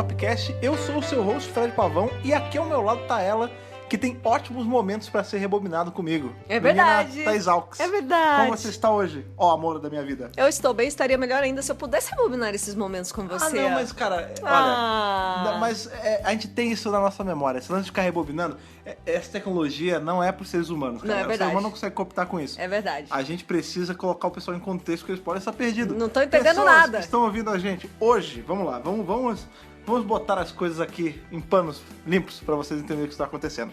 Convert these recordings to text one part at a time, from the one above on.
Topcast. Eu sou o seu host, Fred Pavão, e aqui ao meu lado tá ela, que tem ótimos momentos pra ser rebobinado comigo. É verdade. Menina Thaís Alves. É verdade. Como você está hoje, ó amor da minha vida? Eu estou bem, estaria melhor ainda se eu pudesse rebobinar esses momentos com você. Ah, não, mas cara, olha, mas a gente tem isso na nossa memória. Esse lance de ficar rebobinando, essa tecnologia não é pros seres humanos, cara. Não, é verdade. O ser humano não consegue cooptar com isso. É verdade. A gente precisa colocar o pessoal em contexto, porque eles podem estar perdidos. Não tô entendendo Pessoas nada. Que estão ouvindo a gente hoje, vamos lá, vamos botar as coisas aqui em panos limpos pra vocês entenderem o que está acontecendo.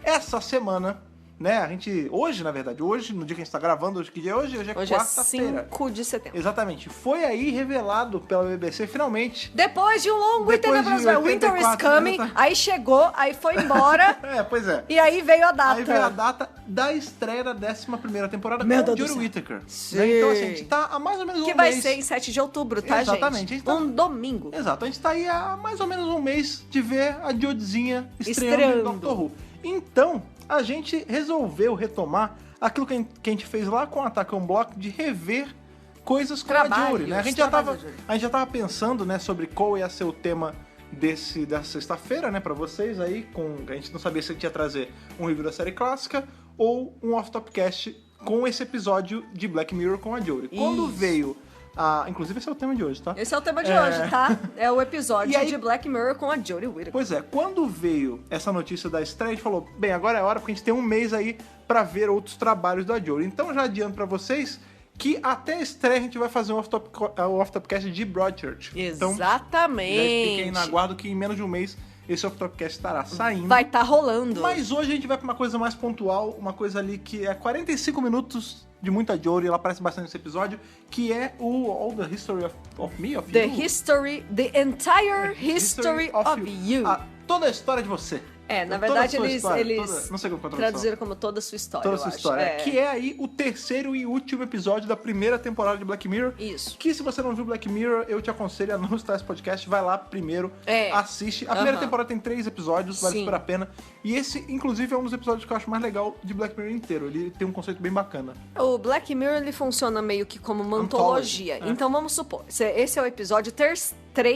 Essa semana, né, hoje, no dia que a gente tá gravando, hoje que dia é hoje? Hoje é quarta-feira. 5 de setembro. Exatamente. Foi aí revelado pela BBC, finalmente. Depois de um longo e Depois tenebroso de Winter is 84, Coming, aí chegou, aí foi embora. Pois é. E aí veio a data. Aí veio a data da estreia da 11ª temporada Meu com Deus do Jodie céu. Whittaker. Sim. Né? Então, assim, a gente tá há mais ou menos Que um vai mês. ser em 7 de outubro, tá, Exatamente, gente? a gente tá- Um domingo. Exato, a gente tá aí há mais ou menos um mês de ver a Jodiezinha estreando em Estreando. Doctor Who. Então, a gente resolveu retomar aquilo que a gente fez lá com o Attack on Block, de rever coisas com a Jodie, né? A gente já tava pensando, né, sobre qual ia ser o tema dessa sexta-feira, né, pra vocês aí, a gente não sabia se a gente ia trazer um review da série clássica ou um off-topcast com esse episódio de Black Mirror com a Jodie. Quando Isso. veio inclusive esse é o tema de hoje, tá? Esse é o tema de hoje, tá? É o episódio E aí- de Black Mirror com a Jodie Whittaker. Pois é, quando veio essa notícia da estreia, a gente falou, bem, agora é a hora, porque a gente tem um mês aí pra ver outros trabalhos da Jodie. Então já adianto pra vocês que até a estreia a gente vai fazer um off-topcast de Broadchurch. Então, já Exatamente. fiquem na guarda que em menos de um mês esse off-topcast estará saindo. Vai tá rolando. Mas hoje a gente vai pra uma coisa mais pontual, uma coisa ali que é 45 minutos de muita Jodie, ela aparece bastante nesse episódio, que é o All the History of Me, of The You. The entire history of you. Toda a história de você. Na Toda a verdade sua eles, história, eles não sei como traduziram como toda a sua história, toda a eu sua acho. história. Que é aí o terceiro e último episódio da primeira temporada de Black Mirror. Isso. Que se você não viu Black Mirror, eu te aconselho a não escutar esse podcast. Vai lá primeiro, É. assiste. A primeira temporada tem 3 episódios, vale Sim. super a pena. E esse, inclusive, é um dos episódios que eu acho mais legal de Black Mirror inteiro. Ele tem um conceito bem bacana. O Black Mirror, ele funciona meio que como uma Anthology, antologia. Então vamos supor, esse é o episódio 3,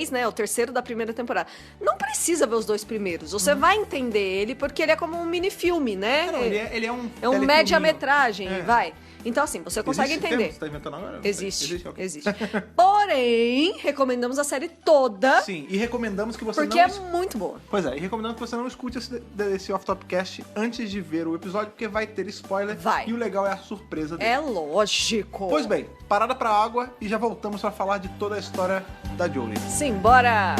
né? O terceiro da primeira temporada. Não precisa ver os 2 primeiros. Você vai entender ele porque ele é como um mini-filme, né? Não, ele é um É um telefilminho. média-metragem, É. vai. Então, assim, você consegue Existe esse entender. termo? Você tá inventando agora? Existe, Ok. existe. Porém, recomendamos a série toda, Sim, e recomendamos que você porque não... é muito boa. Pois é, e recomendamos que você não escute esse off-topcast antes de ver o episódio, porque vai ter spoiler. Vai. E o legal é a surpresa dele. É lógico. Pois bem, parada pra água e já voltamos pra falar de toda a história da Jodie. Simbora!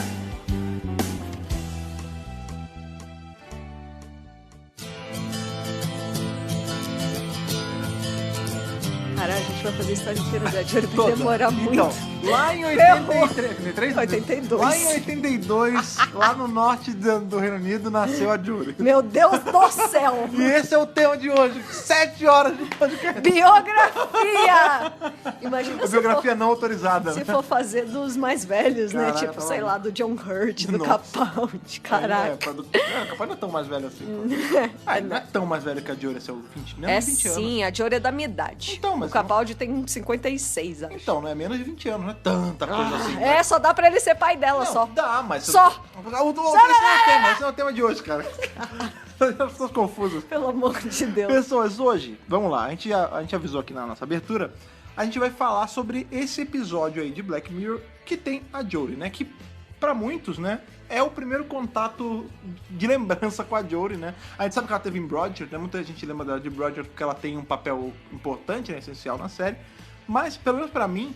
Caralho, a gente vai fazer a história inteira da Jodie, vai Toda. demorar muito. Então, lá em Ferrou. 83, 82. Lá em 82, lá no norte do Reino Unido, nasceu a Jodie. Meu Deus do céu! E esse é o tema de hoje, 7 horas de podcast. Biografia! Imagina A se biografia não autorizada. se for fazer dos mais velhos, né? Caraca, Tipo, tá sei maluco. lá, do John Hurt, do Nossa. Capaldi, caraca. Capaz não é tão mais velho assim. Ele não é tão mais velho que a Jodie, é o 20, menos É de 20 anos. sim, a Jodie é da minha idade. Então, mas o Capaldi tem 56, acho. Então, não é menos de 20 anos, não é tanta coisa assim. né? É, só dá pra ele ser pai dela, Não, só. dá, mas... Só. Esse não é o tema de hoje, cara. As pessoas confusas. Pelo amor de Deus. Pessoas, hoje, vamos lá, a gente avisou aqui na nossa abertura, a gente vai falar sobre esse episódio aí de Black Mirror que tem a Jodie, né? Que, pra muitos, né, é o primeiro contato de lembrança com a Jodie, né? A gente sabe que ela teve em Broadchurch, né? Muita gente lembra dela de Broadchurch porque ela tem um papel importante, né, essencial na série, mas, pelo menos pra mim,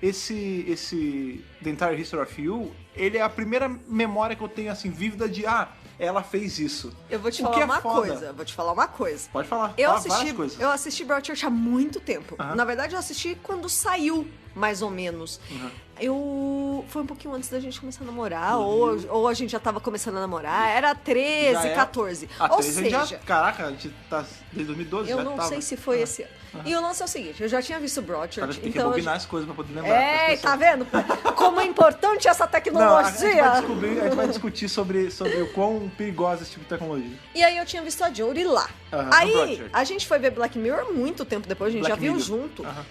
esse The Entire History of You, ele é a primeira memória que eu tenho, assim, vívida de, ela fez isso. Eu vou te O que falar é uma foda. coisa. Vou te falar uma coisa. Pode falar, Eu fala várias coisas. assisti Broadchurch há muito tempo. Aham. Na verdade, eu assisti quando saiu, mais ou menos. Foi um pouquinho antes da gente começar a namorar, ou a gente já tava começando a namorar. Era 13, Já é. 14. A Ou 13 seja, já, caraca, a gente tá desde 2012, eu já não tava. sei se foi esse ano. E o lance é o seguinte, eu já tinha visto Cara, a Broadchurch, gente tem que então... rebobinar as coisas pra poder lembrar. pras tá pessoas. vendo? Como é importante essa Não, a tecnologia. gente vai discutir sobre o quão perigosa esse tipo de tecnologia. E aí eu tinha visto a Jodie lá. Aham, no Aí, Broadchurch. a gente foi ver Black Mirror muito tempo depois, a gente Black já viu Mirror. junto. Aham.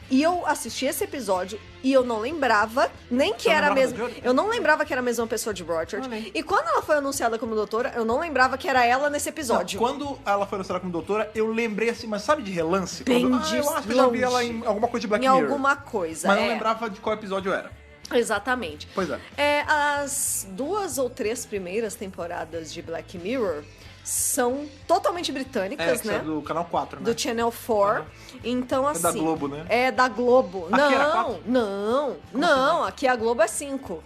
E eu assisti esse episódio e eu não lembrava nem que Você não era a lembrava mesma. da Jodie? Eu não lembrava que era a mesma pessoa de Broadchurch. Olha aí. E quando ela foi anunciada como doutora, eu não lembrava que era ela nesse Não, episódio. quando ela foi anunciada como doutora, eu lembrei assim, mas sabe de relance? Bem Quando, de eu acho que eu já vi longe. ela em alguma coisa de Black Em Mirror. alguma coisa. Mas não lembrava de qual episódio era. Exatamente. Pois é. As 2 ou 3 primeiras temporadas de Black Mirror são totalmente britânicas, Que né? é do canal 4, né? Do Channel 4. Então, assim. da Globo, né? É da Globo. Aqui era 4? Não. Aqui a Globo é 5.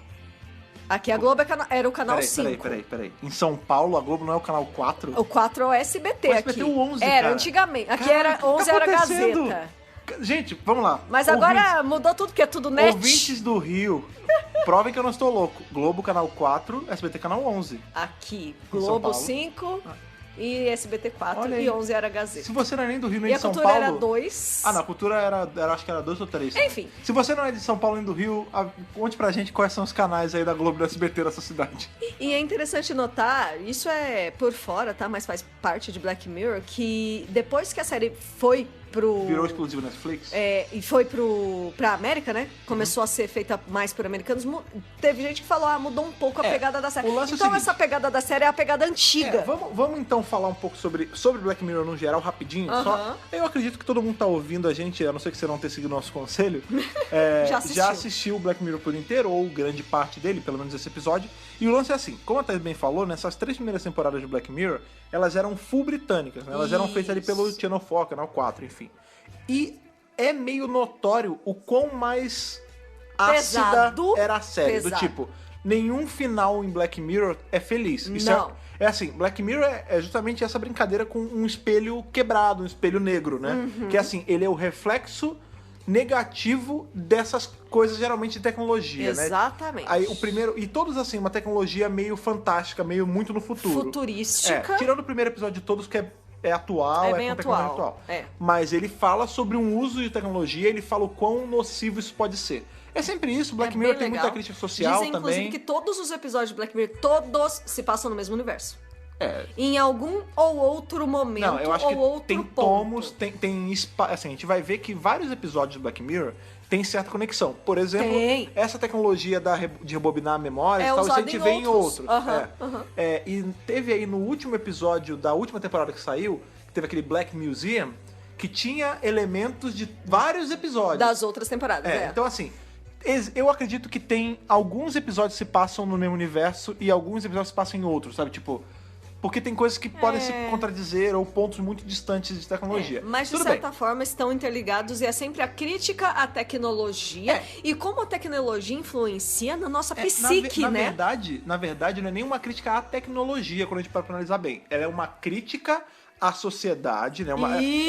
Aqui a Globo era o canal 5. Peraí. Em São Paulo, a Globo não é o canal 4? O 4 é o SBT O aqui. SBT é o 11, era, cara. antigamente. Aqui Cara, era o que 11 tá era acontecendo? Gazeta. Gente, vamos lá. Mas agora mudou tudo, porque é tudo net. Ouvintes do Rio, provem que eu não estou louco. Globo, canal 4, SBT, canal 11. Aqui, São Globo Paulo. 5 e SBT 4 Olha e aí. 11 era Gazeta. Se você não é nem do Rio nem E a de São cultura Paulo... era 2. Ah, não, a cultura era acho que era 2 ou 3. Enfim. Se você não é de São Paulo nem do Rio, conte pra gente quais são os canais aí da Globo e do SBT dessa cidade. E é interessante notar, isso é por fora, tá? Mas faz parte de Black Mirror, que depois que a série foi pro... Virou exclusivo Netflix? E foi pra América, né? Começou a ser feita mais por americanos. Teve gente que falou, mudou um pouco a pegada da série. o lance é o Então seguinte. essa pegada da série é a pegada antiga. Vamos então falar um pouco sobre Black Mirror no geral, rapidinho. Aham. Eu acredito que todo mundo tá ouvindo a gente, a não ser que você não tenha seguido nosso conselho. Já assistiu. Assistiu o Black Mirror por inteiro, ou grande parte dele, pelo menos esse episódio. E o lance é assim, como a Thaís bem falou, nessas 3 primeiras temporadas de Black Mirror, elas eram full britânicas, né? Elas eram feitas ali pelo Channel 4, Canal 4, enfim. E é meio notório o quão mais ácida Pesado. era a série. Pesado. Do tipo, nenhum final em Black Mirror é feliz. Isso Não. é assim, Black Mirror é justamente essa brincadeira com um espelho quebrado, um espelho negro, né? Que é assim, ele é o reflexo negativo dessas coisas geralmente de tecnologia, né? Exatamente. Aí o primeiro, e todos assim, uma tecnologia meio fantástica, meio muito no futuro. Futurística. Tirando o primeiro episódio de todos que é atual, É é bem com tecnologia atual, atual. é. Mas ele fala sobre um uso de tecnologia, ele fala o quão nocivo isso pode ser. É sempre isso, Black Mirror bem tem legal. muita crítica social Dizem, também. inclusive, que todos os episódios de Black Mirror, todos se passam no mesmo universo. É. Em algum ou outro momento, Não, eu acho ou que outro tem ponto. tomos, assim, a gente vai ver que vários episódios do Black Mirror têm certa conexão. Por exemplo, Tem. essa tecnologia de rebobinar a memória, É tal, isso a usada gente em vê em outros. outros. Aham. E teve aí no último episódio da última temporada que saiu, que teve aquele Black Museum, que tinha elementos de vários episódios. Das outras temporadas, Então assim, eu acredito que tem alguns episódios que se passam no mesmo universo e alguns episódios se passam em outros, sabe? Tipo, porque tem coisas que podem se contradizer ou pontos muito distantes de tecnologia. Mas, de Tudo certa bem. forma, estão interligados e é sempre a crítica à tecnologia e como a tecnologia influencia na nossa psique, na né? verdade, não é nenhuma crítica à tecnologia, quando a gente para pra analisar bem. Ela é uma crítica à sociedade, né? É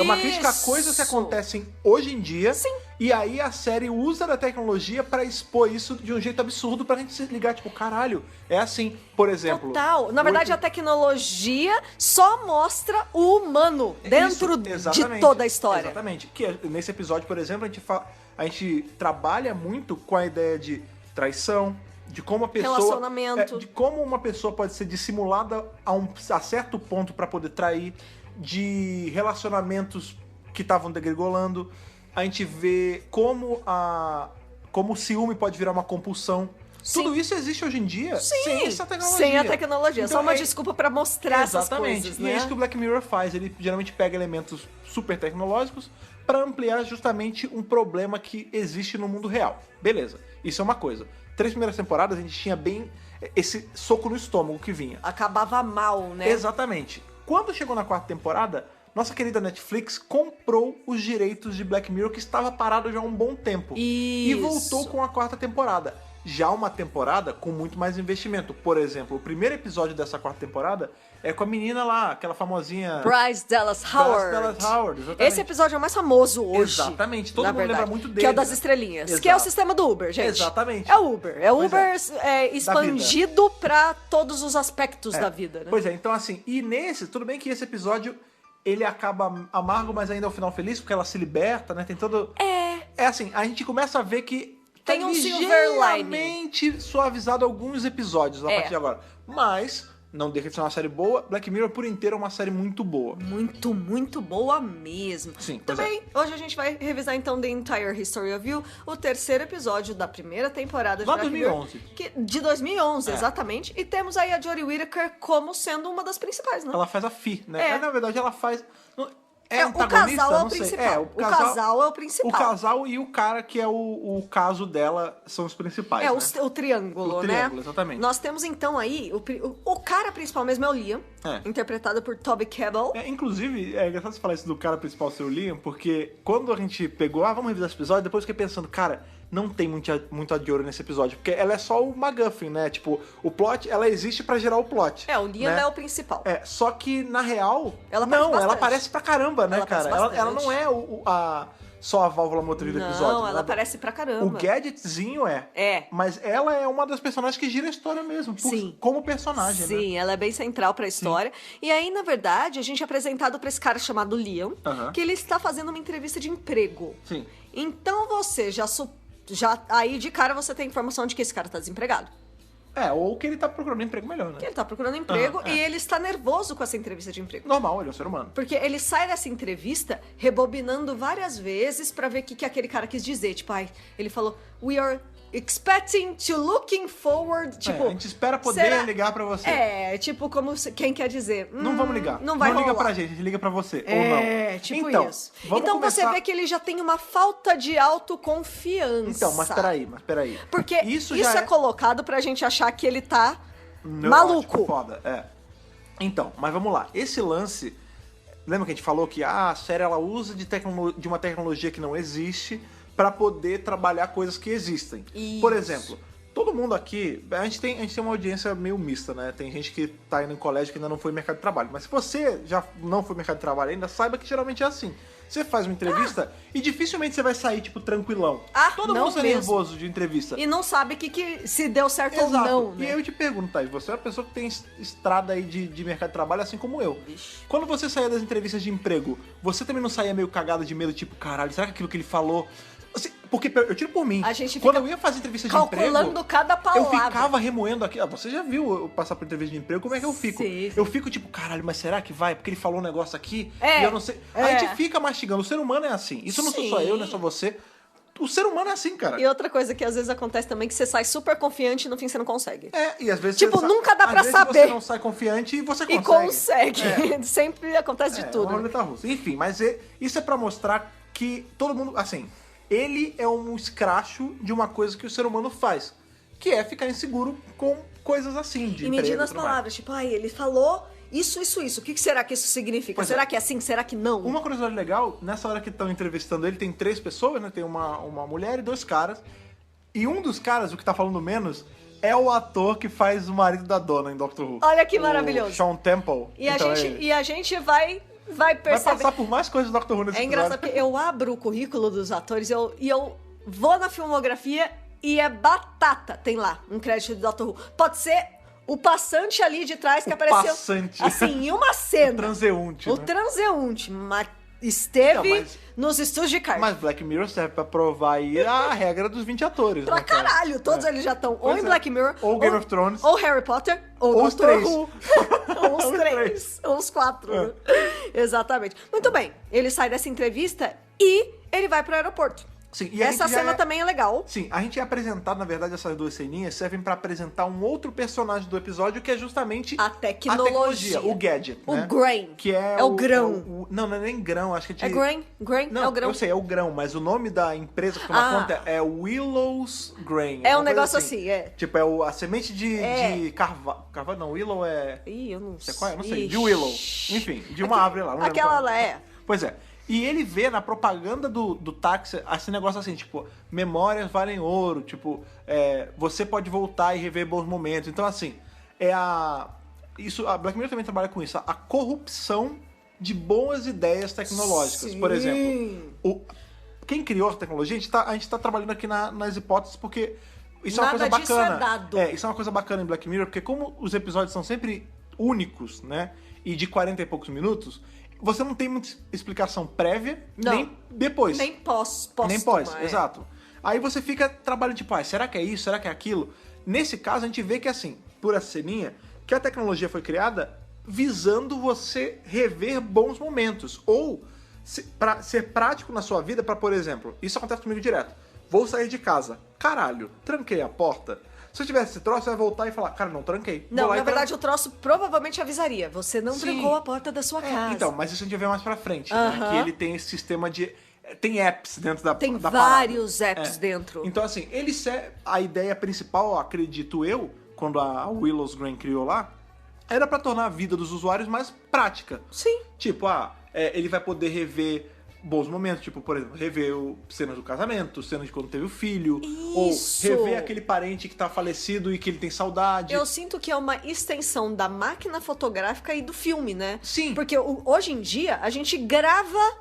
uma crítica a coisas que Isso. acontecem hoje em dia. Sim. E aí a série usa da tecnologia pra expor isso de um jeito absurdo pra gente se ligar, tipo, caralho, é assim. Por exemplo... Total. Na verdade, a tecnologia só mostra o humano dentro de exatamente, toda a história. Exatamente. Que nesse episódio, por exemplo, a gente trabalha muito com a ideia de traição, de como a pessoa... Relacionamento. De como uma pessoa pode ser dissimulada a certo ponto pra poder trair, de relacionamentos que estavam degringolando. A gente vê como o ciúme pode virar uma compulsão. Sim. Tudo isso existe hoje em dia sem essa tecnologia. Sem a tecnologia. Então, só uma desculpa pra mostrar essas exatamente. coisas, E né? é isso que o Black Mirror faz. Ele geralmente pega elementos super tecnológicos para ampliar justamente um problema que existe no mundo real. Beleza, isso é uma coisa. 3 primeiras temporadas a gente tinha bem esse soco no estômago que vinha. Acabava mal, né? Exatamente. Quando chegou na 4ª temporada, nossa querida Netflix comprou os direitos de Black Mirror, que estava parado já há um bom tempo. E Isso. voltou com a 4ª temporada. Já uma temporada com muito mais investimento. Por exemplo, o primeiro episódio dessa 4ª temporada é com a menina lá, aquela famosinha... Bryce Dallas Howard. Dallas Howard, exatamente. Esse episódio é o mais famoso hoje. Exatamente, todo na mundo verdade, lembra muito dele. Que é o das estrelinhas. Exato. Que é o sistema do Uber, gente. Exatamente. É o Uber. É o Pois Uber é. expandido pra todos os aspectos da vida, né? Pois é, então assim, e nesse, tudo bem que esse episódio, ele acaba amargo, mas ainda é o final feliz, porque ela se liberta, né? Tem todo... É assim, a gente começa a ver que Tem tá um silver lining. ligeiramente suavizado alguns episódios a partir de agora. Mas não deixa de ser uma série boa. Black Mirror, por inteiro, é uma série muito boa. Muito, muito boa mesmo. Sim, pois Também, hoje a gente vai revisar, então, The Entire History of You, o terceiro episódio da primeira temporada de Lá Black 2011. Mirror. De 2011, É. exatamente. E temos aí a Jodie Whittaker como sendo uma das principais, né? Ela faz a Fi, né? É. Mas, na verdade, ela faz... É o antagonista? casal é o Não sei. principal. O casal é o principal. O casal e o cara que é o caso dela são os principais, É, né? o triângulo, O né? triângulo, exatamente. Nós temos, então, aí... O cara principal mesmo é o Liam, interpretado por Toby Kebbell. Inclusive, é engraçado você falar isso do cara principal ser o Liam, porque quando a gente pegou, vamos revisar esse episódio, depois eu fiquei pensando, cara, não tem muito a de ouro nesse episódio, porque ela é só o MacGuffin, né? Tipo, o plot, ela existe pra gerar o plot. O Liam né? é o principal. Só que, na real, Ela aparece ela bastante. aparece pra caramba, né, Ela cara? aparece Ela não é só a válvula motriz do episódio. Não, ela né? aparece pra caramba. O Gadgetzinho É. Mas ela é uma das personagens que gira a história mesmo, Sim. como personagem, né? Sim, ela é bem central pra história. E aí, na verdade, a gente é apresentado pra esse cara chamado Liam, Aham. que ele está fazendo uma entrevista de emprego. Sim. Então você já aí de cara você tem a informação de que esse cara tá desempregado. Ou que ele tá procurando um emprego melhor, né? Que ele tá procurando emprego Aham, e ele está nervoso com essa entrevista de emprego. Normal, ele é um ser humano. Porque ele sai dessa entrevista rebobinando várias vezes pra ver o que aquele cara quis dizer. Tipo, ele falou, we are expecting to looking forward. Tipo, a gente espera poder ligar pra você. Tipo, como quem quer dizer. Não vamos ligar. Não vai liga rolar. pra gente liga pra você. Ou não. Tipo então, isso. Vamos Então começar... você vê que ele já tem uma falta de autoconfiança. Então, mas peraí. Porque isso já é colocado pra gente achar que ele tá neurótico, maluco. Foda, Então, mas vamos lá. Esse lance... Lembra que a gente falou que a série ela usa de uma tecnologia que não existe pra poder trabalhar coisas que existem. Isso. Por exemplo, todo mundo aqui... A gente tem uma audiência meio mista, né? Tem gente que tá indo em colégio que ainda não foi mercado de trabalho. Mas se você já não foi mercado de trabalho ainda, saiba que geralmente é assim. Você faz uma entrevista e dificilmente você vai sair, tipo, tranquilão. Todo não mundo sai mesmo. nervoso de entrevista. E não sabe que se deu certo Exato. ou não, né? E eu te pergunto, Thais, você é uma pessoa que tem estrada aí de mercado de trabalho, assim como eu. Vixe. Quando você saía das entrevistas de emprego, você também não saía meio cagado de medo, tipo, caralho, será que aquilo que ele falou... Assim, porque eu tiro por mim. A gente Quando fica eu ia fazer entrevista de emprego... calculando cada palavra. Eu ficava remoendo aqui. Você já viu eu passar por entrevista de emprego? Como é que eu fico? Sim. Eu fico tipo, caralho, mas será que vai? Porque ele falou um negócio aqui e eu não sei. É. A gente fica mastigando. O ser humano é assim. Isso não sou só eu, não é só você. O ser humano é assim, cara. E outra coisa que às vezes acontece também, que você sai super confiante e no fim você não consegue. E às vezes Tipo, você nunca dá às pra vezes saber. Você não sai confiante e você consegue. E consegue. Sempre acontece de É uma tudo. roleta russa. Enfim, mas isso é pra mostrar que todo mundo, assim, ele é um escracho de uma coisa que o ser humano faz, que é ficar inseguro com coisas assim, de E emprego medindo e as tudo mais. palavras, tipo, ele falou isso. O que será que isso significa? Pois será é. que é assim? Será que não? Uma curiosidade legal, nessa hora que estão entrevistando ele, tem 3 pessoas, né? Tem uma mulher e 2 caras. E um dos caras, o que tá falando menos, é o ator que faz o marido da dona em Doctor Who. Olha que O maravilhoso. Sean Temple. E, Então, a gente vai perceber. vai passar por mais coisas do Doctor Who nesse É engraçado episódio. porque eu abro o currículo dos atores e eu vou na filmografia e é batata. Tem lá um crédito do Doctor Who. Pode ser o passante ali de trás que apareceu. Passante. Assim, em uma cena. O transeunte, O né? transeunte. Mas esteve Não, mas- nos estúdios de Cardiff. Mas Black Mirror serve pra provar aí a regra dos 20 atores. Pra né, cara? caralho, todos eles já estão ou Pois em é. Black Mirror, Ou Game of Thrones. ou Harry Potter, ou Ou os Doctor 3. Who. ou os Os 3, ou os 4. É. né? Exatamente. Muito bem, ele sai dessa entrevista e ele vai pro aeroporto. Sim, e a Essa gente já cena também é legal. Sim, a gente é apresentado, na verdade, essas 2 ceninhas servem pra apresentar um outro personagem do episódio que é justamente A tecnologia. o gadget, O né? grain. Que é o grão. não é nem grão, acho que É grain? Grain? Não, é o grão. eu sei, é o grão, mas o nome da empresa que toma Ah. conta é Willow's Grain. É um uma coisa negócio assim, é. Tipo, é a semente de carvalho. Carvalho não, Willow é... Ih, eu não Você sei. qual é? Não sei. De Willow. Enfim, de uma árvore lá. Não lembro Aquela qual lá é. Pois é. E ele vê na propaganda do táxi esse negócio assim, tipo, memórias valem ouro, tipo, você pode voltar e rever bons momentos. Então, assim, a Black Mirror também trabalha com isso, a corrupção de boas ideias tecnológicas. Sim. Por exemplo, quem criou a tecnologia, a gente tá trabalhando aqui nas hipóteses porque isso Nada é uma coisa disso bacana. é dado. Isso é uma coisa bacana em Black Mirror, porque como os episódios são sempre únicos, né, e de 40 e poucos minutos, você não tem muita explicação prévia, Não. nem depois. Nem pós. Nem pós, é. exato. Aí você fica trabalhando tipo, será que é isso? Será que é aquilo? Nesse caso, a gente vê que assim, por essa ceninha, que a tecnologia foi criada visando você rever bons momentos. Ou pra ser prático na sua vida, pra, por exemplo, isso acontece comigo direto. Vou sair de casa. Caralho, tranquei a porta. Se eu tivesse esse troço, eu ia voltar e falar, cara, não tranquei. Não, na verdade, o troço provavelmente avisaria. Você não trancou a porta da sua casa. Então, mas isso a gente vê mais pra frente, né? Que ele tem esse sistema de... Tem apps dentro da Tem da vários parada. apps dentro. Então, assim, a ideia principal, acredito eu, quando a Willow's Green criou lá, era pra tornar a vida dos usuários mais prática. Sim. Tipo, ele vai poder rever bons momentos, tipo, por exemplo, rever cenas do casamento, cenas de quando teve o filho, Isso. ou rever aquele parente que tá falecido e que ele tem saudade. Eu sinto que é uma extensão da máquina fotográfica e do filme, né? Sim. Porque hoje em dia a gente grava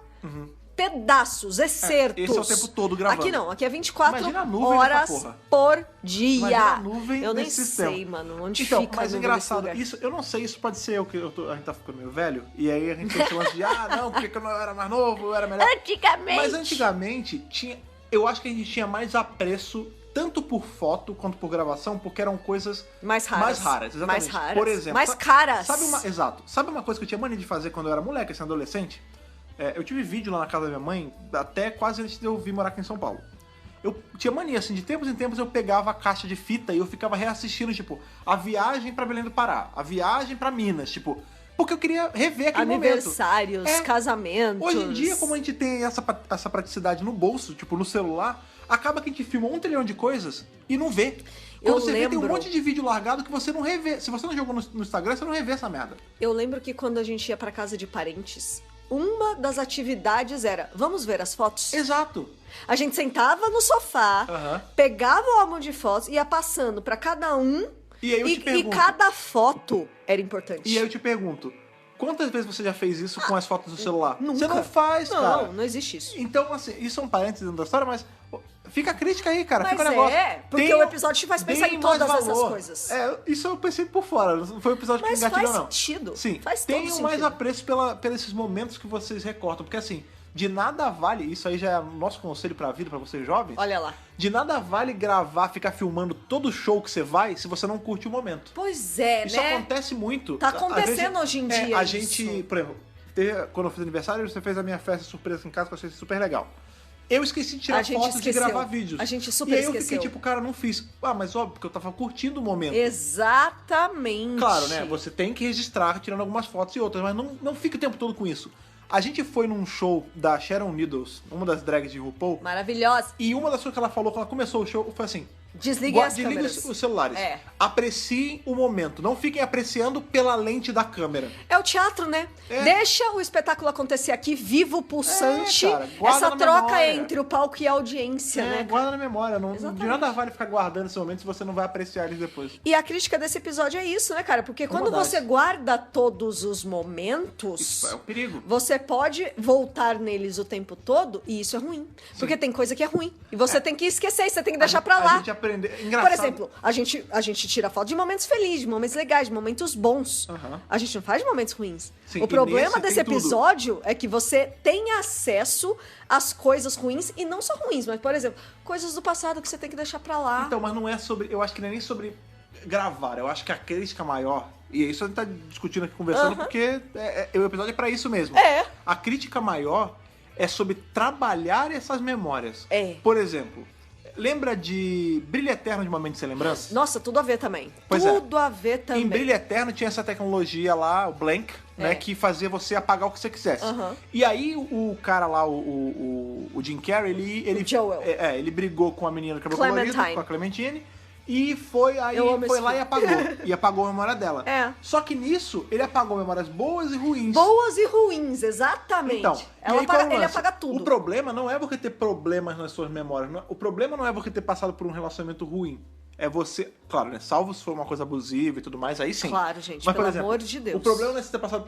pedaços, excertos. Esse é o tempo todo gravando. Aqui não, aqui é 24 Imagina a nuvem horas dessa porra. por dia. Imagina a nuvem eu nem desse sei, sistema. mano, onde Então, fica mas a nuvem engraçado, desse lugar. isso, eu não sei, isso pode ser a gente tá ficando meio velho, e aí a gente tem esse lance de, não, porque quando eu era mais novo, eu era melhor. Antigamente. Mas antigamente, eu acho que a gente tinha mais apreço, tanto por foto quanto por gravação, porque eram coisas mais raras, exatamente. mais raras. Por exemplo, mais caras. Exato. Sabe uma coisa que eu tinha mania de fazer quando eu era moleque, assim, adolescente? Eu tive vídeo lá na casa da minha mãe, até quase antes de eu vir morar aqui em São Paulo. Eu tinha mania, assim, de tempos em tempos eu pegava a caixa de fita e eu ficava reassistindo, tipo, a viagem pra Belém do Pará, a viagem pra Minas, tipo, porque eu queria rever aquele aniversários, momento. casamentos. Hoje em dia, como a gente tem essa praticidade no bolso, tipo, no celular, acaba que a gente filma 1 trilhão de coisas e não vê. Quando você vê, tem um monte de vídeo largado que você não revê. Se você não jogou no Instagram, você não revê essa merda. Eu lembro que quando a gente ia pra casa de parentes, uma das atividades era, vamos ver as fotos? Exato. A gente sentava no sofá, pegava o álbum de fotos, ia passando pra cada um, e aí eu te pergunto, e cada foto era importante. E aí eu te pergunto, quantas vezes você já fez isso com as fotos do celular? Nunca. Você não faz, cara. Não existe isso. Então, assim, isso é um parênteses dentro da história, mas fica a crítica aí, cara. Mas fica o negócio. porque o episódio te faz pensar em todas essas coisas. Isso eu pensei por fora, não foi o episódio que engatilhou, não. Mas faz sentido. Sim, faz todo tenham sentido. mais apreço pelos esses momentos que vocês recortam, porque assim, de nada vale, isso aí já é o nosso conselho pra vida, pra vocês jovens. Olha lá. De nada vale gravar, ficar filmando todo show que você vai, se você não curte o momento. Pois é, Isso né? acontece muito. Tá acontecendo hoje em dia A isso. gente, por exemplo, quando eu fiz aniversário, você fez a minha festa surpresa em casa, que eu achei super legal. Eu esqueci de tirar fotos de gravar vídeos. A gente super esqueceu. E aí eu esqueceu. fiquei tipo, cara, não fiz. Mas óbvio, porque eu tava curtindo o momento. Exatamente. Claro, né? Você tem que registrar tirando algumas fotos e outras, mas não fica o tempo todo com isso. A gente foi num show da Sharon Needles, uma das drags de RuPaul. Maravilhosa. E uma das coisas que ela falou quando ela começou o show foi assim... Desliguem as câmeras. os celulares. É. Apreciem o momento. Não fiquem apreciando pela lente da câmera. É o teatro, né? Deixa o espetáculo acontecer aqui, vivo, pulsante. Cara, guarda essa na troca memória. entre o palco e a audiência, né? Guarda na memória. De Exatamente. nada vale ficar guardando esse momento se você não vai apreciar eles depois. E a crítica desse episódio é isso, né, cara? Porque quando Comodidade. você guarda todos os momentos... Isso é um perigo. Você pode voltar neles o tempo todo e isso é ruim. Porque tem coisa que é ruim. E você tem que esquecer, e você tem que deixar pra lá. A gente aprende... Engraçado. Por exemplo, a gente tira foto de momentos felizes, de momentos legais, de momentos bons. A gente não faz de momentos ruins. Sim, o problema nesse desse tem tudo. episódio é que você tem acesso às coisas ruins, e não só ruins, mas, por exemplo, coisas do passado que você tem que deixar pra lá. Então, mas não é sobre... Eu acho que não é nem sobre gravar. Eu acho que a crítica maior... E isso a gente tá discutindo aqui, conversando, porque o episódio é pra isso mesmo. A crítica maior é sobre trabalhar essas memórias. Por exemplo... Lembra de Brilho Eterno de Uma Mente Sem Lembrança? Nossa, tudo a ver também. Pois tudo a ver também. Em Brilho Eterno tinha essa tecnologia lá, o Blank, né? Que fazia você apagar o que você quisesse. E aí o cara lá, o Jim Carrey, ele Joel. ele brigou com a menina do cabelo colorido, com a Clementine. E foi lá e apagou. E apagou a memória dela. Só que nisso, ele apagou memórias boas e ruins. Boas e ruins, exatamente. Então, ele apaga tudo. O problema não é você ter problemas nas suas memórias. O problema não é você ter passado por um relacionamento ruim. É você... Claro, né? Salvo se for uma coisa abusiva e tudo mais, aí sim. Claro, gente, mas, pelo por exemplo, amor de Deus. O problema não é você ter passado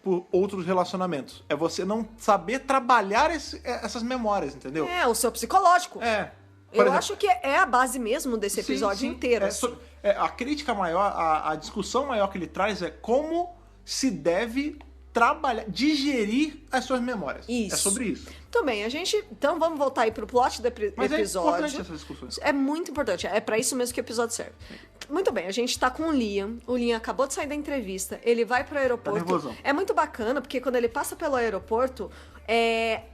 por outros relacionamentos. É você não saber trabalhar essas memórias, entendeu? O seu psicológico. Por exemplo, acho que é a base mesmo desse episódio inteiro. A crítica maior, a discussão maior que ele traz é como se deve trabalhar, digerir as suas memórias. Isso. É sobre isso. Muito bem, então vamos voltar aí pro plot do Mas episódio. é importante essas discussões. É muito importante, é pra isso mesmo que o episódio serve. Muito bem, a gente tá com o Liam acabou de sair da entrevista, ele vai pro aeroporto. Tá nervosão. É muito bacana, porque quando ele passa pelo aeroporto,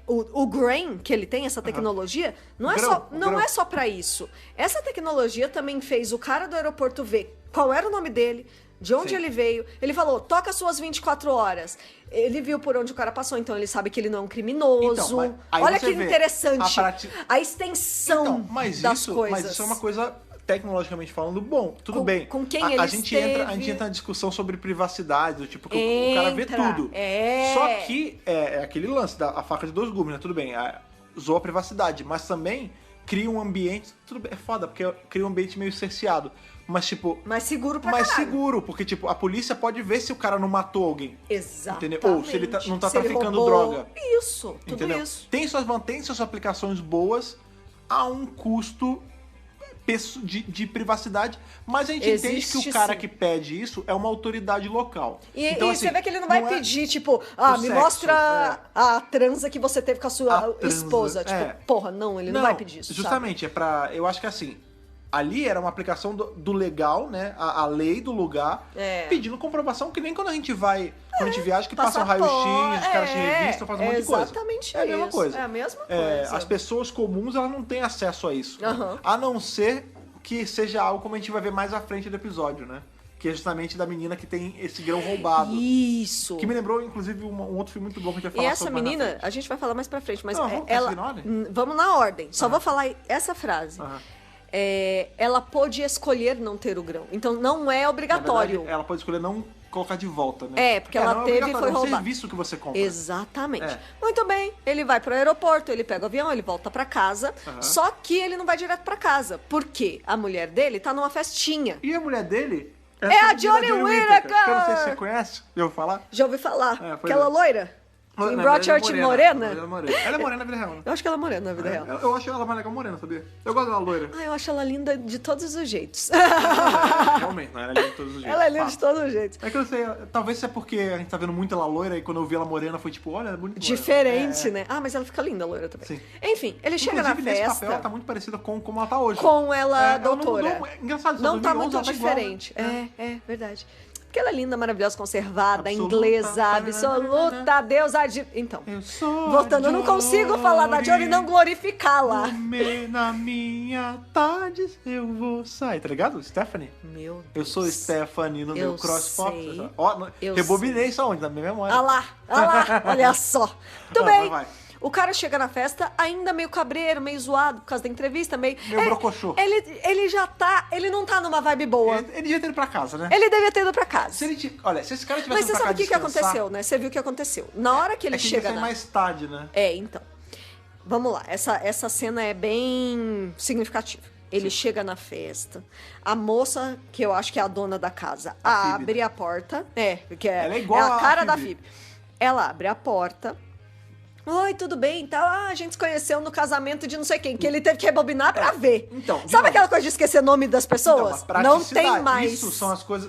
o Grain que ele tem, essa tecnologia, não é só pra isso. Essa tecnologia também fez o cara do aeroporto ver qual era o nome dele, de onde ele veio. Ele falou, toca suas 24 horas. Ele viu por onde o cara passou, então ele sabe que ele não é um criminoso. Então, olha que interessante. A extensão das coisas. Mas isso é uma coisa, tecnologicamente falando, bom. Tudo bem. Com quem ele a gente entra na discussão sobre privacidade, do tipo, que o cara vê tudo. Só que é aquele lance da faca de dois gumes, né? Tudo bem, zoa a privacidade, mas também cria um ambiente... Tudo bem, é foda, porque cria um ambiente meio cerceado. Mas, tipo... Mais seguro pra Mais caralho. seguro, porque, tipo, a polícia pode ver se o cara não matou alguém. Exatamente. Entendeu? Ou se ele não tá Se ele traficando roubou. droga. Isso, tudo Entendeu? isso. Tem suas aplicações boas a um custo de privacidade, mas a gente entende que o cara que pede isso é uma autoridade local. Então, assim, você vê que ele não vai pedir, tipo, me sexo, mostra a transa que você teve com a sua transa, esposa. Tipo, porra, não, ele não vai pedir isso. Justamente, sabe? eu acho que assim, ali era uma aplicação do legal, né? A lei do lugar, pedindo comprovação, que nem quando a gente vai, quando a gente viaja, que passa um raio-x, os caras te revistam, fazem um monte de coisa. Exatamente isso. É a mesma coisa. É a mesma coisa. As pessoas comuns, elas não têm acesso a isso. Uhum. A não ser que seja algo como a gente vai ver mais à frente do episódio, né? Que é justamente da menina que tem esse grão roubado. Isso. Que me lembrou, inclusive, um outro filme muito bom que a gente vai falar E essa sobre mais na menina, frente. a gente vai falar mais pra frente, mas Não, vamos ela... seguir na ordem? Vamos na ordem. Só vou falar essa frase. Ela pôde escolher não ter o grão. Então não é obrigatório. Na verdade, ela pode escolher não colocar de volta, né? Porque ela teve e foi roubada. É um roubada. serviço que você compra. Exatamente. Muito bem, ele vai pro aeroporto, ele pega o avião, ele volta pra casa. Só que ele não vai direto pra casa. Porque a mulher dele tá numa festinha. E a mulher dele... É a Jodie Whittaker! Que eu não sei se você conhece, já ouviu falar? Já ouvi falar. Pois Aquela loira. Em Na Broadchurch verdade, morena? Ela é morena na vida real, né? Eu acho que ela é morena na vida real. Eu acho ela mais legal morena, sabia? Eu gosto dela loira. Eu acho ela linda de todos os jeitos. Realmente, não, ela é linda de todos os jeitos. Ela é linda de todos os jeitos. É que eu não sei, talvez seja porque a gente tá vendo muito ela loira e quando eu vi ela morena foi tipo, olha, ela é bonita. Diferente, né? Mas ela fica linda, loira também. Sim. Enfim, ele chega na Inclusive, festa. nesse papel ela tá muito parecida com como ela tá hoje. Com ela, Ela doutora. não mudou, engraçado, Não tá 2011, muito ela tá igual, diferente. né? É verdade. Porque ela é linda, maravilhosa, conservada, Absoluta, inglesa, absoluta, deusa de... Então, Eu sou voltando, eu não consigo falar da Jodie e não glorificá-la. Na minha tarde eu vou sair, tá ligado? Stephanie? Meu Deus. Eu sou Stephanie no meu cross-pop. sei. Ó, Eu rebobinei isso aonde? Na minha memória. Ah lá, olha só. Tudo bem. Vai. O cara chega na festa ainda meio cabreiro, meio zoado por causa da entrevista, meio brocochô. Ele já tá, ele não tá numa vibe boa. Ele devia ter ido pra casa, né? Ele devia ter ido pra casa. Olha, se esse cara tivesse Mas ido você pra sabe casa o que aconteceu, né? Você viu o que aconteceu. Na hora que ele que chega ele mais tarde, né? então. Vamos lá, essa cena é bem significativa. Ele chega na festa, a moça, que eu acho que é a dona da casa, abre a porta. Porque ela é igual a cara a da Phoebe. Phoebe. Ela abre a porta. Oi, tudo bem? Tal. A gente se conheceu no casamento de não sei quem, que ele teve que rebobinar pra ver. Então, sabe aquela coisa de esquecer nome das pessoas? Então, não tem mais. Isso são as coisas...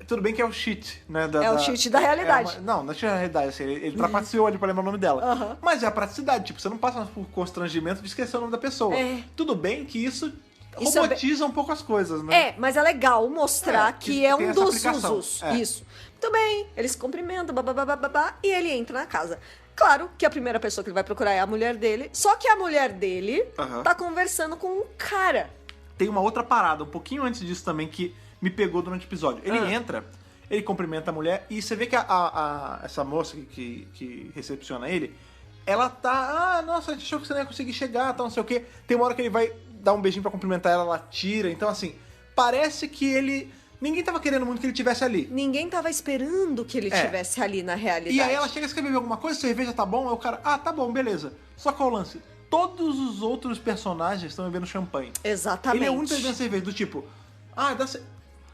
Tudo bem que é o cheat, né? O cheat da realidade. Não é cheat da realidade. Assim, ele trapaceou ali pra lembrar o nome dela. Mas é a praticidade. Tipo, você não passa por constrangimento de esquecer o nome da pessoa. Tudo bem que isso robotiza um pouco as coisas, né? Mas é legal mostrar que é um dos aplicação. usos. Isso. Muito bem, eles se cumprimentam, babá, e ele entra na casa. Claro que a primeira pessoa que ele vai procurar é a mulher dele, só que a mulher dele tá conversando com um cara. Tem uma outra parada, um pouquinho antes disso também, que me pegou durante o episódio. Ele entra, ele cumprimenta a mulher, e você vê que essa moça que recepciona ele, ela tá, nossa, a gente achou que você não ia conseguir chegar, tal, não sei o quê. Tem uma hora que ele vai dar um beijinho pra cumprimentar ela, ela tira. Então, assim, parece que ele... Ninguém tava querendo muito que ele estivesse ali. Ninguém tava esperando que ele estivesse ali na realidade. E aí ela chega, você quer beber alguma coisa? Cerveja tá bom? Aí o cara, tá bom, beleza. Só qual o lance? Todos os outros personagens estão bebendo champanhe. Exatamente. Ele é o único bebendo cerveja, do tipo...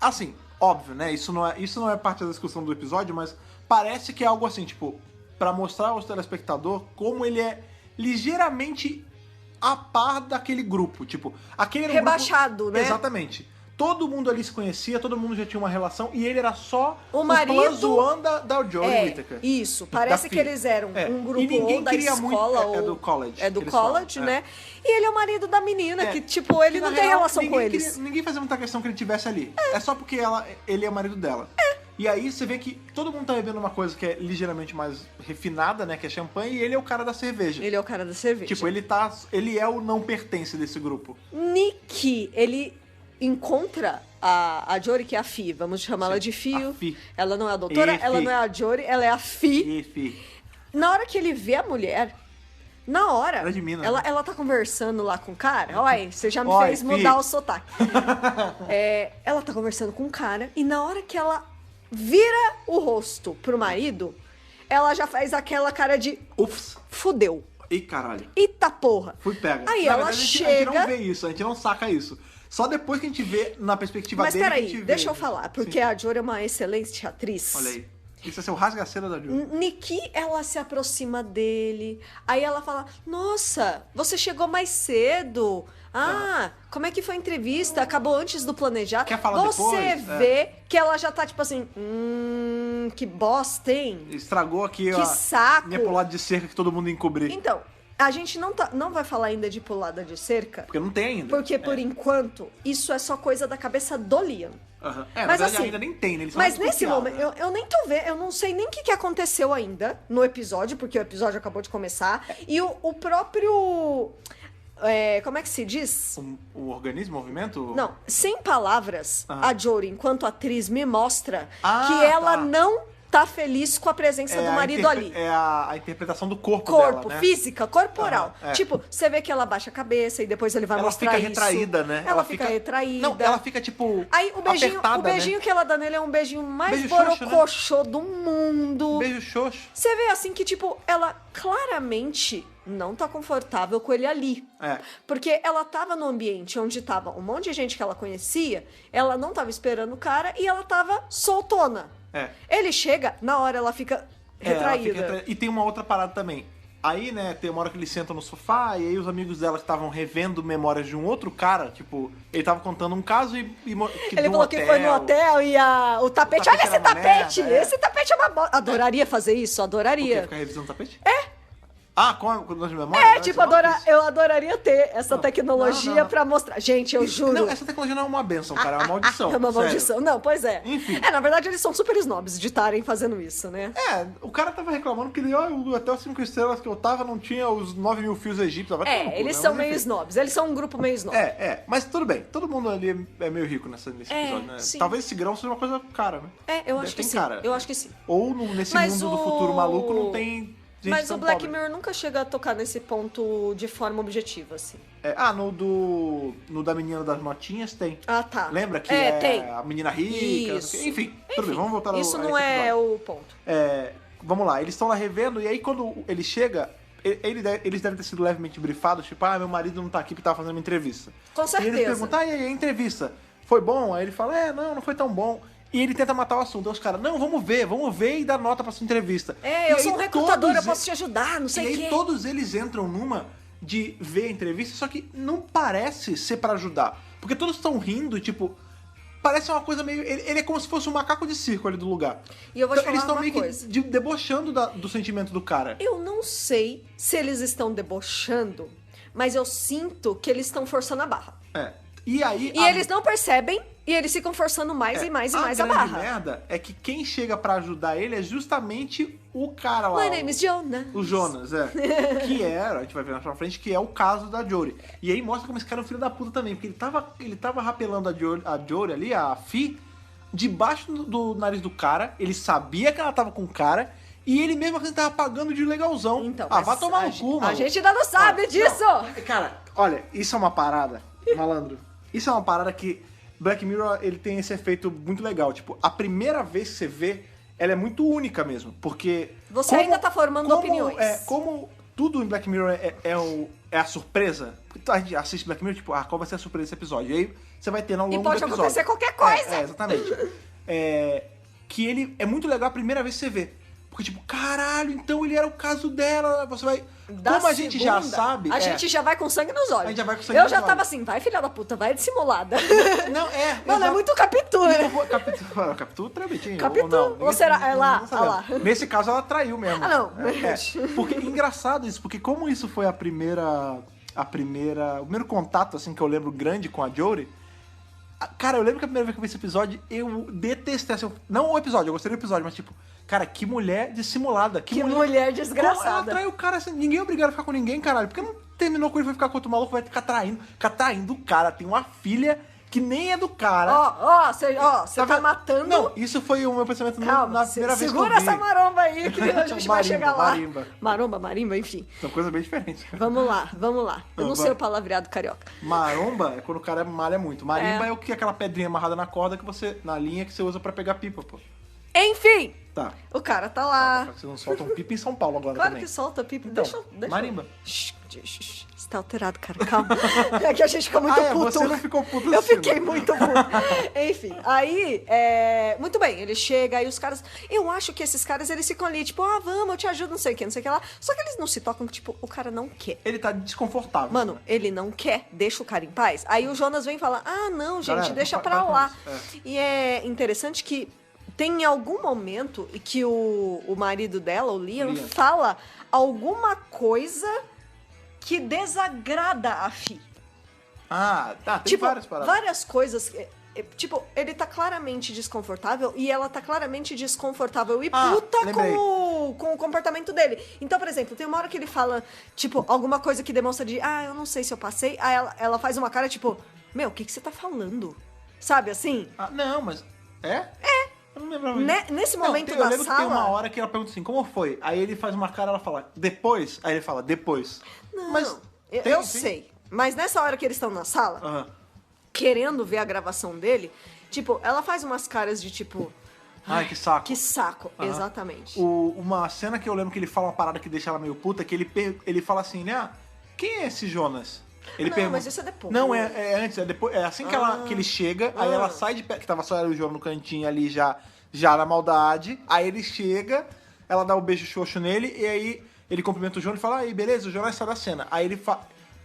Assim, óbvio, né? Isso não é parte da discussão do episódio, mas parece que é algo assim, tipo... Pra mostrar ao telespectador como ele é ligeiramente a par daquele grupo. Tipo, aquele era um rebaixado, grupo... né? Exatamente. todo mundo ali se conhecia, todo mundo já tinha uma relação, e ele era só o marido plus one da Jodie Whittaker. Isso, parece que eles eram um grupo ou da escola ou... É do college. É do college, né? E ele é o marido da menina, que tipo, ele não tem relação com eles. Ninguém fazia muita questão que ele tivesse ali. É só porque ele é o marido dela. E aí você vê que todo mundo tá bebendo uma coisa que é ligeiramente mais refinada, né? Que é champanhe, e ele é o cara da cerveja. Ele é o cara da cerveja. Tipo, ele é o não pertence desse grupo. Nick, ele encontra a Jory, que é a Fi, vamos chamá-la de Fio. Ela não é a doutora, ela não é a Jory, ela é a Fi. Na hora que ele vê a mulher, na hora, ela, de mina, ela tá conversando lá com o cara. Olha, você já me fez mudar o sotaque. Ela tá conversando com o cara, e na hora que ela vira o rosto pro marido, ela já faz aquela cara de... Ups. Fudeu. Ih, caralho. Eita porra. Fui pega. Aí na ela verdade, chega... A gente não vê isso, a gente não saca isso. Só depois que a gente vê na perspectiva dele. Mas peraí, deixa eu falar, porque a Jory é uma excelente atriz. Olha aí. Isso é ser o rasgaceiro da Jory. Nikki, ela se aproxima dele. Aí ela fala: Nossa, você chegou mais cedo. Como é que foi a entrevista? Acabou antes do planejado. Quer falar Você depois? vê que ela já tá tipo assim: que bosta, hein? Estragou aqui, que saco. Minha pulada de cerca que todo mundo ia encobrir. Então, a gente não vai falar ainda de pulada de cerca. Porque não tem ainda. Porque, por enquanto, isso é só coisa da cabeça do Liam. Na mas verdade, assim, ainda nem tem, né? Eles mas nesse momento, eu nem tô vendo, eu não sei nem o que aconteceu ainda no episódio, porque o episódio acabou de começar. E o próprio... como é que se diz? O organismo, o movimento? Não, sem palavras, a Jory, enquanto atriz, me mostra que ela não tá feliz com a presença do marido ali. É a interpretação do corpo dela, né? Física, corporal. Tipo, você vê que ela baixa a cabeça e depois ele vai mostrar isso. Ela fica retraída, né? Ela fica retraída. Não, ela fica, tipo, aí o beijinho, apertada, o beijinho, né, que ela dá nele é um beijinho mais borocochô, né, do mundo. Beijo xoxo. Você vê assim que, tipo, ela claramente não tá confortável com ele ali. Porque ela tava no ambiente onde tava um monte de gente que ela conhecia, ela não tava esperando o cara e ela tava soltona. Ele chega, na hora ela fica retraída. E tem uma outra parada também. Aí, né, tem uma hora que eles sentam no sofá e aí os amigos dela estavam revendo memórias de um outro cara, tipo, ele tava contando um caso e ele falou que foi no hotel e o tapete, olha esse tapete! Esse tapete é uma bosta. Adoraria fazer isso, adoraria. Ficar revisando o tapete? Com a de memória? Eu adoraria ter essa tecnologia pra mostrar. Gente, eu juro. Não, essa tecnologia não é uma benção, cara, é uma maldição. É uma maldição. Não, pois é. Enfim. Na verdade, eles são super snobs de estarem fazendo isso, né? O cara tava reclamando que ele, o hotel 5 estrelas que eu tava não tinha os 9 mil fios egípcios. Eles são meio snobs. Eles são um grupo meio snob. Mas tudo bem. Todo mundo ali é meio rico nesse episódio, né? Sim. Talvez esse grão seja uma coisa cara, né? Eu acho que sim. Cara. Eu acho que sim. Ou nesse mundo do futuro maluco não tem... Mas o Black Mirror nunca chega a tocar nesse ponto de forma objetiva, assim. No da menina das notinhas tem. Tá. Lembra que tem. a menina rica? Isso. Enfim, tudo bem, vamos voltar ao isso não é o ponto. Vamos lá, eles estão lá revendo, e aí quando ele chega, eles devem ter sido levemente brifados, tipo, meu marido não tá aqui porque tava fazendo uma entrevista. Com certeza. E eles perguntam, e aí, a entrevista? Foi bom? Aí ele fala, não foi tão bom. E ele tenta matar o assunto. Aí os caras, não, vamos ver e dar nota pra sua entrevista. Eu sou um recrutador, eu posso te ajudar, não sei o quê. E aí todos eles entram numa de ver a entrevista, só que não parece ser pra ajudar. Porque todos estão rindo, tipo, parece uma coisa meio... Ele é como se fosse um macaco de circo ali do lugar. E eu vou te falar eles estão uma meio coisa. que debochando do sentimento do cara. Eu não sei se eles estão debochando, mas eu sinto que eles estão forçando a barra. E aí... eles não percebem, e eles ficam forçando mais e mais a barra. A grande merda é que quem chega pra ajudar ele é justamente o cara lá. My name is Jonas. O Jonas, que a gente vai ver mais pra frente, que é o caso da Jory. E aí mostra como esse cara é um filho da puta também, porque ele tava rapelando a Jory ali, a Fi, debaixo do nariz do cara, ele sabia que ela tava com o cara, e ele mesmo assim tava pagando de legalzão. Então, vai tomar no cu, mano. A gente ainda não sabe disso! Não, cara, olha, isso é uma parada, malandro. Isso é uma parada que Black Mirror, ele tem esse efeito muito legal. Tipo, a primeira vez que você vê, ela é muito única mesmo. Porque... Você ainda tá formando opiniões. Como tudo em Black Mirror é a surpresa. A gente assiste Black Mirror, tipo, qual vai ser a surpresa desse episódio? E aí você vai ter ao longo do episódio. E pode acontecer qualquer coisa. Exatamente. Que ele é muito legal a primeira vez que você vê. Porque, tipo, caralho, então ele era o caso dela. Você vai... Como a gente já sabe... A gente já vai com sangue nos olhos. A gente já vai com sangue Eu nos já olhos. tava assim, vai filha da puta, vai dissimulada. Não, Mano, é muito Capitu, né? Capitu tramitinho. Capitu, ou será? É lá, lá. Nesse caso, ela traiu mesmo. Ah, não. Porque é engraçado isso, porque como isso foi o primeiro contato, assim, que eu lembro grande com a Jodie, cara, eu lembro que a primeira vez que eu vi esse episódio, eu detestei, assim, não o episódio, eu gostei do episódio, mas tipo, cara, que mulher dissimulada. Que mulher desgraçada. Ela traiu o cara, assim, ninguém é obrigado a ficar com ninguém, caralho, porque não terminou com ele, vai ficar com outro maluco, vai ficar traindo o cara, tem uma filha que nem é do cara. Você tá matando... Não, isso foi o meu pensamento na primeira vez que eu vi. Segura essa maromba aí que a gente vai chegar lá. Marimba, enfim. São coisas bem diferentes. Vamos lá. Eu não sei o palavreado carioca. Maromba é quando o cara malha muito. Marimba é o que aquela pedrinha amarrada na corda na linha que você usa pra pegar pipa, pô. Enfim, tá. O cara tá lá. Vocês não soltam pipa em São Paulo agora claro também. Que solta pipa. Então, deixa marimba. Você tá alterado, cara. Calma. É que a gente fica muito puto. Você não ficou puto Eu assim, fiquei muito puto. Enfim, aí, muito bem, ele chega, aí os caras... Eu acho que esses caras, eles ficam ali, tipo, vamos, eu te ajudo, não sei o que lá. Só que eles não se tocam que, tipo, o cara não quer. Ele tá desconfortável. Mano, né? Ele não quer, deixa o cara em paz. Aí o Jonas vem e fala, não, gente, Galera, deixa pra lá. É. E é interessante que tem algum momento que o marido dela, o Liam, fala alguma coisa que desagrada a Fi. Tem tipo, várias paradas. Várias coisas. Tipo, ele tá claramente desconfortável e ela tá claramente desconfortável e puta com o comportamento dele. Então, por exemplo, tem uma hora que ele fala, tipo, alguma coisa que demonstra de, eu não sei se eu passei. Aí ela faz uma cara, tipo, meu, o que você tá falando? Sabe, assim? Não, mas... É? Eu não lembro. Nesse momento eu da lembro sala... que tem uma hora que ela pergunta assim, como foi? Aí ele faz uma cara, ela fala, depois? Aí ele fala, depois. Não, mas eu sei. Mas nessa hora que eles estão na sala, querendo ver a gravação dele, tipo, ela faz umas caras de tipo... Ai, que saco. Que saco, exatamente. Uma cena que eu lembro que ele fala uma parada que deixa ela meio puta, que ele fala assim, né? Quem é esse Jonas? Ele pergunta... mas isso é depois. Não, é antes, é depois. É assim que ele chega, aí ela sai de pé, que tava só ela e o João no cantinho ali já na maldade. Aí ele chega, ela dá um beijo xoxo nele, e aí ele cumprimenta o João e fala, aí, beleza, o Jonas sai da cena. Aí ele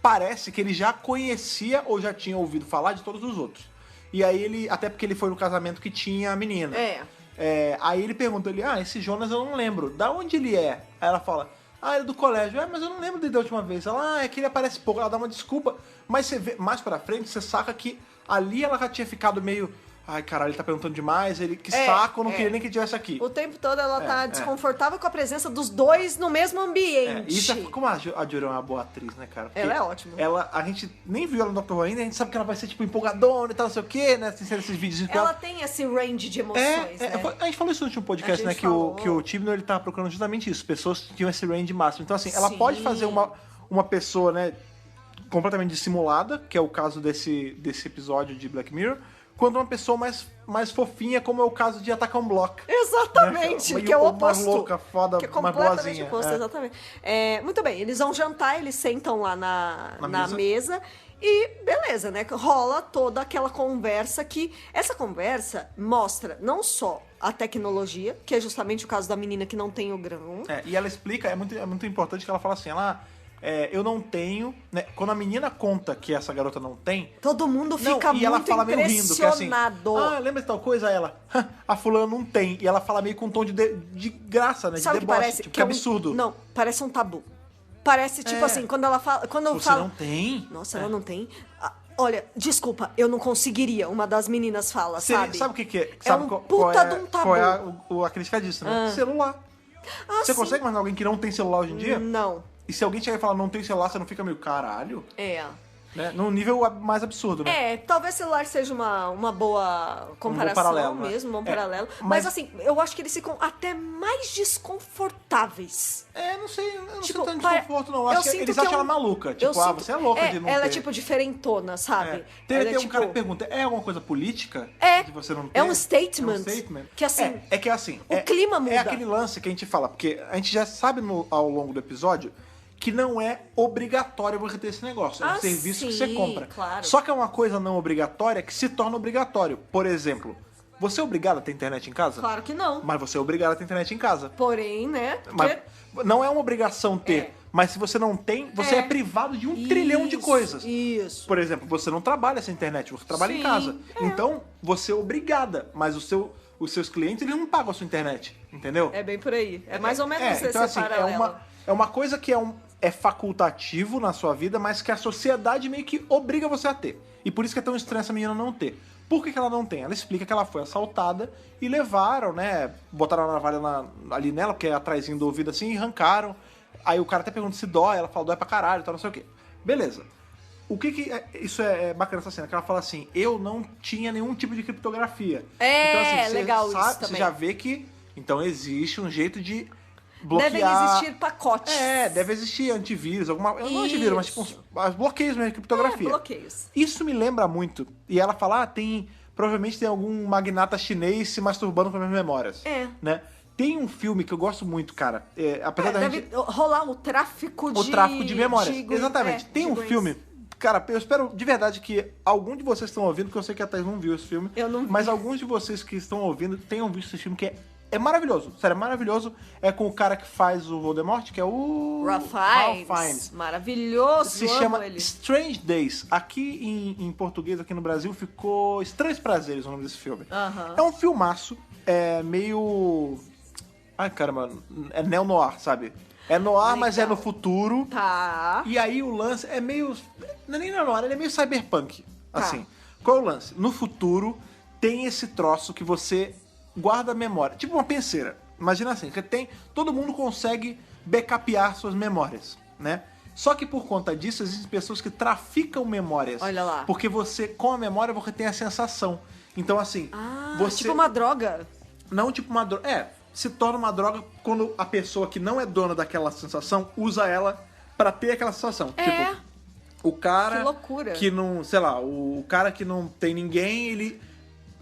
parece que ele já conhecia ou já tinha ouvido falar de todos os outros. E aí ele, até porque ele foi no casamento que tinha a menina. Aí ele pergunta, esse Jonas eu não lembro, da onde ele é? Aí ela fala, ele é do colégio. Mas eu não lembro dele da última vez. Ela, é que ele aparece pouco, ela dá uma desculpa. Mas você vê, mais pra frente, você saca que ali ela já tinha ficado meio... Ai, caralho, ele tá perguntando demais, que saco, eu não queria nem que ele estivesse aqui. O tempo todo ela tá desconfortável com a presença dos dois no mesmo ambiente. Isso é como a Jodie é uma boa atriz, né, cara? Porque ela é ótima. A gente nem viu ela no Dr. Who ainda, a gente sabe que ela vai ser, tipo, empolgadona e tal, não sei o quê, né? Sem ser esses vídeos. Ela tem esse range de emoções, né? A gente falou isso no último podcast, né? Que o Tibnall, ele tá procurando justamente isso. Pessoas que tinham esse range máximo. Então, assim, ela pode fazer uma pessoa, né, completamente dissimulada, que é o caso desse episódio de Black Mirror, quanto uma pessoa mais fofinha, como é o caso de Attack on Block. Exatamente, né? Que é o oposto. Mais louca, foda, que é mais completamente boazinha. Oposto, exatamente. Muito bem, eles vão jantar, eles sentam lá na mesa e beleza, né? Rola toda aquela conversa que... Essa conversa mostra não só a tecnologia, que é justamente o caso da menina que não tem o grão. E ela explica, é muito importante que ela fala assim, eu não tenho, né? Quando a menina conta que essa garota não tem... Todo mundo fica e ela muito fala meio rindo, que é assim, lembra de tal coisa? Ela, a fulana não tem. E ela fala meio com um tom de graça, né? Sabe de deboche, deboche, parece? tipo, que absurdo. Não, parece um tabu. Parece, tipo assim, quando ela fala... Você não tem? Nossa, ela não tem... Olha, desculpa, eu não conseguiria, uma das meninas fala, sabe? Sabe o que é? Sabe puta de um tabu. Qual é a crítica disso, né? Celular. Você consegue imaginar alguém que não tem celular hoje em dia? Não. E se alguém chegar e falar não tem celular, você não fica meio caralho? Né? Num nível mais absurdo, né? Talvez celular seja uma boa comparação, paralelo, mesmo, um bom né? paralelo. Mas assim, eu acho que eles ficam até mais desconfortáveis. Não sei, eu não Tipo, sinto tanto desconforto, não. Acho que eles acham ela maluca. Tipo, você é louca de não ter. Ela é tipo diferentona, sabe? Tem um cara que pergunta, é alguma coisa política? De você não ter? É um statement. Que assim... que assim... O clima muda. É aquele lance que a gente fala, porque a gente já sabe ao longo do episódio que não é obrigatório você ter esse negócio. É um serviço que você compra. Claro. Só que é uma coisa não obrigatória que se torna obrigatório. Por exemplo, Você é obrigado a ter internet em casa? Claro que não. Mas você é obrigado a ter internet em casa. Porém, né? Mas não é uma obrigação ter. Mas se você não tem, você é privado de um trilhão de coisas. Isso. Por exemplo, você não trabalha sem internet, você trabalha em casa. Então, você é obrigada, mas os seus clientes, eles não pagam a sua internet, entendeu? É bem por aí. É mais ou menos esse então, assim, paralelo. é uma coisa que é facultativo na sua vida, mas que a sociedade meio que obriga você a ter. E por isso que é tão estranho essa menina não ter. Por que ela não tem? Ela explica que ela foi assaltada e levaram, né? Botaram a navalha ali nela, porque é atrasinho do ouvido assim, e arrancaram. Aí o cara até pergunta se dói, ela fala dói pra caralho, tal, não sei o quê. Beleza. O que isso é bacana essa cena? Que ela fala assim, eu não tinha nenhum tipo de criptografia. Então, assim, legal isso também. Você já vê que, então, existe um jeito de bloquear... Devem existir pacotes. Deve existir antivírus, não antivírus, mas tipo uns bloqueios mesmo de criptografia. Bloqueios. Isso me lembra muito. E ela fala, provavelmente tem algum magnata chinês se masturbando com as minhas memórias. Né? Tem um filme que eu gosto muito, cara. Apesar da deve rolar o tráfico de memórias. Exatamente. Tem um filme... Cara, eu espero de verdade que algum de vocês estão ouvindo, porque eu sei que a Thaís não viu esse filme. Eu não vi. Mas alguns de vocês que estão ouvindo tenham visto esse filme, que é maravilhoso. Sério, é maravilhoso. É com o cara que faz o Voldemort, que é o... Ralph Fiennes. Maravilhoso. Se chama Strange Days. Aqui em português, aqui no Brasil, ficou Estranhos Prazeres o nome desse filme. É um filmaço. É meio... Ai, caramba. É neo-noir, sabe? É noir, mas é no futuro. Tá. E aí o lance é meio... Não é nem noir, ele é meio cyberpunk. Assim. Qual é o lance? No futuro, tem esse troço que você guarda a memória. Tipo uma penseira. Imagina assim, todo mundo consegue backupear suas memórias, né? Só que por conta disso, existem pessoas que traficam memórias. Olha lá. Porque você, com a memória, você tem a sensação. Então, assim... tipo uma droga. Não tipo uma droga. Se torna uma droga quando a pessoa que não é dona daquela sensação usa ela pra ter aquela sensação. Tipo, o cara que loucura. Que não, sei lá, o cara que não tem ninguém, ele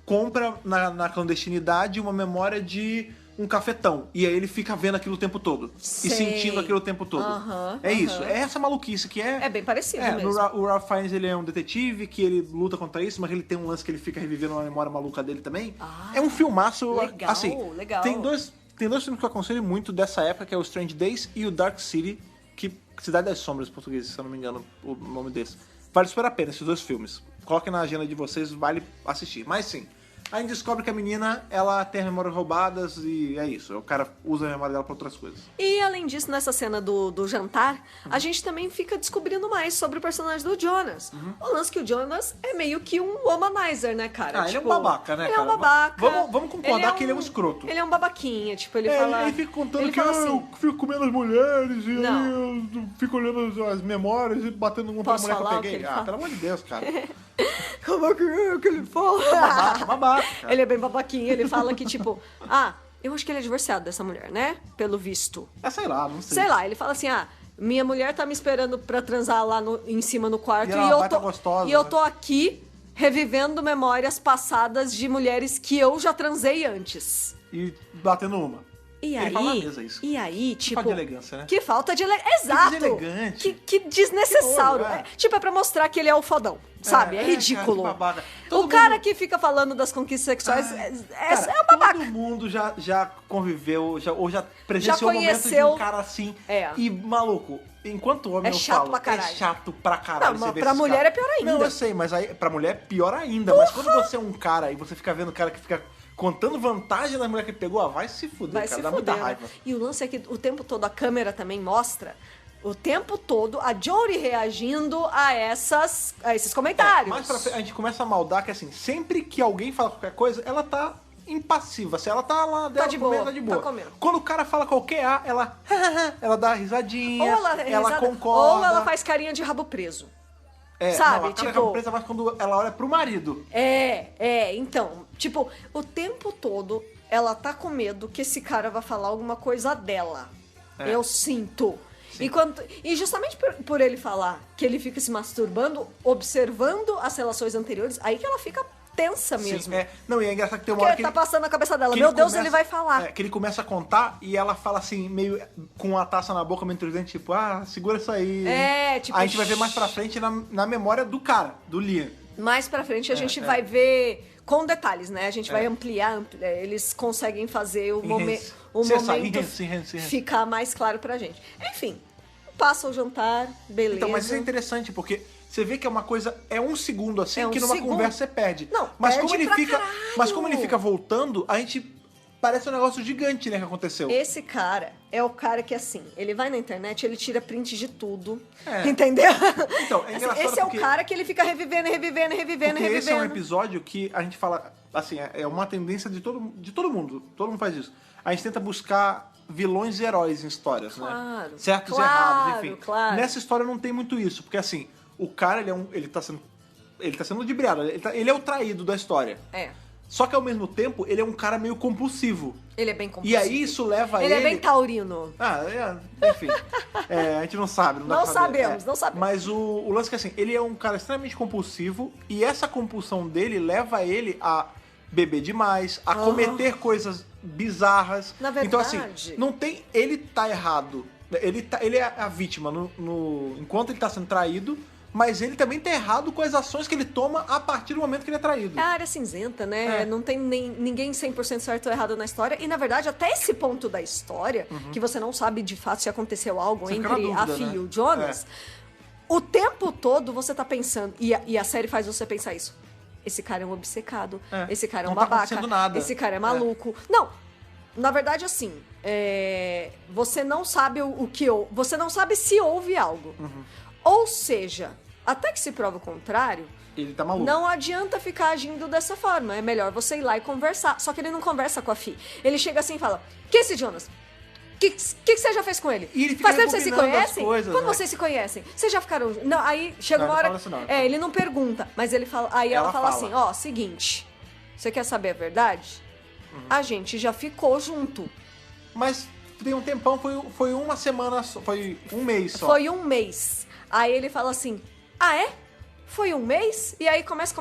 compra na clandestinidade uma memória de um cafetão. E aí ele fica vendo aquilo o tempo todo. Sei. E sentindo aquilo o tempo todo. Isso. É essa maluquice que é... É bem parecido mesmo. O Ralph Fiennes, ele é um detetive que ele luta contra isso, mas ele tem um lance que ele fica revivendo uma memória maluca dele também. É um filmaço. Legal, assim, legal. Tem dois filmes que eu aconselho muito dessa época, que é o Strange Days e o Dark City, que Cidade das Sombras em português, se eu não me engano o nome desse. Vale super a pena esses dois filmes. Coloquem na agenda de vocês, vale assistir. Mas sim, a gente descobre que a menina, ela tem as memórias roubadas e é isso. O cara usa a memória dela pra outras coisas. E além disso, nessa cena do jantar, a gente também fica descobrindo mais sobre o personagem do Jonas. O lance que o Jonas é meio que um womanizer, né, cara? Ele é um babaca, né, ele cara? É um babaca. Vamos concordar que ele é um escroto. Ele é um babaquinha, tipo, ele fala... Ele fica contando ele que fala assim, eu fico comendo as mulheres e Não. eu fico olhando as memórias e batendo numa Posso mulher que eu falar o peguei. que ele fala? Pelo amor de Deus, cara. Como é que ele fala? Babaca. Ele é bem babaquinho, ele fala que, tipo... eu acho que ele é divorciado dessa mulher, né? Pelo visto. Sei lá, não sei. Sei lá, ele fala assim, minha mulher tá me esperando pra transar lá em cima no quarto E eu tô aqui revivendo memórias passadas de mulheres que eu já transei antes. E batendo uma. E ele fala na mesa isso. E aí, Que tipo... falta de elegância, né? Que falta de elegância. Exato! Que deselegante. Que desnecessário. Que horror, Tipo, é pra mostrar que ele é o fodão, sabe? É ridículo. Cara, que babaca. O cara que fica falando das conquistas sexuais cara, é um babaca. Todo mundo já conviveu, ou já presenciou momentos de um cara assim. E, maluco, enquanto homem É chato pra caralho. É chato pra caralho. Não, pra mulher é pior ainda. Não, eu sei, mas aí pra mulher é pior ainda. Mas quando você é um cara e você fica vendo o cara que fica contando vantagem da mulher que pegou, vai se fuder, cara. Dá muita raiva. E o lance é que o tempo todo a câmera também mostra, o tempo todo, a Jory reagindo a esses comentários. Mais pra frente, a gente começa a maldar que, assim, sempre que alguém fala qualquer coisa, ela tá impassiva. Assim, ela tá lá dela comendo, tá de boa. Tá comendo. Quando o cara fala qualquer ela dá risadinha, ou ela concorda. Ou ela faz carinha de rabo preso. Não, Sabe? a cara de rabo preso é mais quando ela olha pro marido. Então, tipo, o tempo todo ela tá com medo que esse cara vai falar alguma coisa dela. Eu sinto. E justamente por ele falar que ele fica se masturbando, observando as relações anteriores, aí que ela fica tensa mesmo. Sim, Não, e é engraçado que tem uma Porque hora que tá passando na cabeça dela. que Meu Deus, ele vai falar. Que ele começa a contar e ela fala assim, meio com a taça na boca, meio introduzente, tipo, segura isso aí. Tipo... Aí a gente vai ver mais pra frente na memória do cara, do Liam. Mais pra frente a gente vai ver com detalhes, né? A gente vai ampliar, eles conseguem fazer o momento ficar mais claro pra gente. Enfim, passa o jantar, beleza. Então, mas isso é interessante, porque você vê que é uma coisa, é um segundo assim, que numa segundo. conversa você perde. Não, mas perde como ele fica voltando, a gente parece um negócio gigante, né, que aconteceu. Esse cara é o cara que, assim, ele vai na internet, ele tira print de tudo, entendeu? Então, é engraçado esse é o cara que ele fica revivendo. Esse é um episódio que a gente fala, assim, é uma tendência de todo mundo faz isso. A gente tenta buscar vilões e heróis em histórias, né? Certos e errados, enfim. Claro. Nessa história não tem muito isso, porque assim, o cara, ele tá sendo ludibriado, ele é o traído da história. Só que ao mesmo tempo, ele é um cara meio compulsivo. Ele é bem compulsivo. E aí isso leva ele... Ele é bem taurino. Enfim. A gente não sabe, não sabemos. Mas o lance é que assim, ele é um cara extremamente compulsivo e essa compulsão dele leva ele a beber demais, a cometer coisas bizarras. Na verdade... Então assim, não tem... Ele tá errado. Ele é a vítima enquanto ele tá sendo traído, mas ele também tá errado com as ações que ele toma a partir do momento que ele é traído. É a área cinzenta, né? Não tem ninguém 100% certo ou errado na história. E, na verdade, até esse ponto da história, que você não sabe de fato se aconteceu algo você entre dúvida, a Fee e o Jonas, o tempo todo você tá pensando, e a série faz você pensar isso. Esse cara é um obcecado, esse cara é um babaca, nada. Esse cara é maluco. Não, na verdade, assim, você não sabe você não sabe se houve algo. Ou seja, até que se prova o contrário, ele tá maluco. Não adianta ficar agindo dessa forma. É melhor você ir lá e conversar. Só que ele não conversa com a Fee. Ele chega assim e fala: "Que esse Jonas? Que você já fez com ele? E ele fica Faz tempo que vocês se conhecem? Coisas, Quando né? vocês se conhecem? Vocês já ficaram... Não, aí chega uma hora... ele não pergunta, mas ele fala... Aí ela fala assim, seguinte, você quer saber a verdade? A gente já ficou junto. Mas tem um tempão, foi uma semana só, foi um mês só. Foi um mês. Aí ele fala assim, foi um mês? E aí começa,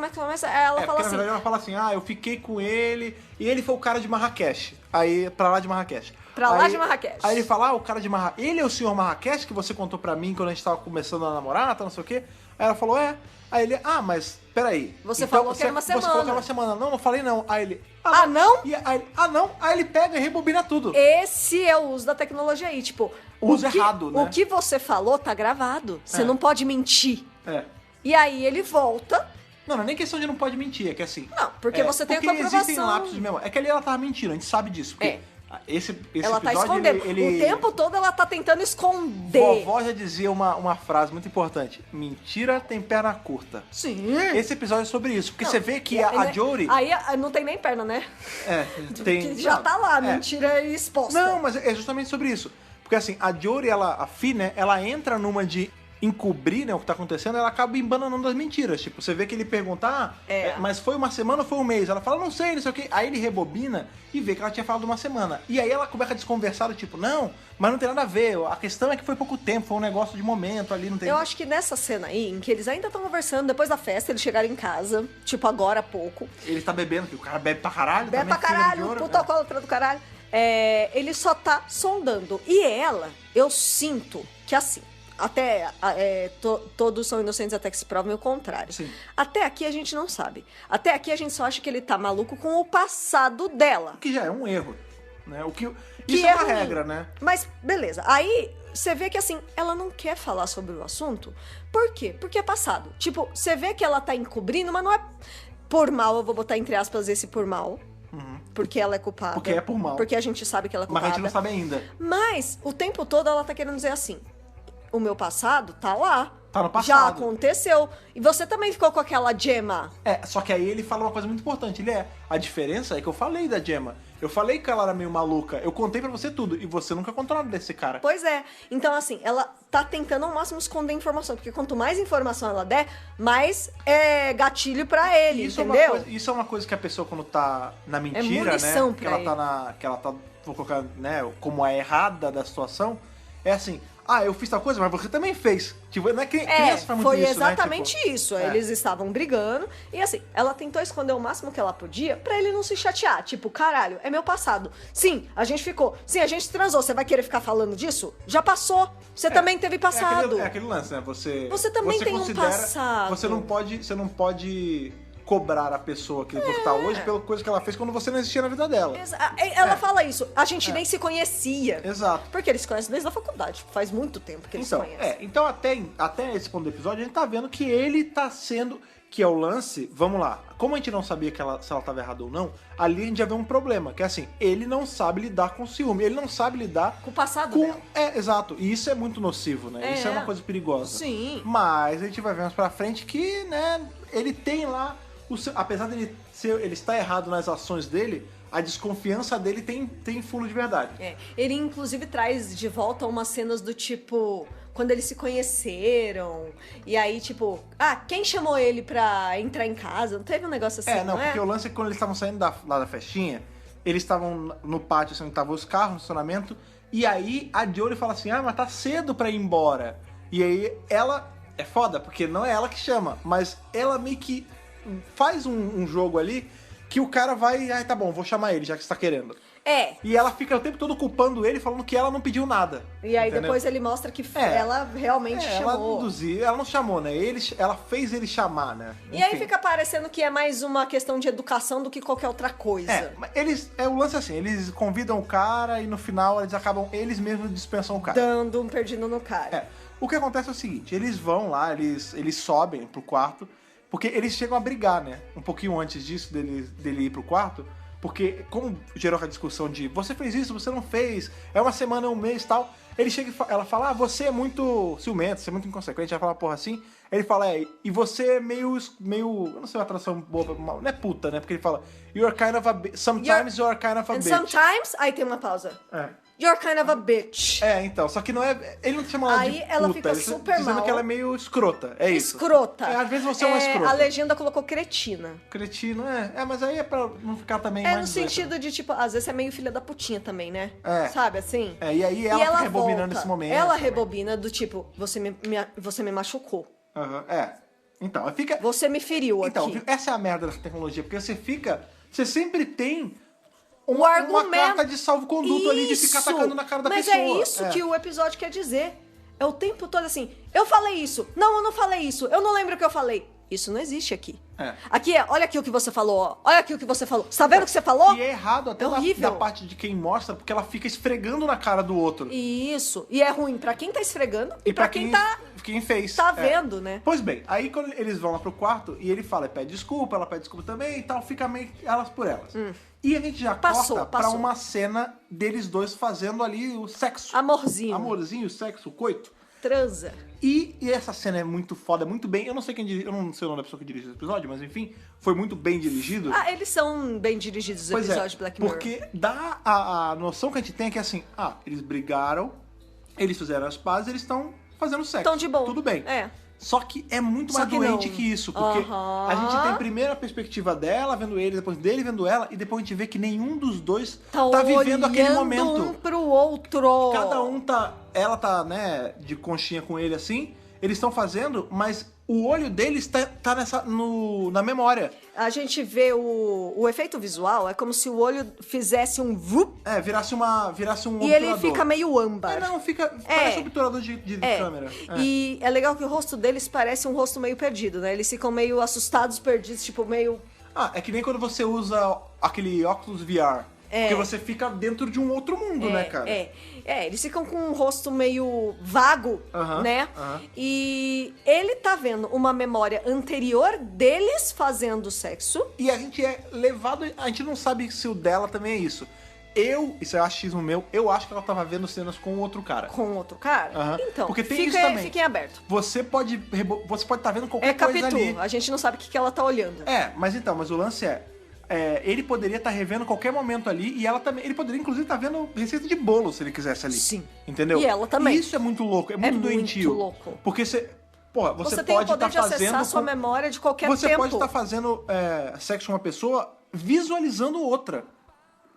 aí ela fala assim... na verdade ela fala assim, eu fiquei com ele, e ele foi o cara de Marrakech. Aí, pra lá de Marrakech. Aí ele fala, o cara de Marrakech, ele é o senhor Marrakech que você contou pra mim quando a gente tava começando a namorar, não sei o quê. Aí ela falou, Aí ele, mas peraí. Você falou que era uma semana. Você falou que era uma semana. Não falei não. Aí ele, não? Não? Aí ele pega e rebobina tudo. Esse é o uso da tecnologia aí, tipo... Uso errado, né? O que você falou tá gravado. Você não pode mentir. E aí ele volta... Não é nem questão de não pode mentir, é que assim... Não, porque você tem a comprovação. Existem lapsos de memória. É que ali ela tava mentindo, a gente sabe disso. Porque esse ela episódio, tá escondendo. O tempo todo ela tá tentando esconder. Vovó já dizia uma frase muito importante. Mentira tem perna curta. Sim. Esse episódio é sobre isso. Porque você vê que a Jory... Aí não tem nem perna, né? Tem... Já tá lá, mentira exposta. Não, mas é justamente sobre isso. Porque assim, a Jory, a Fee, né? Ela entra numa de... encobrir, né, o que tá acontecendo, ela acaba embananando as mentiras. Tipo, você vê que ele pergunta, mas foi uma semana ou foi um mês? Ela fala, não sei o quê. Aí ele rebobina e vê que ela tinha falado uma semana. E aí ela começa a desconversar, tipo, não, mas não tem nada a ver. A questão é que foi pouco tempo, foi um negócio de momento ali, não tem... Eu acho que nessa cena aí, em que eles ainda estão conversando, depois da festa, eles chegaram em casa, tipo, agora há pouco. Ele tá bebendo, porque o cara bebe pra caralho. Bebe pra caralho, puta alcoólatra do caralho. Ele só tá sondando. E ela, eu sinto que assim... todos são inocentes até que se provem o contrário. Sim. Até aqui a gente não sabe. Até aqui a gente só acha que ele tá maluco com o passado dela. O que já é um erro, né? Isso é uma regra, né? Mas, beleza. Aí, você vê que, assim, ela não quer falar sobre o assunto. Por quê? Porque é passado. Tipo, você vê que ela tá encobrindo, mas não é por mal, eu vou botar entre aspas esse por mal. Porque ela é culpada. Porque é por mal. Porque a gente sabe que ela é culpada. Mas a gente não sabe ainda. Mas, o tempo todo, ela tá querendo dizer assim... O meu passado tá lá. Tá no passado. Já aconteceu. E você também ficou com aquela Gemma. Só que aí ele fala uma coisa muito importante. A diferença é que eu falei da Gemma. Eu falei que ela era meio maluca. Eu contei pra você tudo. E você nunca contou nada desse cara. Pois é. Então, assim, ela tá tentando ao máximo esconder informação. Porque quanto mais informação ela der, mais gatilho pra ele, entendeu? Isso é uma coisa que a pessoa, quando tá na mentira, munição, né? Pra que ela tá, vou colocar, né? Como a errada da situação. É assim... eu fiz tal coisa, mas você também fez. Tipo, não é que criança faz muito foi isso, exatamente né? Tipo, isso. Eles estavam brigando. E assim, ela tentou esconder o máximo que ela podia pra ele não se chatear. Tipo, caralho, é meu passado. Sim, a gente ficou. Sim, a gente transou. Você vai querer ficar falando disso? Já passou. Você também teve passado. É aquele lance, né? Você também tem um passado. Você não pode cobrar a pessoa que você tá hoje pela coisa que ela fez quando você não existia na vida dela. Ela fala isso, a gente nem se conhecia. Exato. Porque eles se conhecem desde a faculdade, faz muito tempo que eles se conhecem. Então até esse ponto do episódio, a gente tá vendo que ele tá sendo... Que é o lance, vamos lá, como a gente não sabia se ela tava errada ou não, ali a gente já vê um problema, que é assim, ele não sabe lidar com ciúme, ele não sabe lidar com o passado dela. Exato, e isso é muito nocivo, né? Isso é uma coisa perigosa. Sim. Mas a gente vai ver mais pra frente que, né, ele tem lá, apesar dele ele estar errado nas ações dele, a desconfiança dele tem fundo de verdade. Ele inclusive traz de volta umas cenas do tipo... Quando eles se conheceram, e aí, tipo, quem chamou ele pra entrar em casa? Não teve um negócio assim, não é? Porque o lance é que quando eles estavam saindo lá da festinha, eles estavam no pátio, assim, onde estavam os carros, no estacionamento, e aí a Jory fala assim, mas tá cedo pra ir embora. E aí ela, é foda, porque não é ela que chama, mas ela meio que faz um jogo ali, que o cara vai, tá bom, vou chamar ele, já que você tá querendo. E ela fica o tempo todo culpando ele, falando que ela não pediu nada. E aí depois ele mostra que ela realmente chamou. Ela induziu, ela não chamou, né? Ela fez ele chamar, né? E aí fica parecendo que é mais uma questão de educação do que qualquer outra coisa. O lance é assim, eles convidam o cara e no final eles acabam, eles mesmos dispensam o cara. Dando um perdido no cara. O que acontece é o seguinte, eles vão lá, eles sobem pro quarto, porque eles chegam a brigar, né? Um pouquinho antes disso, dele ir pro quarto. Porque, como gerou a discussão de você fez isso, você não fez, é uma semana, é um mês e tal. Ele chega ela fala, você é muito ciumento, você é muito inconsequente. Ela fala, porra, assim. Ele fala, e você é meio. Eu não sei uma tradução boa pra mal. Não é puta, né? Porque ele fala, you're kind of a bitch. Sometimes you're kind of a bitch. Sometimes. Aí tem uma pausa. You're kind of a bitch. Então, só que não é. Ele não chama ela de puta. Aí ela fica super dizendo mal. Que ela é meio escrota. É isso. Escrota. Às vezes você é uma escrota. A legenda colocou cretina. Cretino, mas aí é pra não ficar também mais. No sentido de, tipo, às vezes é meio filha da putinha também, né? Sabe assim? E aí ela rebobinando esse momento. Ela rebobina do tipo, você me machucou. Então, fica. Você me feriu aqui. Então, essa é a merda dessa tecnologia, porque você sempre tem uma carta de salvo-conduto ali de ficar atacando na cara da pessoa. Mas é isso que o episódio quer dizer. É o tempo todo assim, eu falei isso. Não, eu não falei isso. Eu não lembro o que eu falei. Isso não existe aqui. Aqui olha aqui o que você falou, ó. Olha aqui o que você falou. Você tá vendo o que você falou? E é errado até da parte de quem mostra, porque ela fica esfregando na cara do outro. Isso. E é ruim pra quem tá esfregando e pra quem fez. Tá vendo, né? Pois bem, aí quando eles vão lá pro quarto e ele fala, pede desculpa, ela pede desculpa também e tal, fica meio elas por elas. E a gente já corta pra uma cena deles dois fazendo ali o sexo. Amorzinho, sexo, coito. Transa. E essa cena é muito foda, muito bem. Eu não sei quem dirige, eu não sei o nome da pessoa que dirige esse episódio, mas enfim, foi muito bem dirigido. Eles são bem dirigidos os episódios de Black Mirror. Porque dá a noção que a gente tem é que assim, eles brigaram, eles fizeram as pazes, eles estão fazendo sexo. Estão de boa. Tudo bem. Só que é muito mais doente que isso, porque a gente tem primeiro a perspectiva dela vendo ele, depois dele vendo ela, e depois a gente vê que nenhum dos dois tá vivendo aquele momento. Um pro outro. Cada um ela tá, né, de conchinha com ele assim, eles estão fazendo, mas o olho deles tá na memória. A gente vê o efeito visual, é como se o olho fizesse um vup. Virasse um obturador. E ele fica meio âmbar. Parece um obturador de câmera. E é legal que o rosto deles parece um rosto meio perdido, né? Eles ficam meio assustados, perdidos, tipo meio... É que nem quando você usa aquele óculos VR. Porque você fica dentro de um outro mundo, né, cara? Eles ficam com um rosto meio vago, né? E ele tá vendo uma memória anterior deles fazendo sexo. E a gente é levado... A gente não sabe se o dela também é isso. Isso é achismo meu, eu acho que ela tava vendo cenas com outro cara. Com outro cara? Então, porque tem isso também. Fiquem aberto. Você pode estar vendo qualquer coisa ali. A gente não sabe o que ela tá olhando. Mas o lance ele poderia estar revendo qualquer momento ali e ela também. Ele poderia, inclusive, estar vendo receita de bolo se ele quisesse ali. Sim. Entendeu? E ela também. E isso é muito louco, é muito doentio. Muito louco. Porque você tem pode o poder estar de acessar a sua memória de qualquer tempo. Você pode estar fazendo sexo com uma pessoa visualizando outra.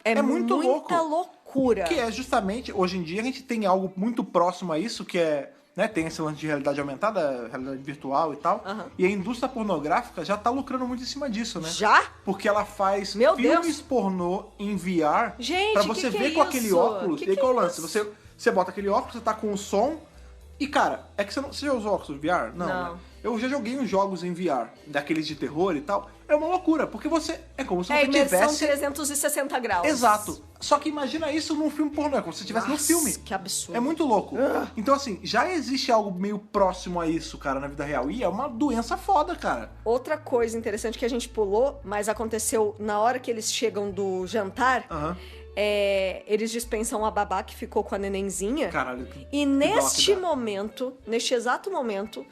É muito louco. Muita loucura. Que é justamente, hoje em dia, a gente tem algo muito próximo a isso, que é... Né, tem esse lance de realidade aumentada, realidade virtual e tal. E a indústria pornográfica já tá lucrando muito em cima disso, né? Já? Porque ela faz Meu filmes Deus. pornô em VR. Gente, pra você ver com aquele óculos. E aí qual é o lance? Você bota aquele óculos, você tá com o som E, cara, é que você já usou óculos VR? Não, Não. né? Eu já joguei uns jogos em VR, daqueles de terror e tal. É uma loucura, porque é como se você imersão tivesse... 360 graus. Exato. Só que imagina isso num filme pornô, é como se você estivesse no filme. Que absurdo. É muito louco. Então, assim, já existe algo meio próximo a isso, cara, na vida real. E é uma doença foda, cara. Outra coisa interessante que a gente pulou, mas aconteceu na hora que eles chegam do jantar, Aham. eles dispensam a babá que ficou com a nenenzinha. Caralho. E neste momento, neste exato momento,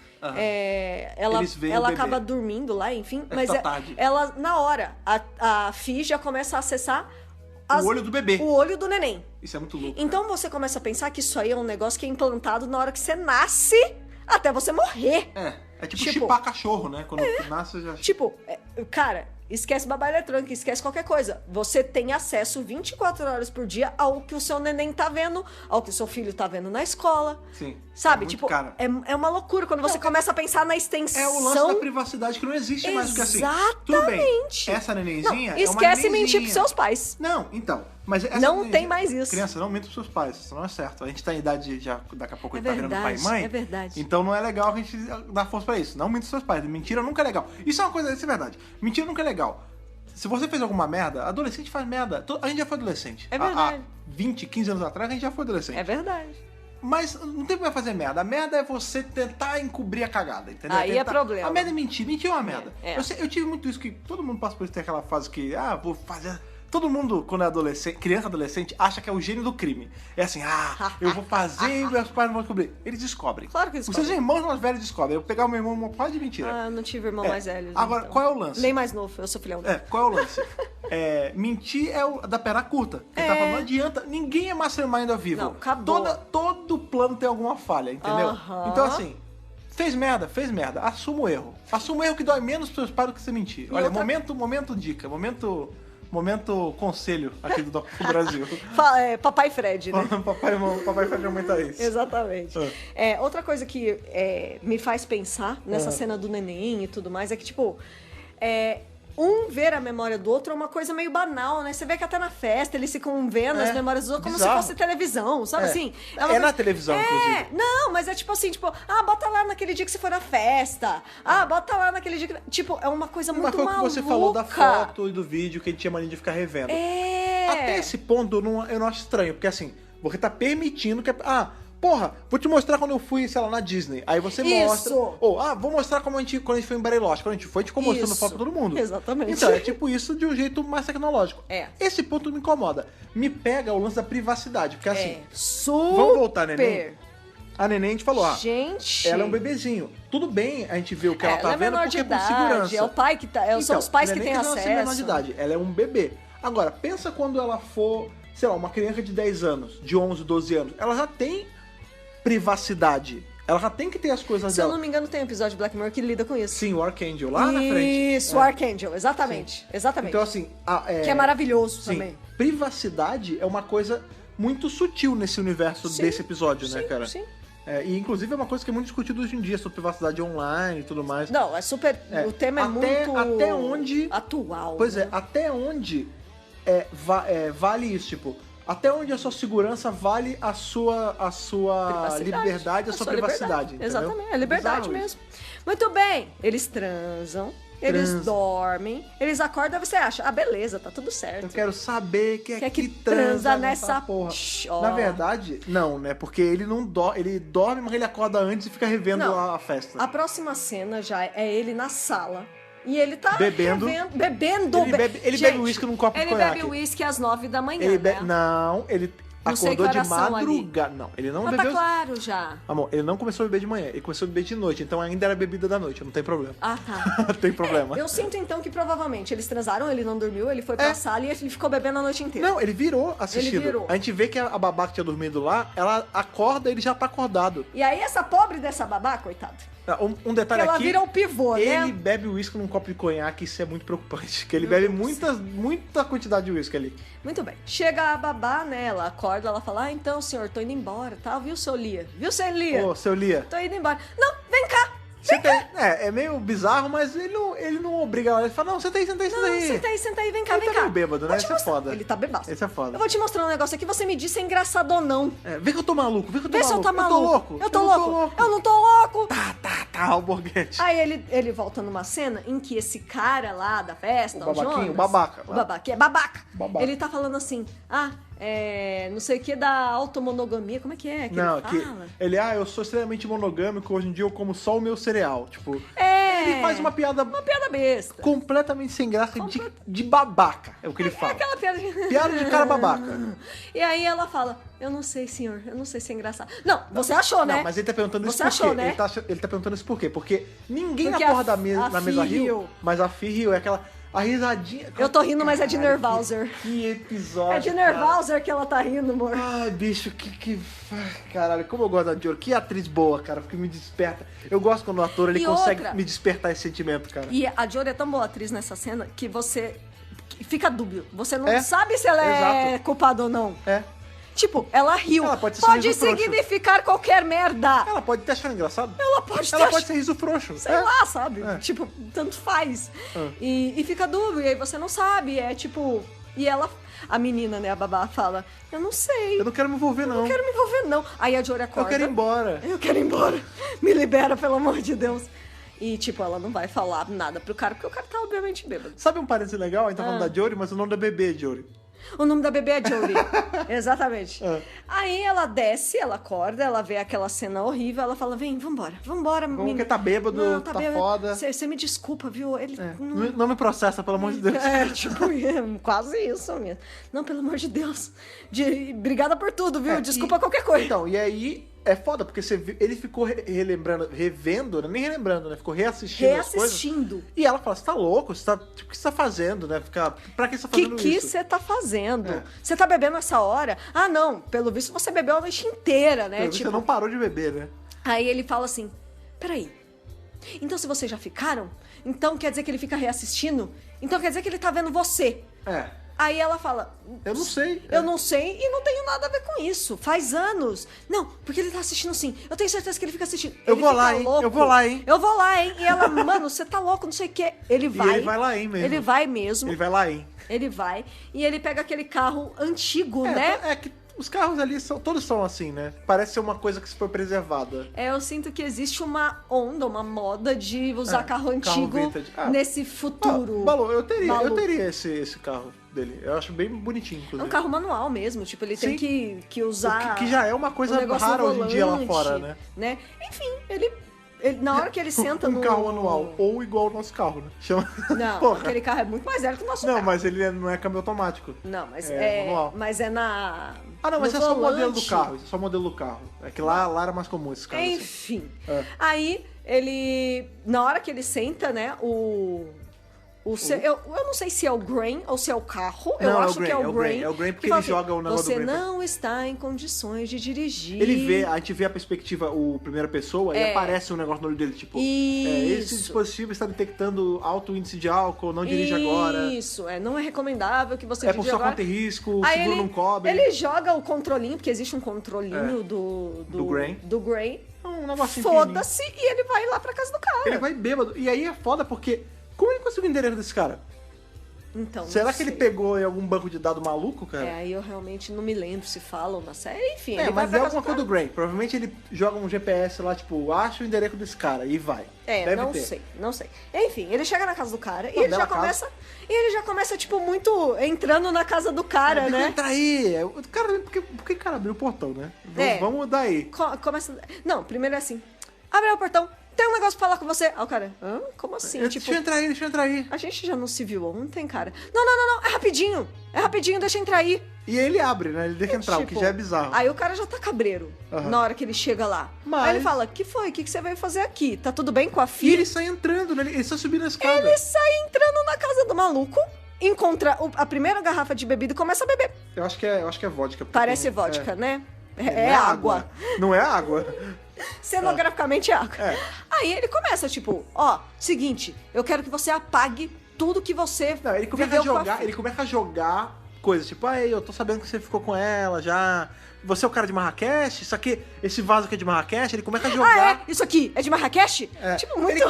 Eles veem o ela bebê. acaba dormindo lá, enfim. É, Mas tá tarde. ela, na hora, a Fi já começa a acessar O olho do bebê. o olho do neném. Isso é muito louco. Então você começa a pensar que isso aí é um negócio que é implantado na hora que você nasce até você morrer. É tipo Tipo- chipar cachorro, né? Quando nasce, já... Tipo, cara, esquece babá eletrônica, esquece qualquer coisa. Você tem acesso 24 horas por dia ao que o seu neném tá vendo, ao que o seu filho tá vendo na escola. Sim. Sabe? É muito Tipo, caro. é uma loucura quando você começa a pensar na extensão. É o lance da privacidade que não existe mais. Porque assim, tudo bem, Exatamente. essa nenenzinha Não, é uma esquece nenenzinha. mentir pros seus pais. Não, então. Mas essa Não nenenzinha- tem mais isso. Criança, não mente pros seus pais. Isso não é certo. A gente tá em idade já, daqui a pouco a gente tá virando pai e verdade, mãe. é verdade. Então não é legal a gente dar força pra isso. Não mente pros seus pais. Mentira nunca é legal. Isso é uma coisa, isso é verdade. Mentira nunca é legal. Se você fez alguma merda, adolescente faz merda. A gente já foi adolescente. É verdade. Há 20, 15 anos atrás, a gente já foi adolescente. É verdade. Mas não tem como fazer merda. A merda é você tentar encobrir a cagada, entendeu? Aí é problema. A merda é mentir. Mentir é uma merda. É. Eu tive muito isso, que todo mundo passa por isso, tem aquela fase que, vou fazer... Todo mundo, quando é adolescente, criança adolescente, acha que é o gênio do crime. É assim, eu vou fazer e meus pais não vão descobrir. Eles descobrem. Claro que eles Os seus descobrem. irmãos mais velhos descobrem. Eu pegar o meu irmão, uma pode de mentira. Ah, eu não tive irmão mais velho. Agora, então. qual é o lance? Nem mais novo, eu sou filhão dele. Qual é o lance? Mentir é o da perna curta. Ele tá falando, não adianta, ninguém é mastermind ao vivo. Não, acabou. Todo plano tem alguma falha, entendeu? Aham. Então, assim, fez merda. Assuma o erro. Assuma o erro que dói menos pros seus pais do que você mentir. Olha, outra- momento dica, momento conselho aqui do Doc Brasil. Papai Fred, né? papai Fred aumenta isso. Exatamente. Outra coisa que me faz pensar nessa cena do neném e tudo mais é que, tipo, ver a memória do outro é uma coisa meio banal, né? Você vê que até na festa eles ficam vendo as memórias dos outros como bizarro. se fosse televisão, sabe assim? uma É na coisa- televisão, inclusive. Não, mas é tipo assim, bota lá naquele dia que você for na festa. Bota lá naquele dia que... Tipo, é uma coisa Mas muito foi o que maluca. você falou da foto e do vídeo que a gente tinha mania de ficar revendo. Até esse ponto eu não acho estranho, porque assim, você tá permitindo que... porra, vou te mostrar quando eu fui, sei lá, na Disney. Aí você mostra... vou mostrar quando a gente foi em Bariloche. Quando a gente foi, a gente ficou mostrando foto pra todo mundo. Exatamente. Então, é tipo isso de um jeito mais tecnológico. Esse ponto me incomoda. Me pega o lance da privacidade, porque assim... Super. Vamos voltar, neném? A neném, a gente falou, Gente... ela é um bebezinho. Tudo bem a gente ver o que ela tá é vendo, menor porque de é por idade, segurança. é o pai que tá... são os pais que têm acesso. Ela é menor de idade, ela é um bebê. Agora, pensa quando ela for, sei lá, uma criança de 10 anos, de 11, 12 anos. Ela já tem privacidade. Ela já tem que ter as coisas Se eu dela. não me engano, tem um episódio de Black Mirror que lida com isso. Sim, o Archangel, lá na frente. Isso, o Archangel, exatamente. Exatamente. Então, assim... que é maravilhoso sim, também. privacidade é uma coisa muito sutil nesse universo desse episódio, né, cara? Sim. E inclusive é uma coisa que é muito discutida hoje em dia, sobre privacidade online e tudo mais. Não, é super... O tema é muito... Até onde... atual. Pois né? até onde vale isso, tipo... Até onde a sua segurança vale a sua liberdade, a sua privacidade. Entendeu? Exatamente, é liberdade Bizarro mesmo. Muito bem, eles transam, eles dormem, eles acordam, você acha, beleza, tá tudo certo. Eu quero saber quem é que transa nessa porra. Na verdade, não, né? Porque ele não ele dorme, mas ele acorda antes e fica revendo Não. a festa. A próxima cena já é ele na sala. E ele tá Bebendo. bebendo. Ele bebe uísque num copo de conhaque. Ele bebe uísque às 9 da manhã, Não, ele Não sei acordou que de oração madrugada. Não, ele não Mas bebeu... tá claro já. Amor, ele não começou a beber de manhã, ele começou a beber de noite, então ainda era bebida da noite, não tem problema. Ah, tá. Tem problema. Eu sinto então que provavelmente eles transaram, ele não dormiu, ele foi pra sala e ele ficou bebendo a noite inteira. Não, ele virou assistindo. Ele virou. A gente vê que a babá que tinha dormido lá, ela acorda, ele já tá acordado. E aí essa pobre dessa babá, coitada, Um detalhe que ela aqui, vira o pivô, né? ele bebe uísque num copo de conhaque, isso é muito preocupante, que ele bebe muita quantidade de uísque ali. Muito bem. Chega a babá, né? Ela acorda, ela fala, então, senhor, tô indo embora, tá? Viu, seu Lia? Viu, seu Lia? Ô, seu Lia, Tô indo embora. Não, vem cá! você tem... É meio bizarro, mas ele não obriga ela. Ele fala, não, senta aí. Senta aí, vem cá. Ele tá meio bêbado, né? Isso é foda. Ele tá bebaço. Esse é foda. Eu vou te mostrar um negócio aqui, você me diz se é engraçado ou não. Vê que eu tô maluco, Vê se eu tô maluco. Eu tô louco. Eu não tô louco. Tá, o Borghetti. Aí ele volta numa cena em que esse cara lá da festa, o babaquinho, o babaca. O babaca, é babaca. Ele tá falando assim, não sei o que da automonogamia, como é que ele fala? Eu sou extremamente monogâmico, hoje em dia eu como só o meu cereal, tipo... Ele faz uma piada besta. Completamente sem graça, de babaca, é o que ele fala. Aquela piada de cara babaca. E aí ela fala, eu não sei, senhor, eu não sei se é engraçado. Não, você achou, né? Não, mas ele tá perguntando isso você por quê? Achou, né? Ele tá perguntando isso por quê? Porque ninguém porque na porra da mesa riu, mas a Fi riu, é aquela... A risadinha... Eu tô rindo, mas é de Nervalzer. Que episódio, é de Nervalzer que ela tá rindo, amor. Ai, bicho, caralho, como eu gosto da Jory. Que atriz boa, cara, porque me desperta. Eu gosto quando o ator, ele consegue me despertar esse sentimento, cara. E a Jory é tão boa atriz nessa cena que você... Fica dúbio. Você não sabe se ela é culpada ou não. Tipo, ela riu. Ela pode significar qualquer merda. Ela pode ter achado engraçado. Ela pode ser riso frouxo. Sei lá, sabe? Tipo, tanto faz. E fica dúvida, e aí você não sabe. É tipo... E ela... A menina, né, a babá, fala... Eu não sei. Eu não quero me envolver, não. Eu não quero me envolver, não. Aí a Jory acorda. Eu quero ir embora. Me libera, pelo amor de Deus. E, tipo, ela não vai falar nada pro cara, porque o cara tá obviamente bêbado. Sabe um parênteses legal? A gente tá falando da Jory, mas o nome da bebê é Jory. O nome da bebê é Jory. Exatamente. Aí ela desce, ela acorda, ela vê aquela cena horrível, ela fala, vambora, vamos porque tá bêbado, não, tá bêbado. Foda. Você me desculpa, viu? Ele não me processa, pelo amor de Deus. Tipo, quase isso mesmo. Não, pelo amor de Deus. Obrigada por tudo, viu? Desculpa qualquer coisa. Então, e aí... É foda, porque ele ficou revendo, nem relembrando, né? Ficou reassistindo as coisas. E ela fala, você tá louco? Tipo, o que você tá fazendo, né? Pra que você tá fazendo isso? O que você tá fazendo? Você tá bebendo essa hora? Ah, não. Pelo visto, você bebeu a noite inteira, né? Pelo visto, você não parou de beber, né? Aí ele fala assim, peraí. Então, se vocês já ficaram, então quer dizer que ele fica reassistindo? Então quer dizer que ele tá vendo você? Aí ela fala... Eu não sei. Eu não sei e não tenho nada a ver com isso. Faz anos. Não, porque ele tá assistindo sim. Eu tenho certeza que ele fica assistindo. Eu vou lá, hein? E ela, mano, você tá louco, não sei o quê. Ele vai lá, hein, mesmo. Ele vai mesmo. Ele vai lá, hein? Ele vai. E ele pega aquele carro antigo, né? É que os carros ali todos são assim, né? Parece ser uma coisa que foi preservada. Eu sinto que existe uma onda, uma moda de usar carro antigo nesse futuro. Eu teria esse carro dele. Eu acho bem bonitinho, inclusive. É um carro manual mesmo, tipo, ele tem que usar... Que já é uma coisa rara hoje em dia lá fora, né? Enfim, ele na hora que ele senta no... carro manual, ou igual o nosso carro, né? Não, aquele carro é muito mais velho que o nosso carro. Não, mas ele não é câmbio automático. Não, mas é manual. Mas é na... Ah, não, mas é só o modelo do carro. É só o modelo do carro. É que lá era mais comum esses carros. Enfim. Assim. Aí, ele... Na hora que ele senta, né, eu não sei se é o Grain ou se é o carro. Eu acho que é o Grain. É o Grain porque ele joga o negócio do Grain. Você não está em condições de dirigir. A gente vê a perspectiva, primeira pessoa, e aparece um negócio no olho dele, tipo... esse dispositivo está detectando alto índice de álcool, não dirige agora. Isso, não é recomendável que você dirija agora. É por sua conta e risco, o seguro não cobre. Ele joga o controlinho, porque existe um controlinho do Grain. Um negocinho Foda-se, e ele vai lá pra casa do cara. Ele vai bêbado. E aí é foda porque... Como ele conseguiu o endereço desse cara? Então, será que ele pegou em algum banco de dados maluco, cara? Aí eu realmente não me lembro se falam na série. Enfim, mas é alguma coisa do Grain. Provavelmente ele joga um GPS lá, tipo, acha o endereço desse cara e vai. Não sei. Enfim, ele chega na casa do cara e ele já começa, tipo, muito entrando na casa do cara, né? Entra aí. Por que o cara abriu o portão, né? Vamos daí. Não, primeiro é assim. Abre o portão. Tem um negócio pra falar com você. Aí o cara, como assim? Deixa eu entrar aí. A gente já não se viu ontem, cara. Não, é rapidinho, deixa eu entrar aí. E aí ele abre, né? Ele deixa entrar, o que já é bizarro. Aí o cara já tá cabreiro na hora que ele chega lá. Aí ele fala, que foi? O que você veio fazer aqui? Tá tudo bem com a filha? E ele sai entrando, né? Ele sai subindo a escada. Ele sai entrando na casa do maluco, encontra a primeira garrafa de bebida e começa a beber. Eu acho que é vodka. Parece vodka, né? É água. Não é água. Cenograficamente é água. Aí ele começa, tipo, seguinte, eu quero que você apague tudo que você ele começa a jogar coisas, tipo, eu tô sabendo que você ficou com ela já, você é o cara de Marrakech? Isso aqui, esse vaso aqui é de Marrakech? Ele começa a jogar... Isso aqui é de Marrakech? Tipo, muito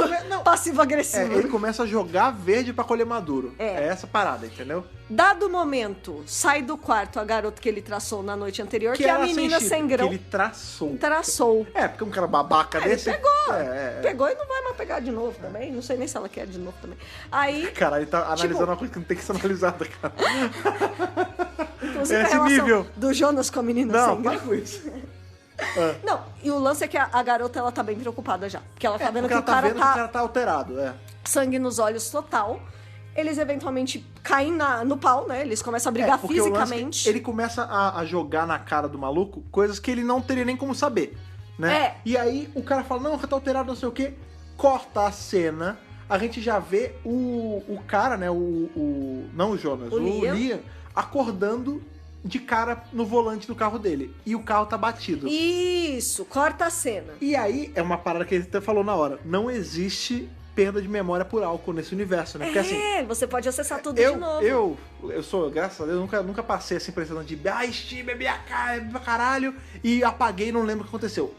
passivo-agressivo. Ele começa a jogar verde pra colher maduro. É essa parada, entendeu? Dado o momento, sai do quarto a garota que ele traçou na noite anterior, que é a menina sem grão. Que ele traçou. Porque um cara babaca desse... Ele pegou. Pegou e não vai mais pegar de novo também. Não sei nem se ela quer de novo também. Aí... Cara, ele tá analisando uma coisa que não tem que ser analisada, cara. Inclusive a relação nível do Jonas com a menina sem grão. Não, para com isso. Não, e o lance é que a garota, ela tá bem preocupada já. Porque ela tá vendo que o cara tá alterado, sangue nos olhos total. Eles eventualmente caem no pau, né? Eles começam a brigar fisicamente. Ele começa a jogar na cara do maluco coisas que ele não teria nem como saber, né? E aí o cara fala, não, tá alterado, não sei o quê. Corta a cena, a gente já vê o cara, né? Não o Jonas, o Liam acordando de cara no volante do carro dele. E o carro tá batido. Isso, corta a cena. E aí, é uma parada que ele até falou na hora. Não existe perda de memória por álcool nesse universo, né? Porque assim... você pode acessar tudo de novo. Eu sou, graças a Deus, nunca passei essa impressão de Steam, bebi a caralho, e apaguei e não lembro o que aconteceu.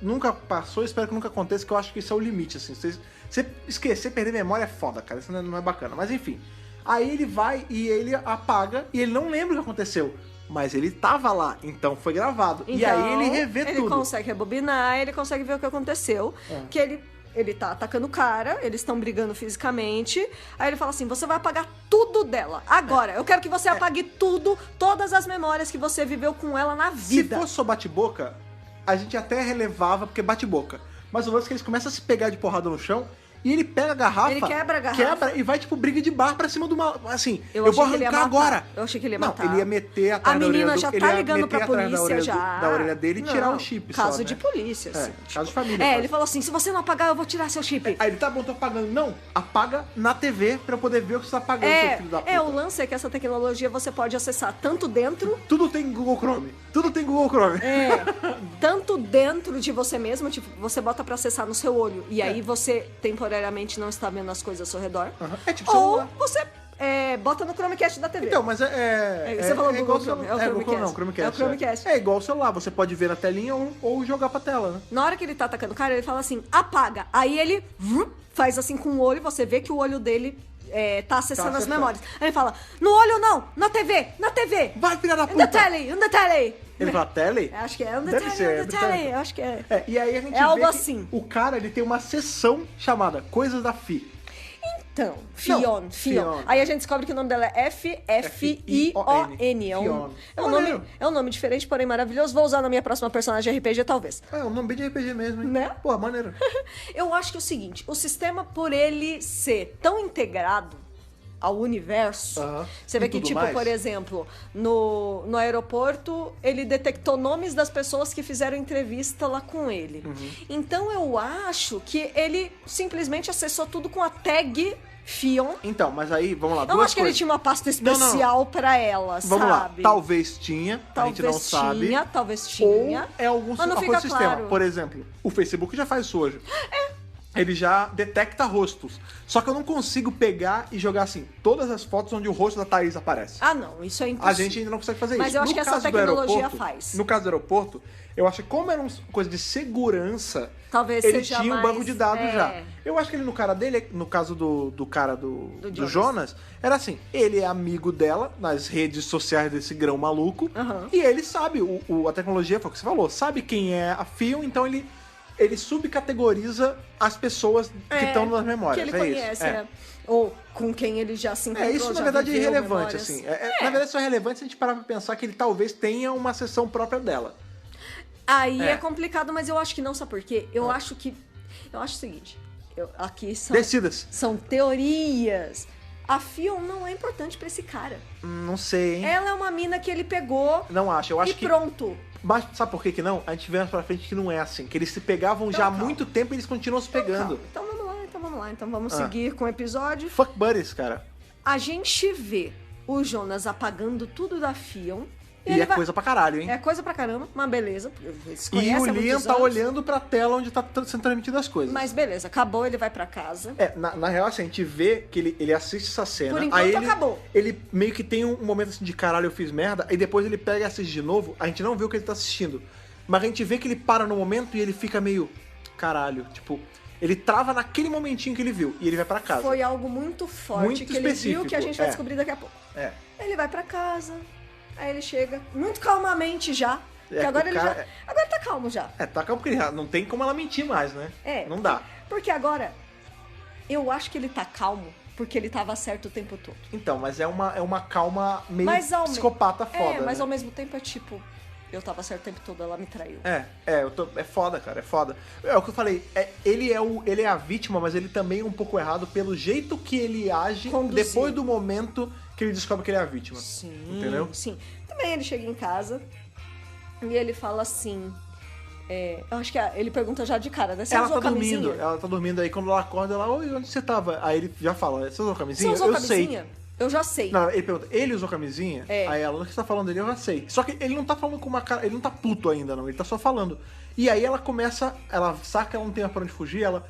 Nunca passou, espero que nunca aconteça, que eu acho que isso é o limite, assim. Você esquecer, perder memória é foda, cara. Isso não é bacana. Mas enfim... Aí ele vai e ele apaga e ele não lembra o que aconteceu. Mas ele tava lá, então foi gravado. Então, e aí ele revê tudo. Ele consegue rebobinar, ele consegue ver o que aconteceu. Que ele tá atacando o cara, eles estão brigando fisicamente. Aí ele fala assim, você vai apagar tudo dela. Agora, eu quero que você apague tudo, todas as memórias que você viveu com ela na vida. Se fosse só bate-boca, a gente até relevava, porque bate-boca. Mas o lance é que eles começam a se pegar de porrada no chão. E ele pega a garrafa, ele quebra a garrafa, e vai tipo briga de bar pra cima do mal. Assim, eu vou arrancar agora. Eu achei que ele ia matar. Não, ele ia meter atrás da orelha. A menina já tá ligando pra polícia da orelha dele e tirar o chip. Caso só, de né? polícia, assim. Caso de família. Ele falou assim: se você não apagar, eu vou tirar seu chip. Aí ele tá bom, tô apagando. Não, apaga na TV pra eu poder ver o que você tá apagando, seu filho da puta. O lance é que essa tecnologia você pode acessar tanto dentro. Tudo tem Google Chrome. Tanto dentro de você mesmo, tipo, você bota pra acessar no seu olho. E aí você temporariamente não está vendo as coisas ao seu redor. É tipo ou celular. você bota no Chromecast da TV. Então, mas você falou Google Chrome. É o Chromecast. É o Chromecast. É igual o celular, você pode ver na telinha ou jogar pra tela, né? Na hora que ele tá atacando o cara, ele fala assim, apaga. Aí ele faz assim com o olho, você vê que o olho dele tá acessando as memórias. Aí ele fala, no olho não, na TV. Vai, filha da puta. Na tele. Ele fala tele? Acho que é on the Deve ser, tele. Acho que é. E aí a gente vê algo que assim. O cara, ele tem uma sessão chamada Coisas da Fi. Então, Fion. Aí a gente descobre que o nome dela é F-F-I-O-N. É um nome diferente, porém maravilhoso. Vou usar na minha próxima personagem RPG, talvez. É um nome bem de RPG mesmo, hein? Né? Pô, maneiro. Eu acho que é o seguinte, o sistema, por ele ser tão integrado ao universo, você vê que, tipo, mais. Por exemplo, no aeroporto, ele detectou nomes das pessoas que fizeram entrevista lá com ele. Então, eu acho que ele simplesmente acessou tudo com a tag Fion. Então, mas aí, vamos lá, eu não acho que ele tinha uma pasta especial pra ela, vamos sabe? Lá, talvez tinha, a gente não sabe. Talvez tinha. Ou é algum sistema. Claro. Por exemplo, o Facebook já faz isso hoje. Ele já detecta rostos. Só que eu não consigo pegar e jogar assim, todas as fotos onde o rosto da Thaís aparece. Ah, não, isso é impossível. A gente ainda não consegue fazer isso. Mas eu acho que essa tecnologia faz. No caso do aeroporto, eu acho que como era uma coisa de segurança, talvez ele seja tinha um banco de dados já. Eu acho que ele, no cara dele, no caso do cara do Jonas, era assim, ele é amigo dela nas redes sociais desse grão maluco, e ele sabe, a tecnologia, foi o que você falou, sabe quem é a Fion, então ele subcategoriza as pessoas que estão nas memórias. Que ele conhece, ou com quem ele já se encontrou. Isso, na verdade, é irrelevante, assim. Na verdade, isso é relevante se a gente parar pra pensar que ele talvez tenha uma sessão própria dela. Aí é complicado, mas eu acho que não, sabe por quê? Eu acho o seguinte, aqui são teorias. A Fion não é importante pra esse cara. Não sei, hein? Ela é uma mina que ele pegou. Não acho, eu acho que... pronto. Mas sabe por que não? A gente vê mais pra frente que não é assim. Que eles se pegavam já há muito tempo e eles continuam se pegando. Então vamos lá. Então vamos seguir com o episódio. Fuck buddies, cara. A gente vê o Jonas apagando tudo da Fion. E é coisa pra caralho, hein? É coisa pra caramba, mas beleza. E o Liam tá olhando pra tela onde tá sendo transmitidas as coisas. Mas beleza, acabou, ele vai pra casa. Na real, assim, a gente vê que ele assiste essa cena. Por enquanto, aí acabou. Ele meio que tem um momento assim de caralho, eu fiz merda. Aí depois ele pega e assiste de novo. A gente não vê o que ele tá assistindo. Mas a gente vê que ele para no momento e ele fica meio... Caralho, tipo... Ele trava naquele momentinho que ele viu. E ele vai pra casa. Foi algo muito forte muito que ele viu, que a gente vai descobrir daqui a pouco. Ele vai pra casa... Aí ele chega muito calmamente já. Porque agora ele já. Agora tá calmo já. Tá calmo porque não tem como ela mentir mais, né? Não dá. Porque agora, eu acho que ele tá calmo porque ele tava certo o tempo todo. Então, mas é uma calma meio psicopata foda. Mas né? ao mesmo tempo é tipo, eu tava certo o tempo todo, ela me traiu. É foda, cara, é foda. É o que eu falei, ele é a vítima, mas ele também é um pouco errado pelo jeito que ele age depois do momento que ele descobre que ele é a vítima. Sim. Entendeu? Sim. Também ele chega em casa e ele fala assim. Eu acho que ele pergunta já de cara, né? Você ela usou tá camisinha? dormindo, ela tá dormindo aí quando ela acorda, ela, oi, onde você tava? Aí ele já fala, você usou camisinha? Você usou eu camisinha? sei. Eu já sei. Não, ele pergunta, ele usou camisinha? É. Aí ela, o que você tá falando dele? Eu já sei. Só que ele não tá falando com uma cara, ele não tá puto ainda, não, ele tá só falando. E aí ela começa, ela saca que ela não tem pra onde fugir, ela,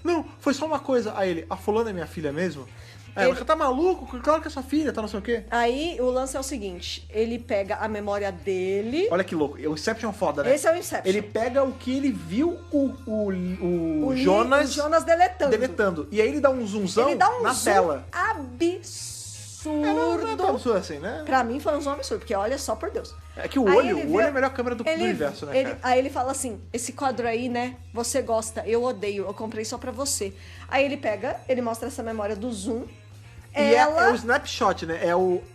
não, foi só uma coisa. Aí ele, a fulana é minha filha mesmo? Aí ela, você tá maluco? Claro que é sua filha, tá não sei o quê. Aí o lance é o seguinte, ele pega a memória dele... Olha que louco, o Inception é foda, né? Esse é o Inception. Ele pega o que ele viu o Jonas deletando. E aí ele dá um zoomzão na tela. Absurdo. Não é tão absurdo assim, né? Pra mim foi um zoom absurdo, porque olha só por Deus. É que o olho é a melhor câmera do universo, né, cara? Aí ele fala assim, esse quadro aí, né, você gosta, eu odeio, eu comprei só pra você. Aí ele pega, ele mostra essa memória do zoom. E é o snapshot, né?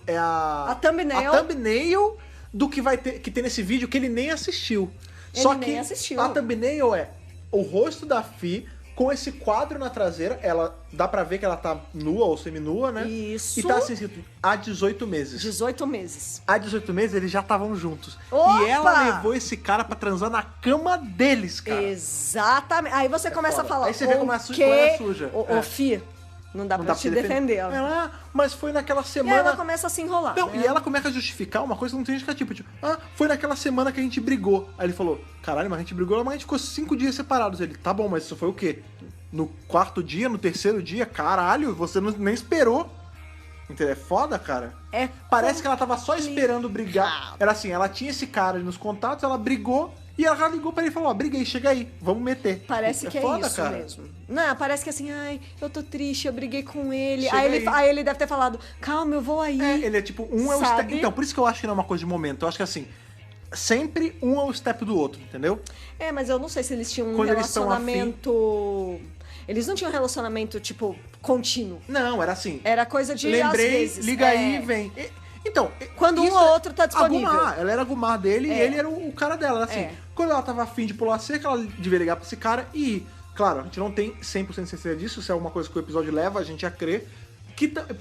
É a thumbnail do que vai ter, que tem nesse vídeo que ele nem assistiu. Só que a thumbnail é o rosto da Fi com esse quadro na traseira. Ela dá pra ver que ela tá nua ou seminua, né? Isso. E tá assim escrito, há 18 meses. 18 meses. Há 18 meses eles já estavam juntos. Opa! E ela levou esse cara pra transar na cama deles, cara. Exatamente. Aí você começa a falar. Aí você vê como é suja. Ô, Fi, não dá pra te defender. Ela, mas foi naquela semana... E ela começa a se enrolar. Não, né? e ela começa a justificar uma coisa que não tem justificativa. Tipo, foi naquela semana que a gente brigou. Aí ele falou, caralho, mas a gente brigou, mas a gente ficou 5 dias separados. Ele, tá bom, mas isso foi o quê? No 4º dia, no 3º dia? Caralho, você nem esperou. Entendeu? É foda, cara. Parece que ela tava só esperando brigar. Era assim, ela tinha esse cara nos contatos, ela brigou... E ela já ligou pra ele e falou, briguei, chega aí, vamos meter. Parece que foda, é isso cara. mesmo. Não, parece que assim, eu tô triste, eu briguei com ele. Aí ele deve ter falado, calma, eu vou aí. Ele é tipo, é o step. Então, por isso que eu acho que não é uma coisa de momento. Eu acho que assim, sempre um é o step do outro, entendeu? Mas eu não sei se eles tinham um relacionamento... Eles não tinham um relacionamento, tipo, contínuo. Não, era assim. Era coisa de, lembrei, às vezes. liga aí, vem. Então, quando um ou outro tá disponível. Ela era a Gumar dele e ele era o cara dela. Assim, quando ela tava afim de pular a cerca, ela devia ligar pra esse cara e ir. Claro, a gente não tem 100% de certeza disso, isso é uma coisa que o episódio leva a gente a crer.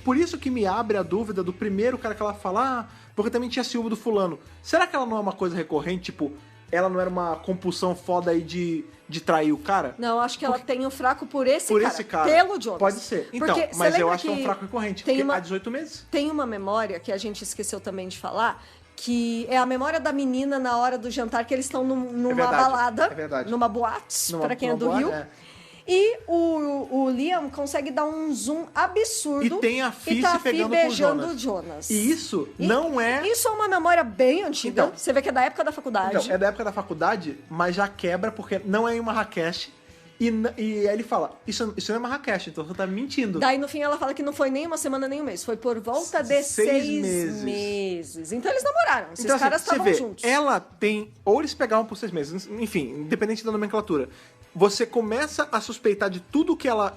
Por isso que me abre a dúvida do primeiro cara que ela fala, porque também tinha ciúme do fulano. Será que ela não é uma coisa recorrente, tipo, ela não era uma compulsão foda aí de trair o cara? Não, acho que ela tem um fraco por esse cara. Pelo Jonas. Pode ser. Então, mas eu acho que é um fraco recorrente, porque há 18 meses. Tem uma memória que a gente esqueceu também de falar, que é a memória da menina na hora do jantar, que eles estão numa balada, numa boate, pra quem é do Rio. E o Liam consegue dar um zoom absurdo. E tem a Fi se pegando beijando com o Jonas. E isso não é... Isso é uma memória bem antiga. Então, você vê que é da época da faculdade. Então, é da época da faculdade, mas já quebra porque não é em Marrakech. E aí ele fala, isso não é Marrakech, então você tá mentindo. Daí no fim ela fala que não foi nem uma semana nem um mês. Foi por volta de 6 meses. Então eles namoraram. Esses então, caras estavam juntos. Ela tem... Ou eles pegavam por 6 meses. Enfim, independente da nomenclatura. Você começa a suspeitar de tudo que ela...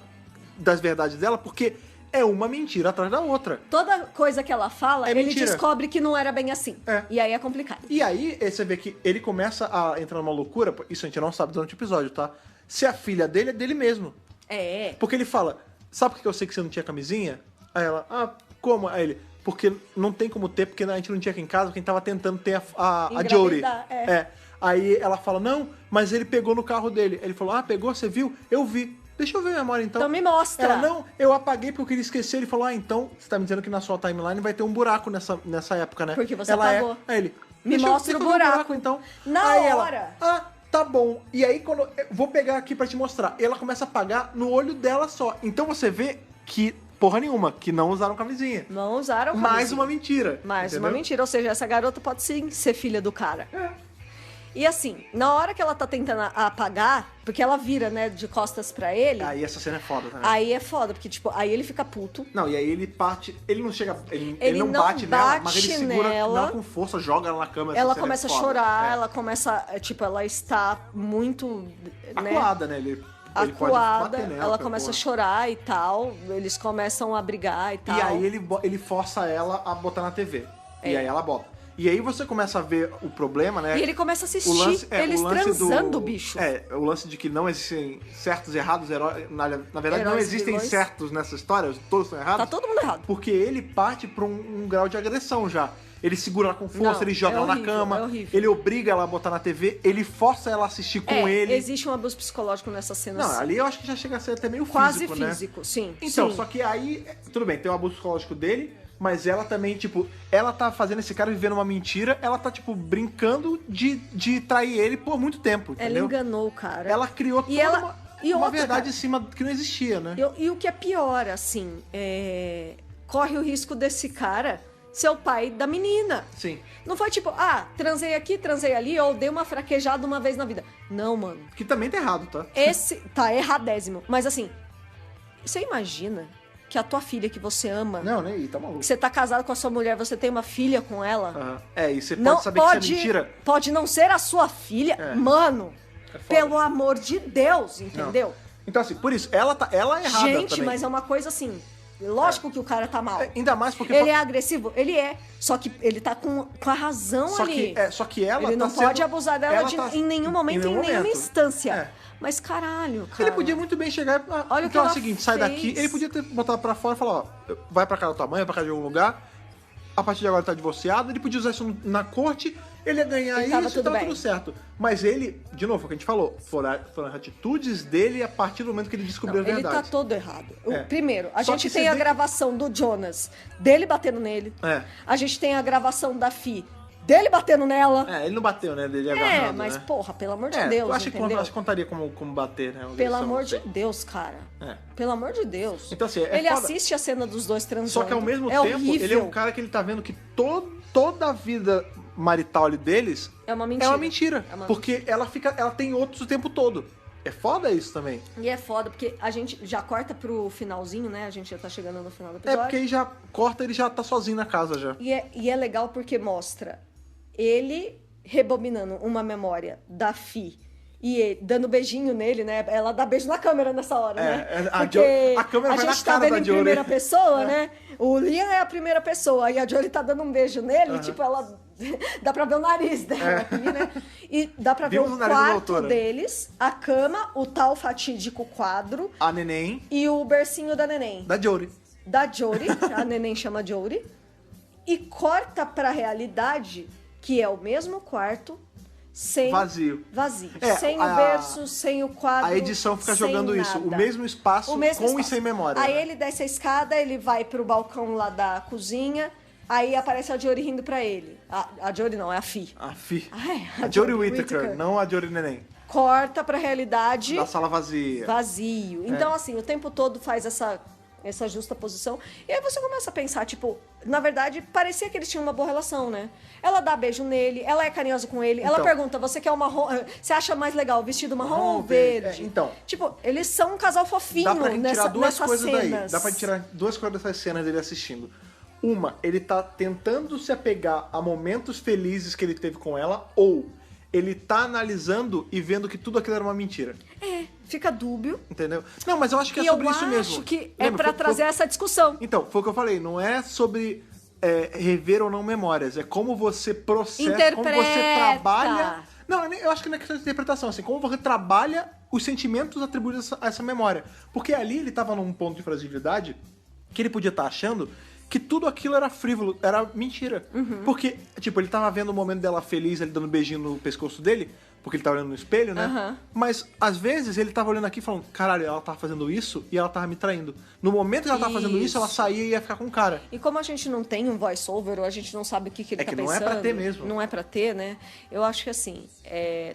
das verdades dela, porque é uma mentira atrás da outra. Toda coisa que ela fala, ele descobre que não era bem assim. E aí é complicado. E aí você vê que ele começa a entrar numa loucura, isso a gente não sabe durante o episódio, tá? Se a filha dele é dele mesmo. Porque ele fala, sabe por que eu sei que você não tinha camisinha? Aí ela, como? Aí ele, porque não tem como ter, porque a gente não tinha aqui em casa, quem tava tentando ter a Jory. Aí ela fala, não, mas ele pegou no carro dele. Ele falou, pegou, você viu? Eu vi. deixa eu ver a memória então. Então me mostra. Ela, não, eu apaguei porque eu queria esquecer. Ele falou, então, você tá me dizendo que na sua timeline vai ter um buraco nessa época, né? Porque você ela apagou. Aí ele, me mostra o buraco. então. Na aí hora. Ela, tá bom. E aí, quando eu vou pegar aqui pra te mostrar, ela começa a apagar no olho dela só. Então você vê que, porra nenhuma, que não usaram camisinha. Não usaram camisinha. Mais uma mentira. Mais entendeu? uma mentira. Ou seja, essa garota pode sim ser filha do cara. É. E assim, na hora que ela tá tentando apagar, porque ela vira, né, de costas pra ele, Aí essa cena é foda também. aí é foda, porque, tipo, aí ele fica puto. Não, e aí ele parte. Ele não chega. Ele não bate nela, mas ele segura ela com força, joga ela na cama. Ela essa cena começa é a foda. chorar, É. ela começa, tipo, ela está muito, né, Acuada, né? Ele pode acuada, bater nela, ela pô, começa a porra. chorar e tal, eles começam a brigar e tal. E aí ele força ela a botar na TV. É. E aí ela bota. E aí você começa a ver o problema, né? E ele começa a assistir o eles lance transando, bicho. O lance de que não existem certos e errados heróis. Na verdade, não Heróis e existem vilões. certos nessa história, todos são errados. Tá todo mundo errado. Porque ele parte pra um grau de agressão já. Ele segura ela com força, Não, ele joga é ela na horrível, cama, é horrível. ele obriga ela a botar na TV, ele força ela a assistir com ele. Existe um abuso psicológico nessa cena. Não, sim. ali eu acho que já chega a ser até meio Quase físico, né? físico, sim. Então, sim. só que aí, tudo bem, tem o abuso psicológico dele, mas ela também, tipo, ela tá fazendo esse cara vivendo uma mentira, ela tá, tipo, brincando de trair ele por muito tempo, Ela entendeu? enganou o cara. Ela criou E toda ela- e uma outra, verdade cara. em cima que não existia, né? E o que é pior, assim, corre o risco desse cara ser o pai da menina. Sim. Não foi tipo, transei aqui, transei ali, ou dei uma fraquejada uma vez na vida. Não, mano. Que também tá errado, tá? Esse tá erradésimo. Mas assim, você imagina que a tua filha que você ama, Não, né? Ih, tá maluco. que você tá casado com a sua mulher, você tem uma filha com ela. Aham. É, e você pode Não saber que isso é mentira. pode não ser a sua filha, É. mano. É foda. Pelo amor de Deus, entendeu? Então, assim, por isso, ela é errada Gente, também. mas é uma coisa assim. Lógico que o cara tá mal. Ainda mais porque... Ele é agressivo? Ele é. Só que ele tá com a razão Só ali. só que ela Ele não tá sendo- pode abusar dela ela em nenhum momento, em nenhuma momento. instância. É. Mas caralho, cara. Ele podia muito bem chegar e Olha o então que é o ela seguinte, sai fez. daqui. Ele podia ter botado pra fora e falar, ó, vai pra casa da tua mãe, vai pra casa de algum lugar. A partir de agora ele tá divorciado. Ele podia usar isso na corte, ele ia ganhar E tava isso e tudo tava bem. tudo certo. Mas ele, de novo, o que a gente falou, foram as atitudes dele a partir do momento que ele descobriu Não, a ele tá verdade. todo errado. É. Primeiro, a Só gente que tem você a vê- gravação do Jonas dele batendo nele. É. A gente tem a gravação da Fi dele batendo nela. É, ele não bateu, né? Dele É, agarrando, mas né? porra, pelo amor de É, Deus, eu acho entendeu? que contaria como bater, né? Pelo Agressão, amor não sei. de Deus, cara. É. Pelo amor de Deus. Então, assim, é ele foda. assiste a cena dos dois transando. Só que ao mesmo é tempo, horrível. ele é um cara que ele tá vendo que toda a vida marital ali deles É uma mentira. é uma mentira. É uma Porque ela tem outros o tempo todo. É foda isso também. E é foda, porque a gente já corta pro finalzinho, né? A gente já tá chegando no final do É episódio. porque aí já corta, ele já tá sozinho na casa já. E é legal porque mostra ele rebobinando uma memória da Fi e ele dando beijinho nele, né? Ela dá beijo na câmera nessa hora, né? a Porque a câmera vai na gente tá cara vendo da em Jory. primeira pessoa, É. né? O Liam é a primeira pessoa e a Jory tá dando um beijo nele, tipo, ela... dá pra ver o nariz dela aqui, né? E dá pra ver Vimos o o nariz da quarto doutora. deles, a cama, o tal fatídico quadro A neném e o bercinho da neném. da Jory. Da Jory, a neném chama Jory, e corta pra realidade, que é o mesmo quarto, sem... Vazio. Vazio. É, Sem o a- berço, sem o quadro. A edição fica sem jogando isso. O nada. mesmo espaço O mesmo com e espaço. sem memória. Aí né? ele desce a escada, ele vai pro balcão lá da cozinha, aí aparece a Jory rindo pra ele. A Jory não, é a Fi. A Fi. Ah, A Jory Whittaker, não a Jory Neném. Corta pra realidade, Da sala vazia. vazio. Então, assim, o tempo todo faz essa justa posição. E aí você começa a pensar, tipo, na verdade, parecia que eles tinham uma boa relação, né? Ela dá beijo nele, ela é carinhosa com ele, ela Então. pergunta, você quer o marrom... Você acha mais legal o vestido marrom ou verde? É, então. Tipo, eles são um casal fofinho Dá pra gente tirar duas nessas coisas cenas. daí. Dá pra tirar duas coisas dessas cenas dele assistindo. Uma, ele tá tentando se apegar a momentos felizes que ele teve com ela, ou ele tá analisando e vendo que tudo aquilo era uma mentira. Fica dúbio. Entendeu? Não, mas eu acho que é E sobre eu isso acho mesmo. que é Lembra? pra trazer essa discussão. Então, foi o que eu falei. Não é sobre rever ou não memórias. É como você processa, como você Interpreta. trabalha... Não, eu acho que não é questão de interpretação. Assim, como você trabalha os sentimentos atribuídos a essa memória. Porque ali ele tava num ponto de fragilidade que ele podia estar achando que tudo aquilo era frívolo, era mentira. Uhum. Porque, tipo, ele tava vendo o momento dela feliz, ele dando um beijinho no pescoço dele, porque ele tá olhando no espelho, né? Mas, às vezes, ele tava olhando aqui e falando, caralho, ela tava fazendo isso e ela tava me traindo. No momento que ela tava fazendo isso, ela saía e ia ficar com o cara. E como a gente não tem um voice-over, ou a gente não sabe o que ele tá pensando... não é pra ter mesmo. Não é pra ter, né? Eu acho que, assim,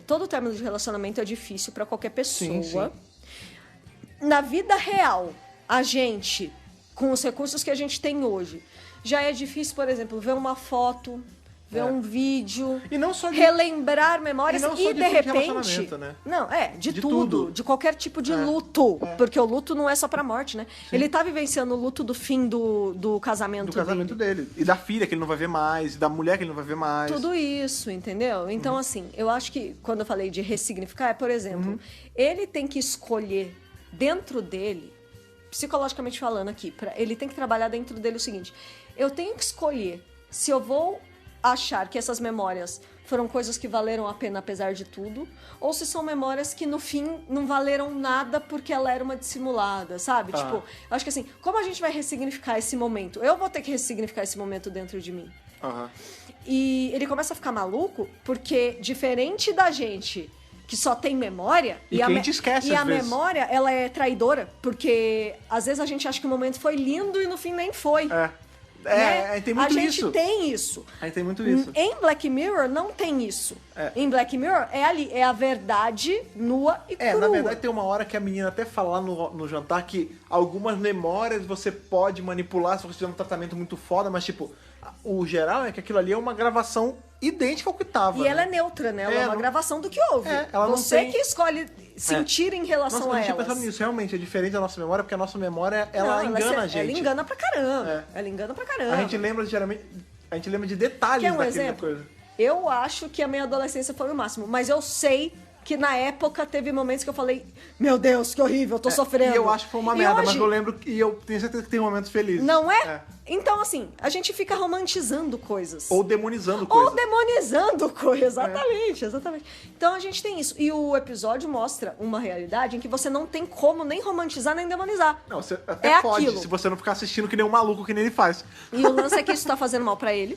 todo término de relacionamento é difícil pra qualquer pessoa. Sim. Na vida real, a gente, com os recursos que a gente tem hoje, já é difícil, por exemplo, ver uma foto... ver um vídeo, e não só de... relembrar memórias e, não só de repente... né? Não, de tudo. De qualquer tipo de luto. Porque o luto não é só pra morte, né? Sim. Ele tá vivenciando o luto do fim do casamento dele. Do casamento dele. E da filha que ele não vai ver mais, e da mulher que ele não vai ver mais. Tudo isso, entendeu? Então, assim, eu acho que quando eu falei de ressignificar, por exemplo, ele tem que escolher dentro dele, psicologicamente falando aqui, ele tem que trabalhar dentro dele o seguinte: eu tenho que escolher se eu vou achar que essas memórias foram coisas que valeram a pena apesar de tudo, ou se são memórias que no fim não valeram nada porque ela era uma dissimulada, sabe? Tipo, eu acho que assim, como a gente vai ressignificar esse momento? Eu vou ter que ressignificar esse momento dentro de mim. E ele começa a ficar maluco porque, diferente da gente que só tem memória, e a gente esquece, e a memória, ela é traidora, porque às vezes a gente acha que o momento foi lindo e no fim nem foi. Tem muito isso. A gente tem isso. A gente tem muito isso. Em Black Mirror não tem isso. Em Black Mirror é a verdade nua e crua. Na verdade tem uma hora que a menina até fala lá no jantar que algumas memórias você pode manipular se você tiver um tratamento muito foda, mas tipo, o geral é que aquilo ali é uma gravação idêntica ao que tava. E ela é neutra, né? Ela é uma gravação do que houve. Você que escolhe sentir em relação a elas. Eu tinha pensado nisso, realmente, é diferente da nossa memória, porque a nossa memória, ela engana a gente. Ela engana pra caramba. Ela engana pra caramba. A gente lembra, geralmente, de detalhes daquela exemplo? Coisa. Eu acho que a minha adolescência foi o máximo, mas eu sei que na época teve momentos que eu falei, meu Deus, que horrível, eu tô sofrendo. E eu acho que foi uma merda, mas eu lembro e eu tenho certeza que tem momentos felizes. Não é? Então, assim, a gente fica romantizando coisas. Ou demonizando coisas. Exatamente. Então a gente tem isso. E o episódio mostra uma realidade em que você não tem como nem romantizar nem demonizar. Não, você até pode, aquilo. Se você não ficar assistindo que nem um maluco que nem ele faz. E o lance é que isso tá fazendo mal pra ele.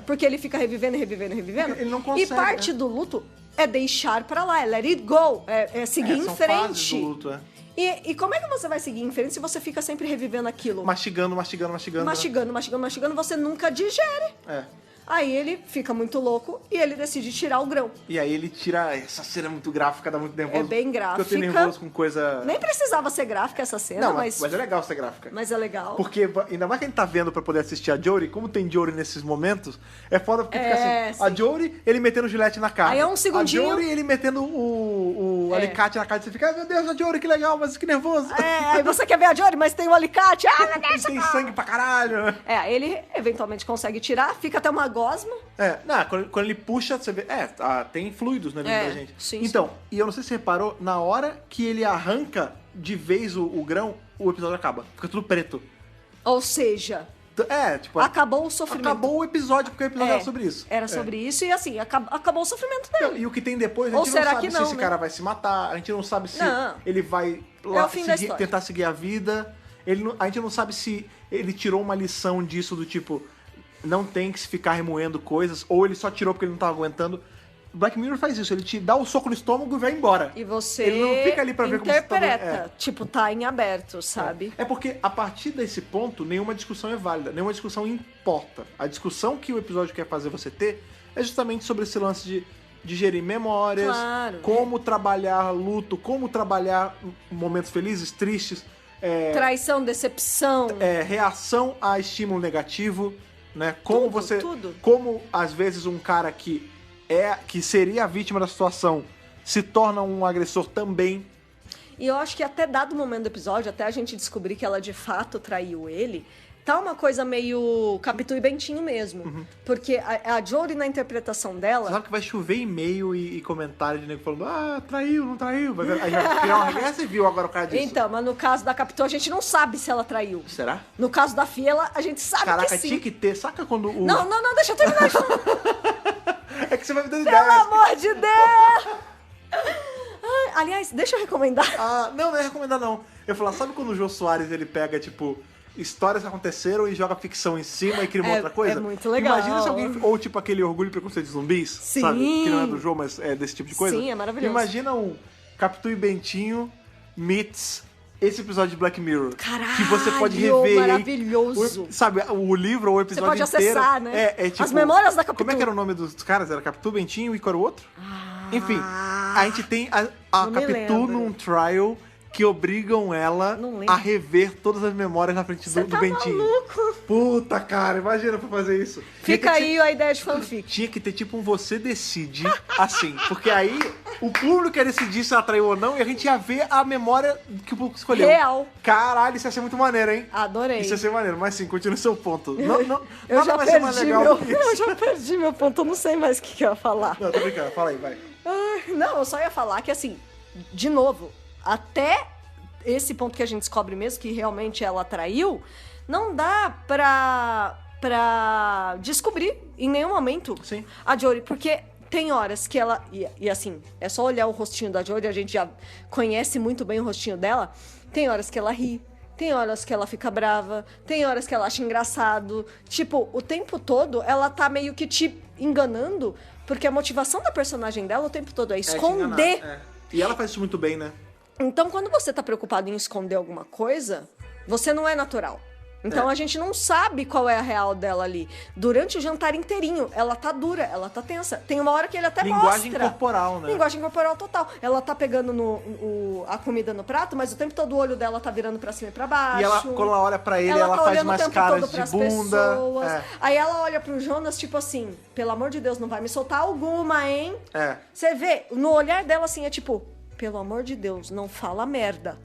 Porque ele fica revivendo. Ele não consegue. E parte do luto é deixar pra lá, é let it go, é seguir em frente. Fases do luto, E como é que você vai seguir em frente se você fica sempre revivendo aquilo? Mastigando, você nunca digere. Aí ele fica muito louco e ele decide tirar o grão. E aí ele tira... Essa cena é muito gráfica, dá muito nervoso. É bem gráfica. Eu tenho nervoso com coisa... Nem precisava ser gráfica essa cena, não, mas é legal ser gráfica. Mas é legal. Porque, ainda mais que a gente tá vendo pra poder assistir a Jory, como tem Jory nesses momentos, é foda porque fica assim... Sim. A Jory, ele metendo o gilete na cara. Aí é um segundinho... A Jory, ele metendo o alicate na cara. E você fica, meu Deus, a Jory, que legal, mas que nervoso. Aí você quer ver a Jory, mas tem o alicate. Meu Deus, tem sangue pra caralho. Ele eventualmente consegue tirar, fica até uma gosma. Não, quando ele puxa, você vê... tem fluidos na vida da gente. Sim, então, e eu não sei se você reparou, na hora que ele arranca de vez o grão, o episódio acaba. Fica tudo preto. Ou seja... acabou o sofrimento. Acabou o episódio, porque o episódio era sobre isso. Era sobre isso e assim, acabou o sofrimento dele. E o que tem depois, a gente não sabe se esse cara vai se matar, a gente não sabe se ele vai lá tentar seguir a vida. A gente não sabe se ele tirou uma lição disso do tipo... Não tem que se ficar remoendo coisas, ou ele só tirou porque ele não tava aguentando. Black Mirror faz isso, ele te dá o soco no estômago e vai embora. E você ele não fica ali pra ver como você tá... tipo, tá em aberto, sabe? É porque a partir desse ponto, nenhuma discussão é válida, nenhuma discussão importa. A discussão que o episódio quer fazer você ter é justamente sobre esse lance de gerir memórias, como trabalhar luto, como trabalhar momentos felizes, tristes. Traição, decepção. Reação a estímulo negativo. Né? Como como às vezes um cara que seria a vítima da situação se torna um agressor também. E eu acho que até dado o momento do episódio, até a gente descobrir que ela de fato traiu ele, tá uma coisa meio Capitu e Bentinho mesmo. Porque a Jory, na interpretação dela... Você sabe que vai chover e-mail e comentário de nego falando, traiu, não traiu. Aí vai criar uma regra, você viu agora o cara disso. Então, mas no caso da Capitu, a gente não sabe se ela traiu. Será? No caso da Fiela, a gente sabe que sim. Caraca, tinha que ter. Saca quando o... Não, deixa eu terminar de falar. É que você vai me dando ideia. Pelo amor de Deus! Aliás, deixa eu recomendar. Não é recomendar, não. Eu ia falar, sabe quando o Jô Soares, ele pega, tipo... histórias que aconteceram e joga ficção em cima e cria uma outra coisa. É muito legal. Imagina se alguém... Ou tipo aquele Orgulho e Preconceito de Zumbis, Sim. sabe? Que não é do jogo, mas é desse tipo de coisa. Sim, é maravilhoso. Imagina um Capitu e Bentinho meets esse episódio de Black Mirror. Caralho, que você pode rever. maravilhoso. Sabe, o livro ou o episódio inteiro. Você pode inteiro, acessar, né? É tipo, as memórias da Capitu. Como é que era o nome dos caras? Era Capitu, Bentinho e qual era o outro? Enfim, a gente tem a Capitu num trial que obrigam ela a rever todas as memórias na frente do Bentinho. Maluco? Puta, cara, imagina pra fazer isso. Fica aí a ideia de fanfic. Tinha que ter tipo um você decide assim, porque aí o público ia decidir se ela traiu ou não e a gente ia ver a memória que o público escolheu. Real. Caralho, isso ia ser muito maneiro, hein? Adorei. Isso ia ser maneiro, mas sim, continue seu ponto. Não, eu já vai ser mais legal do que isso. Eu já perdi meu ponto, eu não sei mais o que eu ia falar. Não, tô brincando, fala aí, vai. Não, eu só ia falar que assim, de novo, até esse ponto que a gente descobre mesmo que realmente ela traiu, não dá pra descobrir em nenhum momento Sim. a Jory, porque tem horas que ela... E assim, é só olhar o rostinho da Jory, a gente já conhece muito bem o rostinho dela. Tem horas que ela ri, tem horas que ela fica brava, tem horas que ela acha engraçado. Tipo, o tempo todo ela tá meio que te enganando, porque a motivação da personagem dela o tempo todo é esconder. E ela faz isso muito bem, né? Então, quando você tá preocupado em esconder alguma coisa, você não é natural. Então, a gente não sabe qual é a real dela ali. Durante o jantar inteirinho, ela tá dura, ela tá tensa. Tem uma hora que ele até Linguagem mostra. corporal, né? Linguagem corporal total. Ela tá pegando a comida no prato, mas o tempo todo o olho dela tá virando pra cima e pra baixo. E ela, quando ela olha pra ele, ela tá faz mais caras de bunda. Pessoas. Aí ela olha pro Jonas, tipo assim, pelo amor de Deus, não vai me soltar alguma, hein? Você vê, no olhar dela, assim, é tipo... Pelo amor de Deus, não fala merda.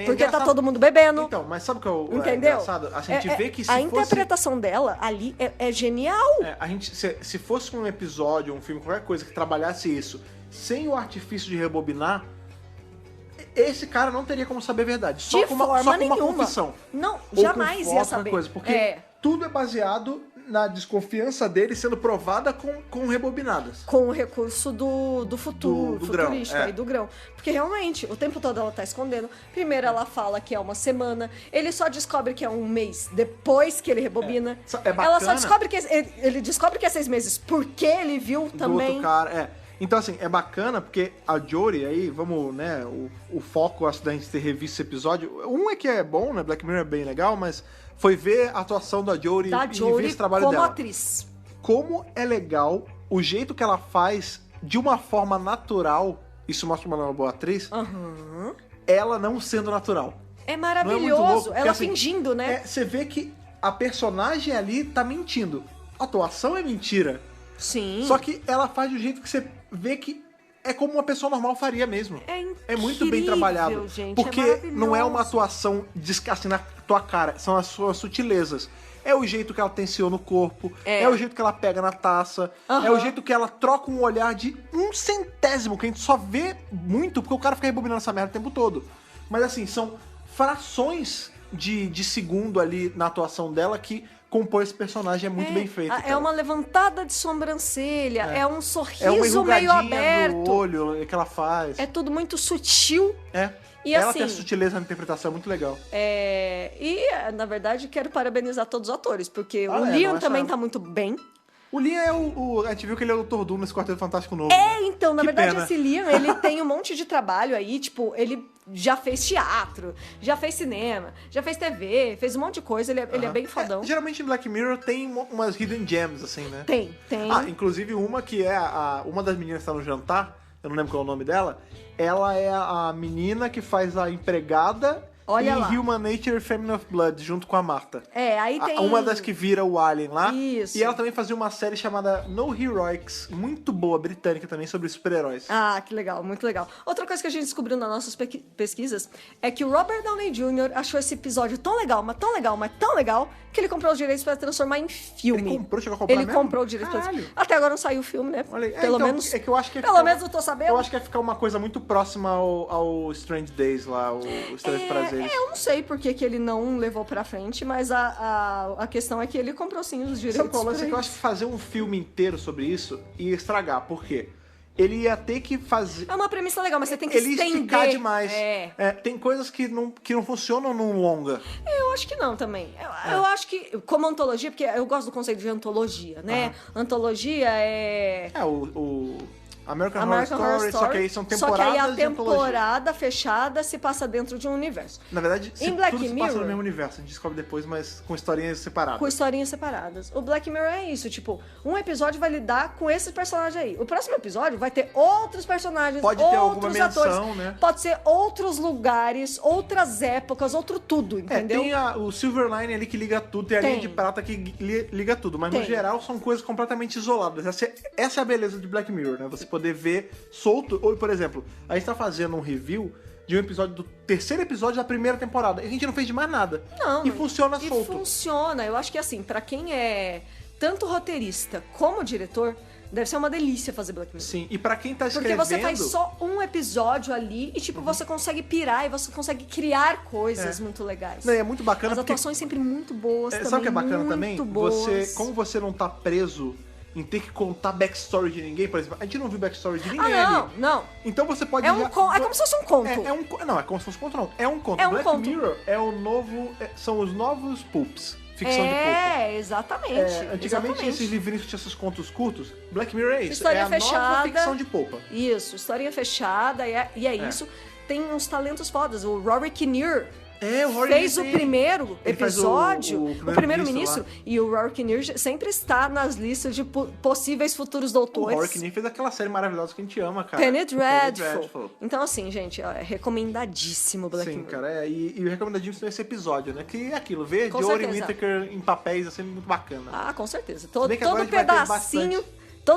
Porque tá todo mundo bebendo. Então, mas sabe o que é Entendeu? engraçado? A gente vê que se a fosse... interpretação dela ali é genial. A gente, se fosse um episódio, um filme, qualquer coisa que trabalhasse isso, sem o artifício de rebobinar, esse cara não teria como saber a verdade. Só com uma confissão. Não, ou jamais ia saber. Coisa, porque tudo é baseado na desconfiança dele sendo provada com rebobinadas. Com o recurso do futuro, do futurístico grão, aí, do grão. Porque realmente, o tempo todo ela tá escondendo. Primeiro ela fala que é uma semana, ele só descobre que é um mês depois que ele rebobina. Ela só descobre que ele descobre que é 6 meses porque ele viu também. Do outro cara, Então, assim, é bacana porque a Jory aí, vamos, né, o foco, acho, da gente ter revisto esse episódio, um é que é bom, né, Black Mirror é bem legal, mas foi ver a atuação da Jory e ver esse trabalho como dela. atriz. Como é legal o jeito que ela faz de uma forma natural, isso mostra uma boa atriz, ela não sendo natural. É maravilhoso, louco, ela assim, fingindo, né? Você vê que a personagem ali tá mentindo. A atuação é mentira. Sim. Só que ela faz de um jeito que você vê que é como uma pessoa normal faria mesmo. É muito bem trabalhado. Gente, porque não é uma atuação assim na tua cara, são as suas sutilezas. É o jeito que ela tensiona o corpo, é o jeito que ela pega na taça, é o jeito que ela troca um olhar de 1/100º, que a gente só vê muito porque o cara fica rebobinando essa merda o tempo todo. Mas assim, são frações de segundo ali na atuação dela que compor esse personagem é muito bem feito. É uma levantada de sobrancelha, é um sorriso uma meio aberto. No olho que ela faz. É tudo muito sutil. E ela assim, tem a sutileza na interpretação, é muito legal. Na verdade, quero parabenizar todos os atores, porque o Liam Liam também tá muito bem. O Liam é a gente viu que ele é o Dr. Doom nesse Quarteto Fantástico novo. Então, na verdade, pena. esse Liam, ele tem um monte de trabalho aí, tipo, ele já fez teatro, já fez cinema, já fez TV, fez um monte de coisa, ele é bem fodão. Geralmente em Black Mirror tem umas hidden gems, assim, né? Tem. Inclusive uma que é uma das meninas que tá no jantar, eu não lembro qual é o nome dela, ela é a menina que faz a empregada em Human Nature e Family of Blood, junto com a Marta. Aí tem... Uma das que vira o Alien lá. Isso. E ela também fazia uma série chamada No Heroics, muito boa, britânica também, sobre super-heróis. Que legal, muito legal. Outra coisa que a gente descobriu nas nossas pesquisas é que o Robert Downey Jr. achou esse episódio tão legal, mas tão legal, mas tão legal, que ele comprou os direitos pra transformar em filme. Chegou a comprar mesmo? Comprou o direito. Até agora não saiu o filme, né? Olha aí. Pelo menos. É que eu acho que pelo menos eu tô sabendo. Eu acho que ia ficar uma coisa muito próxima ao Strange Days lá, o Estranhos Prazeres. Eu não sei por que ele não levou pra frente, mas a questão é que ele comprou sim os direitos. Sabe qual é? Eu acho que fazer um filme inteiro sobre isso ia estragar. Por quê? ele ia ter que fazer... É uma premissa legal, mas você tem que ele estender. esticar demais. Tem coisas que não funcionam num longa. Eu acho que não também. Eu acho que, como antologia, porque eu gosto do conceito de antologia, né? Antologia é... o American Horror Story, só que aí são temporadas. Só que aí a de temporada fechada se passa dentro de um universo. Na verdade, Black tudo se Mirror, passa no mesmo universo, a gente descobre depois, mas com historinhas separadas. Com historinhas separadas. O Black Mirror é isso, tipo, um episódio vai lidar com esses personagens aí. O próximo episódio vai ter outros personagens, pode ter alguma menção, atores. né? Pode ser outros lugares, outras épocas, outro tudo, entendeu? Tem o Silverline ali que liga tudo, tem a linha de prata que liga tudo, mas no geral são coisas completamente isoladas. Essa é a beleza de Black Mirror, né? Você poder ver solto. Ou, por exemplo, a gente tá fazendo um review de um episódio do terceiro episódio da primeira temporada. E a gente não fez de mais nada. Não. E funciona solto. E funciona. Eu acho que assim, pra quem é tanto roteirista como diretor, deve ser uma delícia fazer Black Mirror. Sim, e pra quem tá escrevendo... Porque você faz só um episódio ali e, tipo, você consegue pirar e você consegue criar coisas muito legais. Não, é muito bacana. As atuações sempre muito boas também. Sabe o que é bacana muito também? Boas. Como você não tá preso em ter que contar backstory de ninguém, por exemplo. A gente não viu backstory de ninguém ali. Não. Então você pode... É como se fosse um conto. Não, é como se fosse um conto, não. É um conto. É um Black conto. Mirror é o novo... são os novos pulps. Ficção de pulp. Exatamente. Antigamente esses livrinhos que tinham esses contos curtos. Black Mirror é isso. História é a fechada, nova ficção de polpa. Isso, historinha fechada, e é isso. Tem uns talentos fodas. O Rory Kinnear fez o primeiro episódio, o primeiro-ministro, e o Rory Kinnear sempre está nas listas de possíveis futuros doutores. O Rory Kinnear fez aquela série maravilhosa que a gente ama, cara. Penny Dreadful. Então, assim, gente, é recomendadíssimo Black Mirror. Sim, cara, e recomendadíssimo esse episódio, né? Que é aquilo, ver Com Jory certeza. Whittaker em papéis é sempre muito bacana. Ah, com certeza. Todo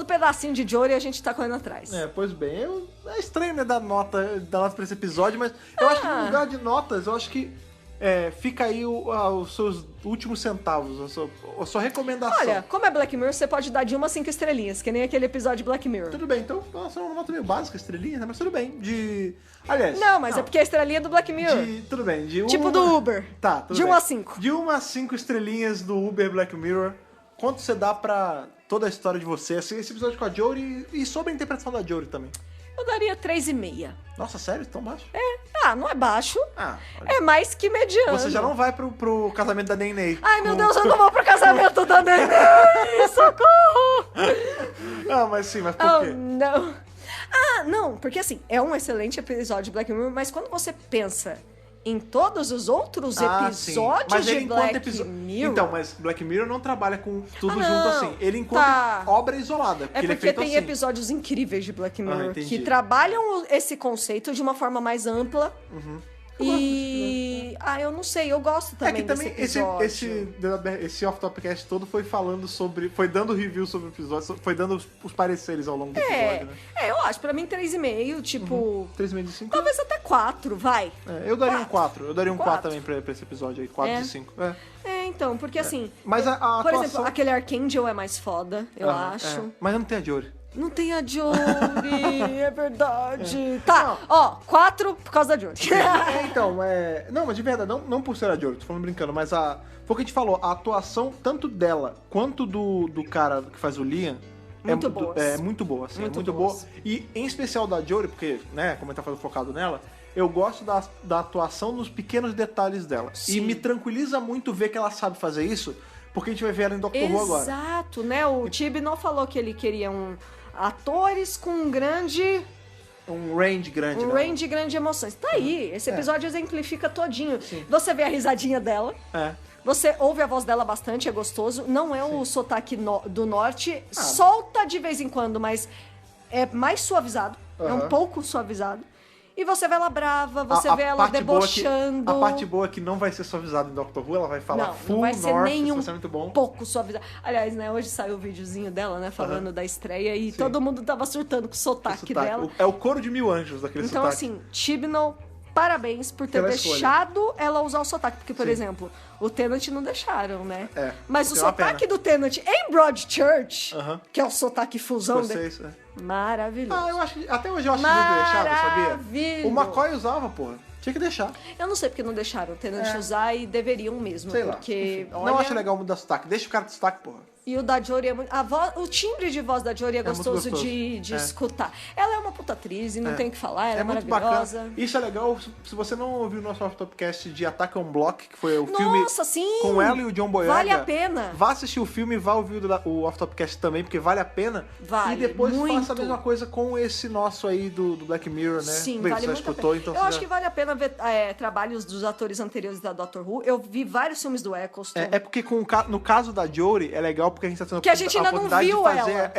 pedacinho de Jory a gente tá correndo atrás. Pois bem, é estranho, né, dar nota pra esse episódio, mas eu acho que no lugar de notas, eu acho que fica aí os seus últimos centavos, a sua recomendação. Olha, como é Black Mirror, você pode dar de 1 a 5 estrelinhas, que nem aquele episódio de Black Mirror. Tudo bem, então, nossa, é uma nota meio básica, estrelinha, né? Mas tudo bem, Aliás... Não, mas é porque a estrelinha é do Black Mirror. Tudo bem, tipo do Uber. Tá, tudo de bem. 1 a 5. De 1 a 5 estrelinhas do Uber Black Mirror, quanto você dá pra toda a história de você, esse episódio com a Jory e sobre a interpretação da Jory também? Eu daria 3,5. Nossa, sério? Tão baixo? Não é baixo. Olha. É mais que mediano. Você já não vai pro casamento da Nenê. Ai, meu Deus, eu não vou pro casamento da Nenê. Socorro! Mas por quê? Não. Não, porque assim, é um excelente episódio de Black Mirror, mas quando você pensa em todos os outros episódios de Black Mirror... Então, mas Black Mirror não trabalha com tudo junto assim. Ele encontra obra isolada. Porque ele é feito tem assim. episódios incríveis de Black Mirror que entendi. trabalham esse conceito de uma forma mais ampla. Eu não sei, eu gosto também desse episódio. Esse off-topcast todo foi falando sobre... Foi dando review sobre o episódio, foi dando os pareceres ao longo do episódio, né? Eu acho, pra mim 3,5, tipo... 3,5 de 5? Talvez até 4, vai. Eu daria um 4. Eu daria um 4 também pra esse episódio aí, 4 de 5. Então, porque assim... Mas a por atuação... exemplo, aquele Archangel é mais foda, eu acho. Mas não tem a Jory. Não tem a Jory, é verdade. Tá, 4 por causa da Jory. Não, mas de verdade, não por ser a Jory, tô falando brincando, mas foi o que a gente falou, a atuação tanto dela quanto do cara que faz o Liam muito boa. É muito boa, assim, muito boa. E em especial da Jory, porque, né, como a gente tá focado nela, eu gosto da atuação nos pequenos detalhes dela. Sim. E me tranquiliza muito ver que ela sabe fazer isso, porque a gente vai ver ela em Doctor Who agora. Exato, né? O Tibi não falou que ele queria atores com um grande... Um range grande. Range grande de emoções. Tá aí, esse episódio exemplifica todinho. Sim. Você vê a risadinha dela. Você ouve a voz dela bastante, é gostoso. Não é o sotaque do norte. Solta de vez em quando, mas é mais suaviizado. É um pouco suavizado. E você vê ela brava, você vê ela debochando. A parte boa é que não vai ser suavizada em Doctor Who, ela vai falar full não vai ser north, nem vai ser muito bom. Pouco suavizado. Aliás, né, hoje saiu o videozinho dela, né, falando da estreia e todo mundo tava surtando com o sotaque dela. É o coro de 1000 anjos daquele então, sotaque. Então, assim, Chibnall, parabéns por ter deixado ela usar o sotaque. Porque, por exemplo, o Tennant não deixaram, né? Mas o sotaque do Tennant em Broadchurch, que é o sotaque fusão dele, maravilhoso. Eu acho que, até hoje eu acho que não deixaram, sabia? O McCoy usava, porra. Tinha que deixar. Eu não sei porque não deixaram o Tennant usar e deveriam mesmo. Sei porque, lá. Olha... Não acho legal mudar sotaque. Deixa o cara de sotaque, porra. E o da Jory é muito... O timbre de voz da Jory é gostoso, gostoso. de escutar. Ela é uma puta atriz e não tem o que falar, ela é muito maravilhosa. Bacana. Isso é legal, se você não ouviu o nosso Off-Topcast de Attack on Block, que foi o Nossa, filme sim! com ela e o John Boyega. Vale a pena. Vá assistir o filme e vá ouvir o Off-Topcast também, porque vale a pena. Vale, e depois muito. faça a mesma coisa com esse nosso aí do Black Mirror, né? Sim, Bem, vale você muito escutou, a pena. então Eu acho que vale a pena ver trabalhos dos atores anteriores da Doctor Who. Eu vi vários filmes do Eccleston. É porque no caso da Jory, é legal porque a gente tá tendo que a gente ainda não viu de fazer, ela.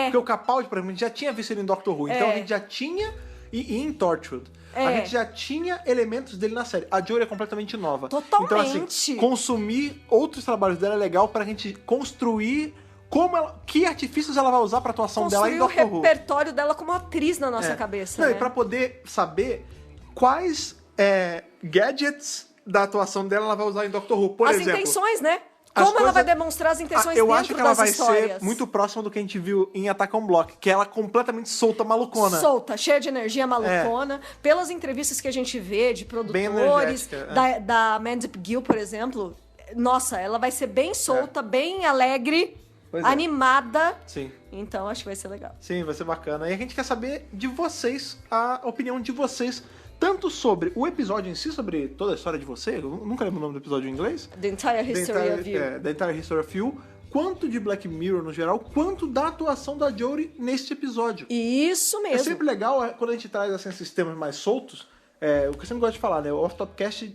Porque o Capaldi, por exemplo, a gente já tinha visto ele em Doctor Who, então a gente já tinha, e em Torchwood, a gente já tinha elementos dele na série. A Jory é completamente nova. Totalmente. Então, assim, consumir outros trabalhos dela é legal pra gente construir que artifícios ela vai usar pra atuação dela em Doctor Who. O repertório dela como atriz na nossa cabeça. Não, e pra poder saber quais gadgets da atuação dela ela vai usar em Doctor Who. Por exemplo, as intenções, né? Como ela vai demonstrar as intenções eu dentro acho que ela vai histórias. ser muito próxima do que a gente viu em Attack on Block, que ela é completamente solta, malucona. Solta, cheia de energia, malucona. Pelas entrevistas que a gente vê de produtores, da Mandip Gill, por exemplo, nossa, ela vai ser bem solta, bem alegre, animada. Sim. Então acho que vai ser legal. Sim, vai ser bacana. E a gente quer saber de vocês, a opinião de vocês, tanto sobre o episódio em si, sobre toda a história de você, eu nunca lembro o nome do episódio em inglês. The Entire History of You. The Entire History of You, quanto de Black Mirror no geral, quanto da atuação da Jory neste episódio. Isso mesmo. É sempre legal quando a gente traz assim, esses temas mais soltos, o que eu sempre gosto de falar, né? O Off-Topcast,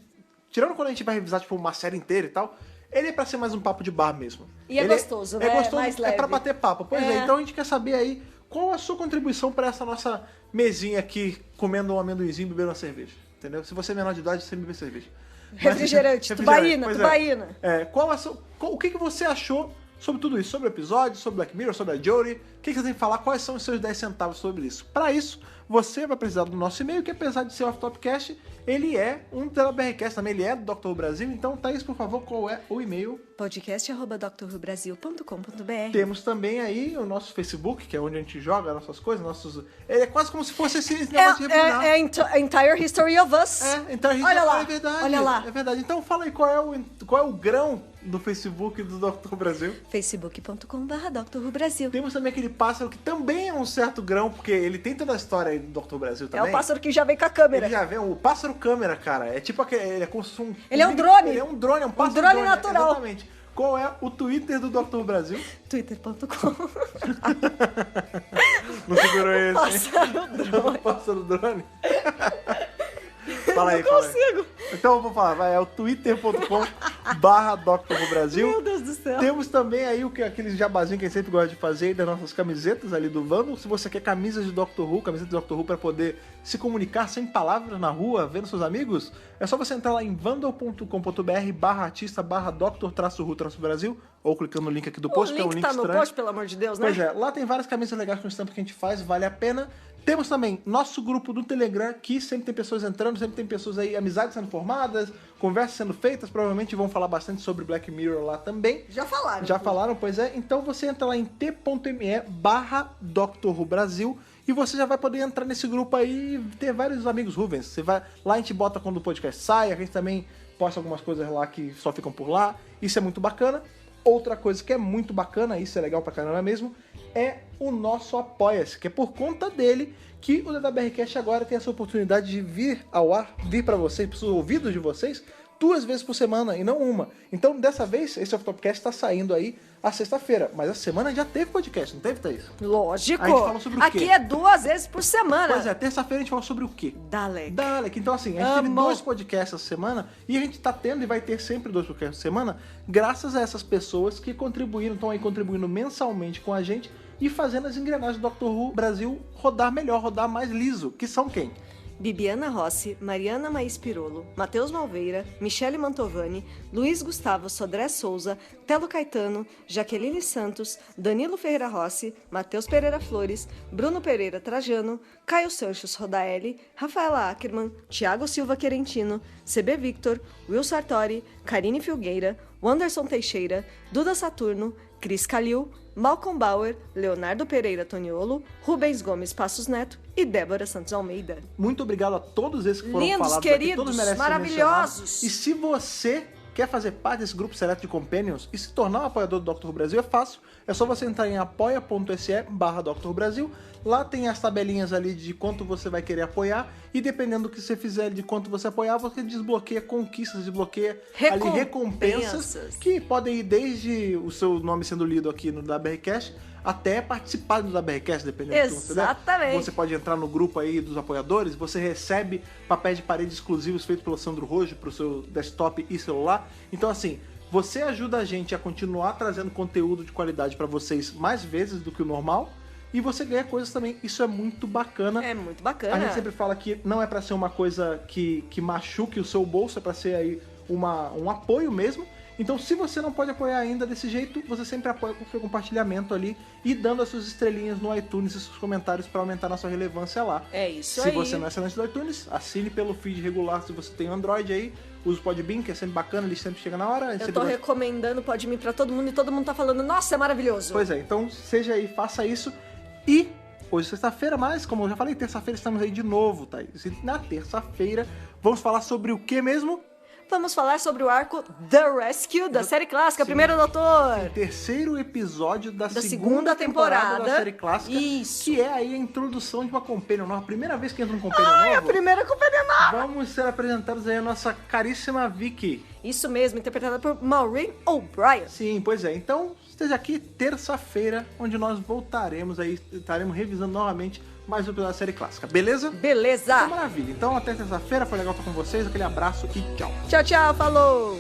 tirando quando a gente vai revisar tipo, uma série inteira e tal, ele é pra ser mais um papo de bar mesmo. E é gostoso, né? É gostoso, mais leve. É pra bater papo. Pois é, então a gente quer saber aí qual a sua contribuição pra essa nossa mesinha aqui, comendo um amendoinzinho e bebendo uma cerveja. Entendeu? Se você é menor de idade, você bebe cerveja. Refrigerante, tubaína. O que você achou sobre tudo isso? Sobre o episódio, sobre Black Mirror, sobre a Jory? O que você tem que falar? Quais são os seus 10 centavos sobre isso? Para isso, você vai precisar do nosso e-mail, que apesar de ser Off-Topcast, ele é um da BRCast também, ele é do Dr. Who Brasil. Então, Thaís, por favor, qual é o e-mail? podcast@drwhobrasil.com.br. Temos também aí o nosso Facebook, que é onde a gente joga nossas coisas, ele é quase como se fosse esse negócio de revirar. É Entire History of Us. Entire History. Olha lá, é verdade. olha lá. É verdade. Então fala aí qual é o grão do Facebook do Dr. Who Brasil. facebook.com/Dr. Who Brasil. Temos também aquele pássaro que também é um certo grão, porque ele tem toda a história aí do Dr. Who Brasil também. É o pássaro que já vem com a câmera. Ele já vem, o pássaro câmera, cara. É tipo aquele, ele é como se fosse um... Ele é um drone. Ele é um drone, é um pássaro drone natural. Exatamente. Qual é o Twitter do Dr. Who Brasil? twitter.com. Não segurou esse, Pássaro drone. Pássaro drone. Fala aí, Não consigo. Então eu vou falar, é o twitter.com/Dr. Who Brasil. Meu Deus do céu. Temos também aí aqueles jabazinhos que a gente sempre gosta de fazer das nossas camisetas ali do Vando. Se você quer camisas de Dr. Who, camiseta de Dr. Who para poder se comunicar sem palavras na rua, vendo seus amigos, é só você entrar lá em vandal.com.br/artista/Dr.-Who-Brasil ou clicando no link aqui do post, que é um link tá estranho. no post, pelo amor de Deus, né? Pois é, lá tem várias camisas legais com estampa que a gente faz, vale a pena. Temos também nosso grupo do Telegram, que sempre tem pessoas entrando, sempre tem pessoas aí, amizades sendo formadas, conversas sendo feitas, provavelmente vão falar bastante sobre Black Mirror lá também. Já falaram. Já falaram, pois é. Então você entra lá em t.me/Dr. Who Brasil e você já vai poder entrar nesse grupo aí e ter vários amigos Rubens. Você vai, lá a gente bota quando o podcast sai, a gente também posta algumas coisas lá que só ficam por lá. Isso é muito bacana. Outra coisa que é muito bacana, isso é legal pra caramba mesmo, é o nosso Apoia-se, que é por conta dele que o DWRcast agora tem essa oportunidade de vir ao ar, vir pra vocês, pros ouvidos de vocês, 2 vezes por semana e não uma. Então, dessa vez, esse Off-Topcast tá saindo aí a sexta-feira, mas essa semana já teve podcast, não teve, Thaís? Lógico. A gente fala sobre o quê? Aqui é 2 vezes por semana. Pois é, terça-feira a gente fala sobre o quê? Dalek. Então, assim, a gente teve 2 podcasts essa semana e a gente tá tendo e vai ter sempre 2 podcasts essa semana, graças a essas pessoas que contribuíram, estão aí contribuindo mensalmente com a gente e fazendo as engrenagens do Dr. Who Brasil rodar melhor, rodar mais liso, que são quem? Bibiana Rossi, Mariana Maís Pirolo, Matheus Malveira, Michele Mantovani, Luiz Gustavo Sodré Souza, Telo Caetano, Jaqueline Santos, Danilo Ferreira Rossi, Matheus Pereira Flores, Bruno Pereira Trajano, Caio Sanches Rodaelli, Rafaela Ackerman, Thiago Silva Querentino, CB Victor, Will Sartori, Karine Filgueira, Wanderson Teixeira, Duda Saturno, Cris Calil, Malcolm Bauer, Leonardo Pereira Toniolo, Rubens Gomes Passos Neto e Débora Santos Almeida. Muito obrigado a todos esses que foram lindos, falados queridos, aqui, todos merecem ser maravilhosos. mencionados. E se você Quer fazer parte desse grupo seleto de Companions e se tornar um apoiador do Dr. Who Brasil? É fácil. É só você entrar em apoia.se/Dr. Who Brasil. Lá tem as tabelinhas ali de quanto você vai querer apoiar. E dependendo do que você fizer, de quanto você apoiar, você desbloqueia conquistas, desbloqueia ali recompensas. Que podem ir desde o seu nome sendo lido aqui no WRCast até participar do WRCast, dependendo do que você der. Exatamente. Você pode entrar no grupo aí dos apoiadores, você recebe papéis de parede exclusivos feitos pelo Sandro Rojo pro seu desktop e celular. Então, assim, você ajuda a gente a continuar trazendo conteúdo de qualidade para vocês mais vezes do que o normal. E você ganha coisas também. Isso é muito bacana. É muito bacana. A gente sempre fala que não é para ser uma coisa que machuque o seu bolso, é para ser aí um apoio mesmo. Então, se você não pode apoiar ainda desse jeito, você sempre apoia com o seu compartilhamento ali e dando as suas estrelinhas no iTunes e seus comentários para aumentar a nossa relevância lá. É isso aí. Se aí. você não é assinante do iTunes, assine pelo feed regular se você tem Android aí. Usa o Podbean, que é sempre bacana, ele sempre chega na hora. Eu tô recomendando o Podbean pra todo mundo e todo mundo tá falando, nossa, é maravilhoso. Pois é, então seja aí, faça isso. E hoje é sexta-feira, mas como eu já falei, terça-feira estamos aí de novo, Thaís. E na terça-feira vamos falar sobre o que mesmo? Vamos falar sobre o arco The Rescue da série clássica, Primeiro Doutor. O terceiro episódio da segunda temporada da série clássica. Isso. Que é aí a introdução de uma Companion nova. A primeira vez que entra um Companion novo. A primeira Companion nova. Vamos ser apresentados aí a nossa caríssima Vicky. Isso mesmo, interpretada por Maureen O'Brien. Sim, pois é. Então, esteja aqui terça-feira, onde nós voltaremos aí, estaremos revisando novamente mais um episódio da série clássica, beleza? Beleza. Então, maravilha. Então, até terça-feira, foi legal estar com vocês, aquele abraço e tchau. Tchau, tchau, falou!